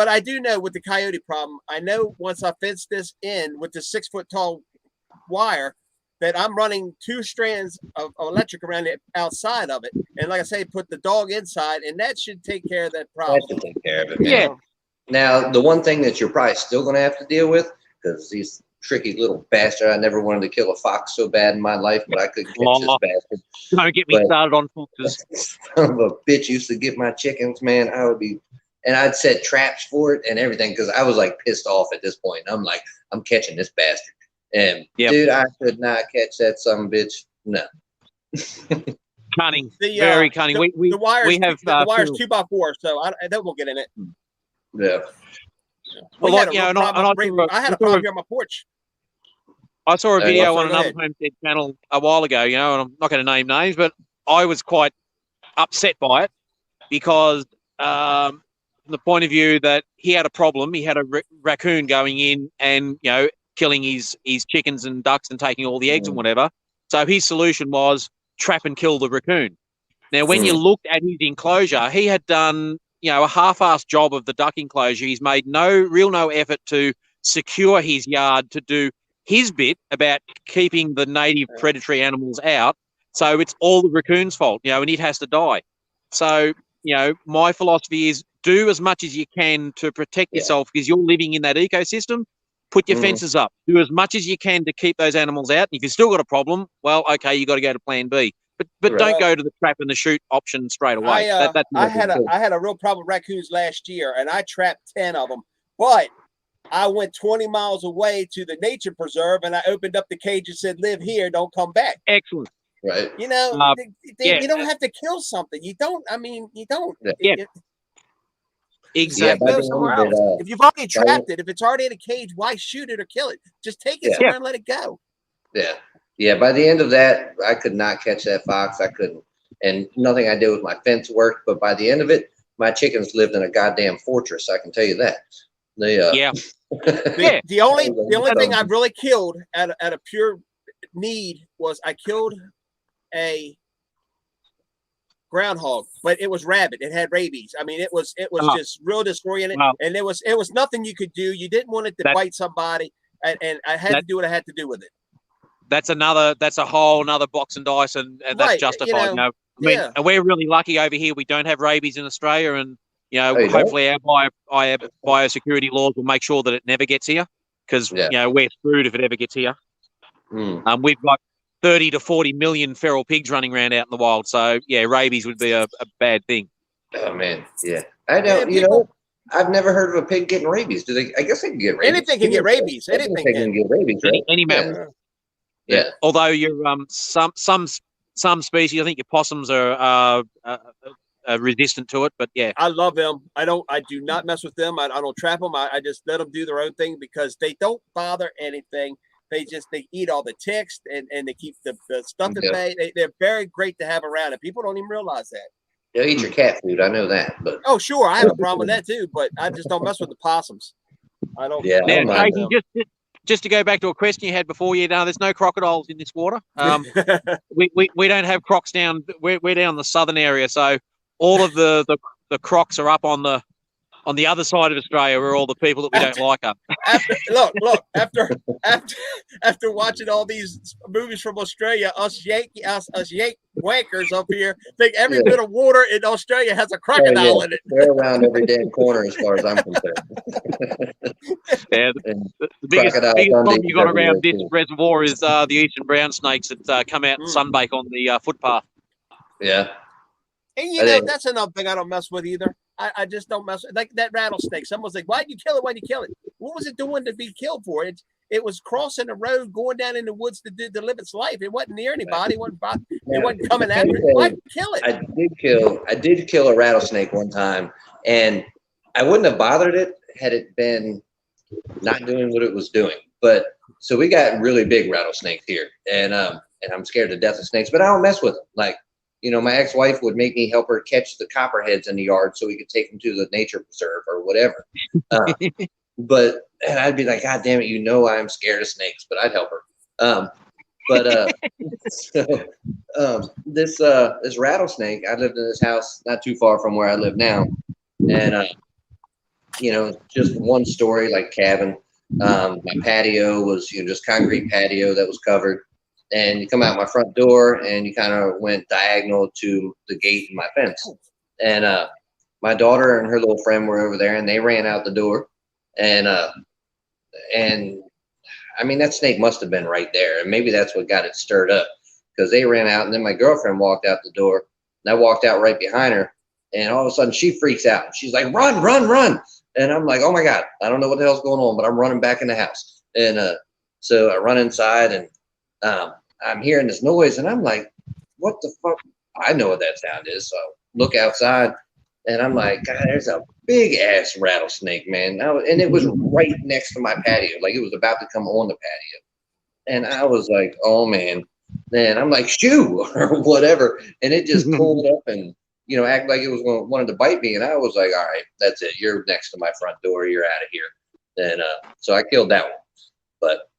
I do know with the coyote problem, I know once I fence this in with the 6 foot tall wire that I'm running 2 strands of electric around it outside of it. And like I say, put the dog inside, and that should take care of that problem. That should take care of it, man. Yeah. Now, the one thing that you're probably still going to have to deal with, because these tricky little bastard, I never wanted to kill a fox so bad in my life, but I couldn't catch this bastard. Don't get me started on foxes. Son of a bitch used to get my chickens, man. And I'd set traps for it and everything because I was like pissed off at this point. I'm like, I'm catching this bastard. And dude, I could not catch that son of a bitch. No. Cunning. Very cunning. The wire's 2x4, so that won't get in it. Yeah. I had a problem here on my porch. I saw a video on another homestead channel a while ago, and I'm not going to name names, but I was quite upset by it because from the point of view that he had a problem. He had a raccoon going in and, killing his chickens and ducks and taking all the eggs and whatever. So his solution was trap and kill the raccoon. Now, when you looked at his enclosure, he had done, a half-assed job of the duck enclosure. He's made no effort to secure his yard to do his bit about keeping the native predatory animals out. So it's all the raccoon's fault, and it has to die. So, my philosophy is do as much as you can to protect yourself because you're living in that ecosystem. Put your fences up. Do as much as you can to keep those animals out. If you've still got a problem, well, okay, you got to go to plan B. But don't go to the trap and the shoot option straight away. I had a real problem with raccoons last year, and I trapped 10 of them. But I went 20 miles away to the nature preserve, and I opened up the cage and said, "Live here, don't come back." Excellent. Right. You don't have to kill something. You don't. I mean, you don't. Exactly. If you've already trapped it, if it's already in a cage, why shoot it or kill it? Just take it somewhere and let it go. Yeah. Yeah. By the end of that, I could not catch that fox. I couldn't. And nothing I did with my fence worked. But by the end of it, my chickens lived in a goddamn fortress. I can tell you that. The only thing I really killed at a pure need was I killed a groundhog, but it was rabbit. It had rabies. I mean, it was just real disoriented, and it was nothing you could do. You didn't want it to bite somebody, and I had to do what I had to do with it. That's a whole another box and dice, and that's justified. I mean, and we're really lucky over here. We don't have rabies in Australia, and hopefully our biosecurity laws will make sure that it never gets here, because we're screwed if it ever gets here. We've got 30 to 40 million feral pigs running around out in the wild, so rabies would be a bad thing. Oh man, yeah. I don't. I've never heard of a pig getting rabies. Do they? I guess they can get rabies. Anything can get rabies. Anything can get rabies. Right? Any mammal. Yeah. Although you're some species, I think your possums are resistant to it, but yeah. I love them. I do not mess with them. I don't trap them. I just let them do their own thing because they don't bother anything. They eat all the ticks and they keep the stuff at bay. They're very great to have around, and people don't even realize that. They'll eat your cat food. I know that, but sure, I have a problem with that too. But I just don't mess with the possums. I don't. Yeah. Now, just to go back to a question you had before, there's no crocodiles in this water. We don't have crocs down. We're down the southern area, so all of the crocs are up on the other side of Australia, where all the people that we don't like are. After watching all these movies from Australia, us Yank wankers up here think every bit of water in Australia has a crocodile in it. They're around every damn corner, as far as I'm concerned. The biggest problem you got around this reservoir is the eastern brown snakes that come out and sunbake on the footpath. Yeah. And that's another thing I don't mess with either. I just don't mess with, like that rattlesnake. Someone's like, why'd you kill it? Why'd you kill it? What was it doing to be killed for? It was crossing the road, going down in the woods to live its life. It wasn't near anybody. It wasn't coming after it. Why'd you kill it? I did kill a rattlesnake one time, and I wouldn't have bothered it had it been not doing what it was doing. But so we got really big rattlesnakes here, and I'm scared to death of snakes, but I don't mess with them. Like, my ex-wife would make me help her catch the copperheads in the yard so we could take them to the nature preserve or whatever. And I'd be like, God damn it, I'm scared of snakes, but I'd help her. This rattlesnake, I lived in this house not too far from where I live now. And, just one story, like cabin. My patio was, just concrete patio that was covered. And you come out my front door and you kind of went diagonal to the gate in my fence. And my daughter and her little friend were over there, and they ran out the door. And I mean, that snake must have been right there. And maybe that's what got it stirred up, because they ran out, and then my girlfriend walked out the door, and I walked out right behind her. And all of a sudden she freaks out. She's like, run, run, run. And I'm like, oh my God, I don't know what the hell's going on, but I'm running back in the house. And so I run inside, and I'm hearing this noise, and I'm like, what the fuck? I know what that sound is. So I look outside, and I'm like, God, there's a big ass rattlesnake, man. And it was right next to my patio. Like, it was about to come on the patio. And I was like, oh man. Then I'm like, shoo, or whatever. And it just pulled up and, act like it was wanted to bite me. And I was like, all right, that's it. You're next to my front door. You're out of here. And so I killed that one. But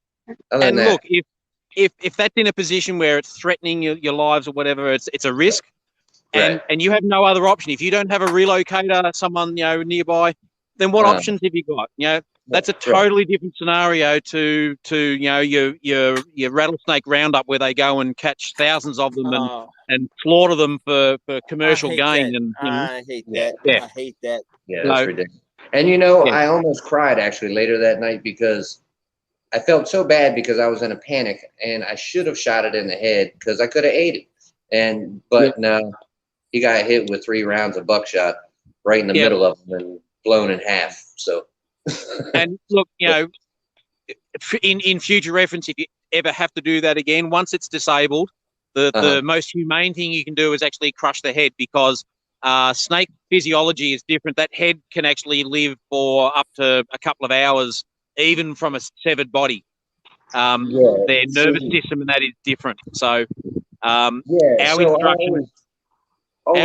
other than that, look, if that's in a position where it's threatening your lives or whatever, it's a risk. And you have no other option. If you don't have a relocator, someone nearby, then what options have you got? That's a totally different scenario to your rattlesnake roundup, where they go and catch thousands of them and slaughter them for commercial gain. And I hate that. I hate that. Yeah, that's ridiculous. And I almost cried actually later that night, because I felt so bad, because I was in a panic and I should have shot it in the head, because I could have ate it. But no. He got hit with 3 rounds of buckshot right in the middle of him and blown in half. So, and look, in future reference, if you ever have to do that again, once it's disabled, the most humane thing you can do is actually crush the head, because snake physiology is different. That head can actually live for up to a couple of hours, even from a severed body. Their nervous system and that is different. So, our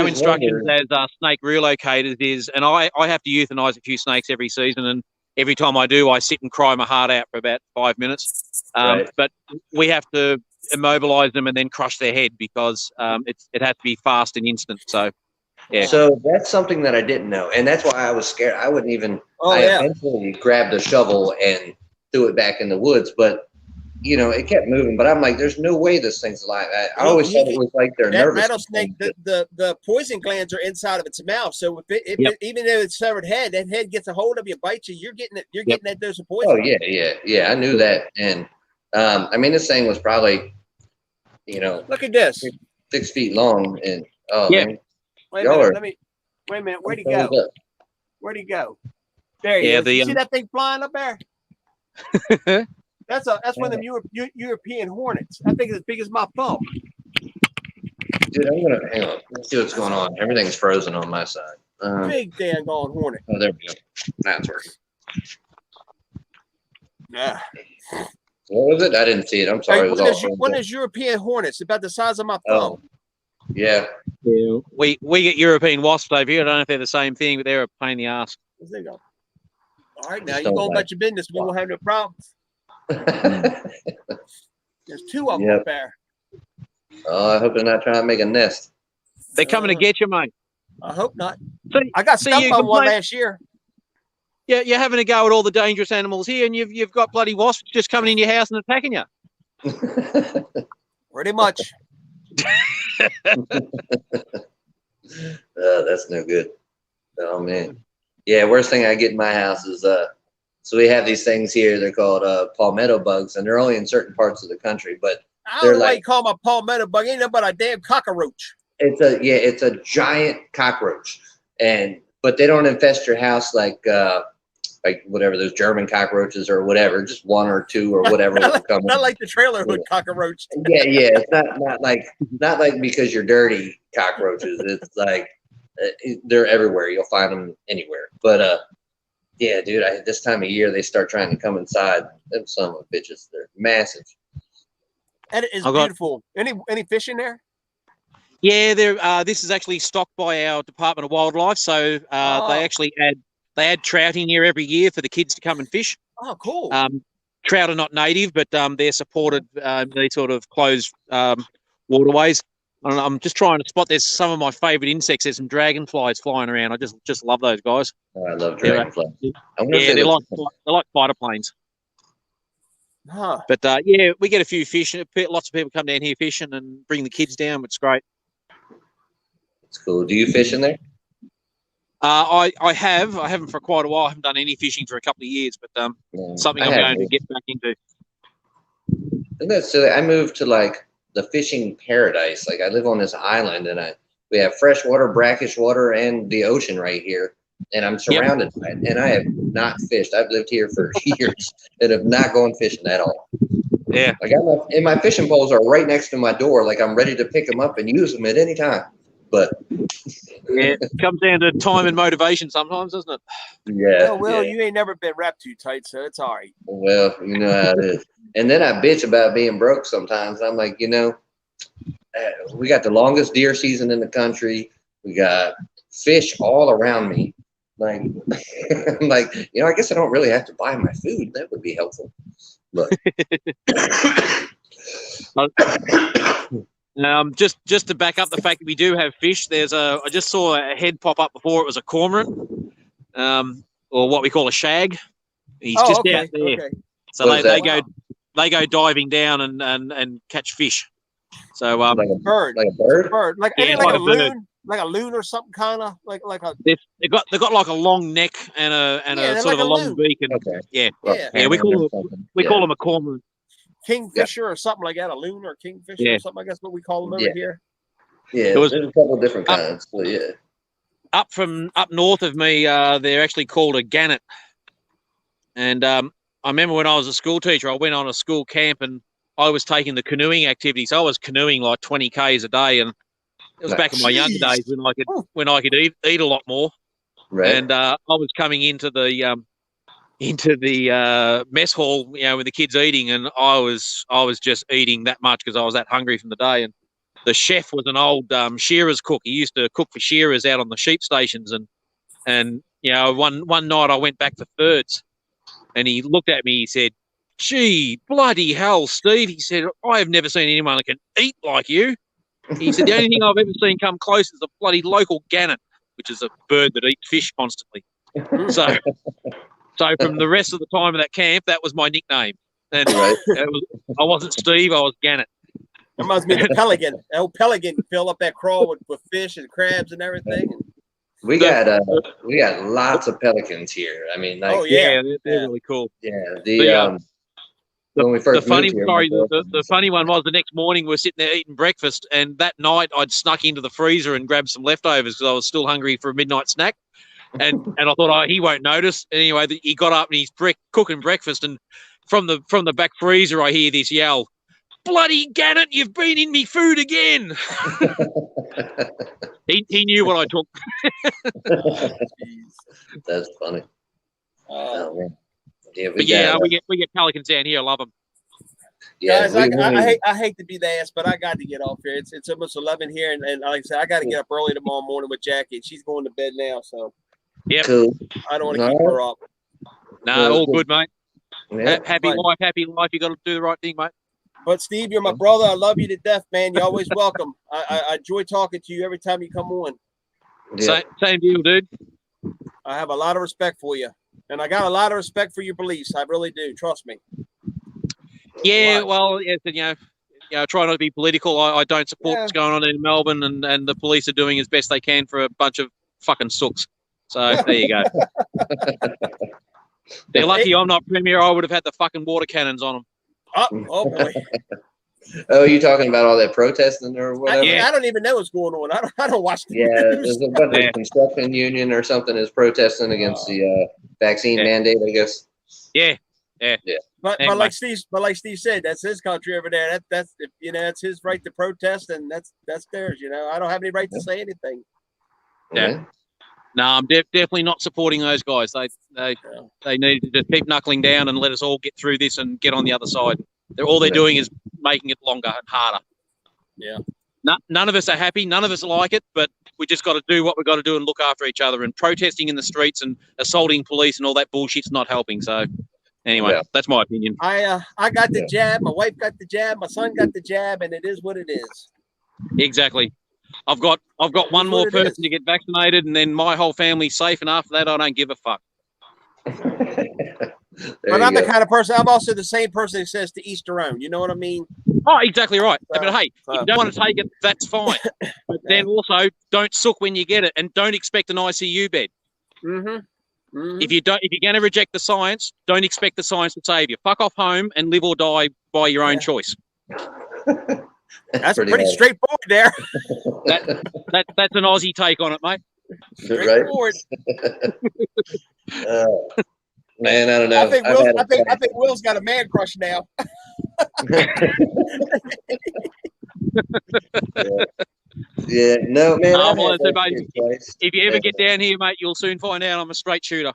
instructions as snake relocators is, and I have to euthanize a few snakes every season, and every time I do, I sit and cry my heart out for about 5 minutes. But we have to immobilize them and then crush their head because it had to be fast and instant. So, yeah. So that's something that I didn't know, and that's why I was scared. I wouldn't even. Eventually grabbed a shovel and threw it back in the woods, but it kept moving. But I'm like, there's no way this thing's alive. I always thought it was like they're nervous. Rattlesnake, the poison glands are inside of its mouth. So even though it's severed head, that head gets a hold of you, bites you. You're getting it. You're getting that dose of poison. Oh yeah. I knew that, and I mean, this thing was probably, look at this, 6 feet long, and man, wait a minute. Where'd he go? Where'd he go? There he is. You see that thing flying up there? That's one of them European hornets. I think it's as big as my thumb. Dude, I'm gonna hang on. Let's see what's going on. Everything's frozen on my side. Big dang on hornet. Oh, there we go. That's working. Yeah. What was it? I didn't see it. I'm sorry. One is European hornets, about the size of my thumb. Yeah. We get European wasps over here. I don't know if they're the same thing, but they're a pain in the ass. There you go. All right, now you go about your business. We won't have no problems. There's 2 of them up there. Oh, I hope they're not trying to make a nest. They're coming to get you, mate. I hope not. So, I got stuck on one last year. Yeah, you're having a go at all the dangerous animals here, and you've got bloody wasps just coming in your house and attacking you. Pretty much. That's no good. Oh man. Yeah, worst thing I get in my house is so we have these things here. They're called palmetto bugs, and they're only in certain parts of the country. But I don't know why you call them a palmetto bug. Ain't nothing but a damn cockroach. It's a giant cockroach, but they don't infest your house like whatever those German cockroaches or whatever. Just 1 or 2 or whatever. Not like the trailer hood cockroach. Yeah. It's not like because you're dirty cockroaches. It's like they're everywhere. You'll find them anywhere. But yeah, dude, this time of year they start trying to come inside. Them son of a bitches, they're massive. And it is beautiful. Any fish in there? Yeah, this is actually stocked by our Department of Wildlife, so they actually add trout in here every year for the kids to come and fish. Oh, cool. Trout are not native, but they're supported these sort of closed waterways. I'm just trying to spot. There's some of my favourite insects. There's some dragonflies flying around. I just love those guys. Oh, I love dragonflies. They're like fighter planes. Huh. But yeah, we get a few fish. Lots of people come down here fishing and bring the kids down. It's great. It's cool. Do you fish in there? I haven't for quite a while. I haven't done any fishing for a couple of years, but something I'm going to get back into. And that's silly. I moved to like the fishing paradise. Like I live on this island, and we have fresh water, brackish water, and the ocean right here. And I'm surrounded by it. And I have not fished. I've lived here for years and have not gone fishing at all. Yeah. Like my fishing poles are right next to my door. Like I'm ready to pick them up and use them at any time. But yeah, it comes down to time and motivation sometimes, doesn't it? Yeah. Well, you ain't never been wrapped too tight, so it's all right. Well, you know how it is. And then I bitch about being broke sometimes. I'm like, we got the longest deer season in the country. We got fish all around me. Like, I'm like, I guess I don't really have to buy my food. That would be helpful. But just to back up the fact that we do have fish, I just saw a head pop up before. It was a cormorant, or what we call a shag. He's out there. Okay. So they go diving down and catch fish. So like a bird, like a loon. Like a loon or something, kind of like a. They've got like a long neck and a sort of a long beak, and we call them a cormorant, kingfisher or something like that, a loon or kingfisher or something. I guess what we call them over here. Yeah, there's a couple of different kinds. So yeah. Up north of me, they're actually called a gannet, and I remember when I was a school teacher, I went on a school camp and I was taking the canoeing activity. So I was canoeing like 20 k's a day, and it was back in my younger days when I could eat a lot more, right. And I was coming into the mess hall, with the kids eating, and I was just eating that much because I was that hungry from the day. And the chef was an old shearers cook. He used to cook for shearers out on the sheep stations, and one night I went back for thirds, and he looked at me. He said, gee, bloody hell, Steve. He said, I have never seen anyone that can eat like you. He said, the only thing I've ever seen come close is a bloody local gannet, which is a bird that eats fish constantly. So from the rest of the time of that camp, that was my nickname. And Right. I wasn't Steve, I was Gannet. That reminds me of the pelican. That old pelican fill up that crawl with fish and crabs and everything. We got lots of pelicans here. I mean, like, Oh, yeah. They're really cool. Yeah, when we first moved here, the funny one was the next morning we were sitting there eating breakfast, and that night I'd snuck into the freezer and grabbed some leftovers because I was still hungry for a midnight snack. And I thought, oh, he won't notice. Anyway, he got up and he's cooking breakfast, and from the back freezer I hear this yell, "Bloody Gannet, you've been in me food again!" he knew what I took. That's funny. Oh, man. Yeah, we get pelicans down here. I love them. Yeah, guys, I hate to be the ass, but I got to get off here. It's almost 11 here, and like I said, I got to get up early tomorrow morning with Jackie. She's going to bed now, so yeah, cool. I don't want to keep her up. No, all good, mate. Yeah. Happy life, happy life. You got to do the right thing, mate. But Steve, you're my brother. I love you to death, man. You're always welcome. I enjoy talking to you every time you come on. Yeah. Same deal, dude. I have a lot of respect for you, and I got a lot of respect for your beliefs. I really do. Trust me. Yeah, well, yes, and, try not to be political. I don't support what's going on in Melbourne, and the police are doing as best they can for a bunch of fucking sooks. So there you go. They're lucky I'm not premier. I would have had the fucking water cannons on them. Oh boy. Oh, are you talking about all that protesting or whatever? I don't even know what's going on. I don't watch the news. There's a bunch of construction union or something is protesting against the vaccine mandate, I guess. Yeah. But like Steve said, that's his country over there. That's that's his right to protest, and that's theirs. I don't have any right to say anything. Yeah. No, I'm definitely not supporting those guys. They need to just keep knuckling down and let us all get through this and get on the other side. All they're doing is making it longer and harder. Yeah. None of us are happy. None of us like it, but we just got to do what we got to do and look after each other. And protesting in the streets and assaulting police and all that bullshit's not helping. So, anyway, that's my opinion. I got the jab. My wife got the jab. My son got the jab, and it is what it is. Exactly. I've got one more person to get vaccinated, and then my whole family's safe. And after that, I don't give a fuck. But I'm the kind of person. I'm also the same person who says to each their own. You know what I mean? Oh, exactly right. But hey, if you don't want to take it, that's fine. But then also, don't sook when you get it, and don't expect an ICU bed. If you're going to reject the science, don't expect the science to save you. Fuck off home and live or die by your own choice. That's pretty straightforward there. That's an Aussie take on it, mate. Straightforward. Man, I don't know. I think Will's got a man crush now. Yeah, no, man. If you ever get down here, mate, you'll soon find out I'm a straight shooter.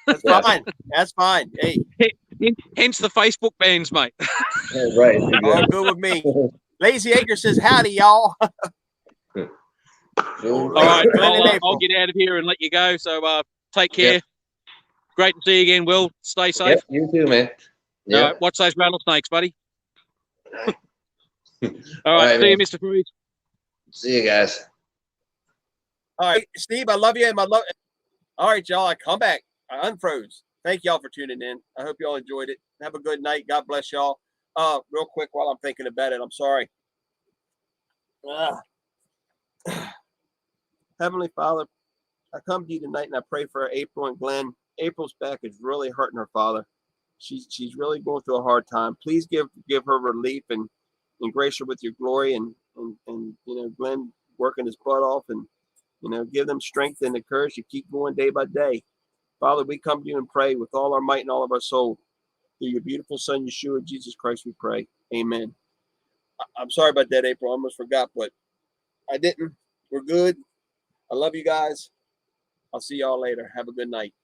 That's fine. That's fine. Hey. Hence the Facebook bans, mate. Right. All good with me. Lazy Acre says howdy, y'all. All right, I'll get out of here and let you go. So take care. Yep. Great to see you again, Will. Stay safe. Yep, you too, man. Yep. Watch those rattlesnakes, buddy. All right, see you, Mr. Freeze. See you guys. All right, Steve, I love you. All right, y'all, I come back. I unfroze. Thank y'all for tuning in. I hope y'all enjoyed it. Have a good night. God bless y'all. Real quick while I'm thinking about it, I'm sorry. Heavenly Father, I come to you tonight and I pray for April and Glenn. April's back is really hurting her father. She's really going through a hard time. Please give her relief and grace her with your glory and Glenn working his butt off and give them strength and the courage to keep going day by day. Father, we come to you and pray with all our might and all of our soul. Through your beautiful son, Yeshua, Jesus Christ, we pray. Amen. I'm sorry about that, April. I almost forgot, but I didn't. We're good. I love you guys. I'll see y'all later. Have a good night.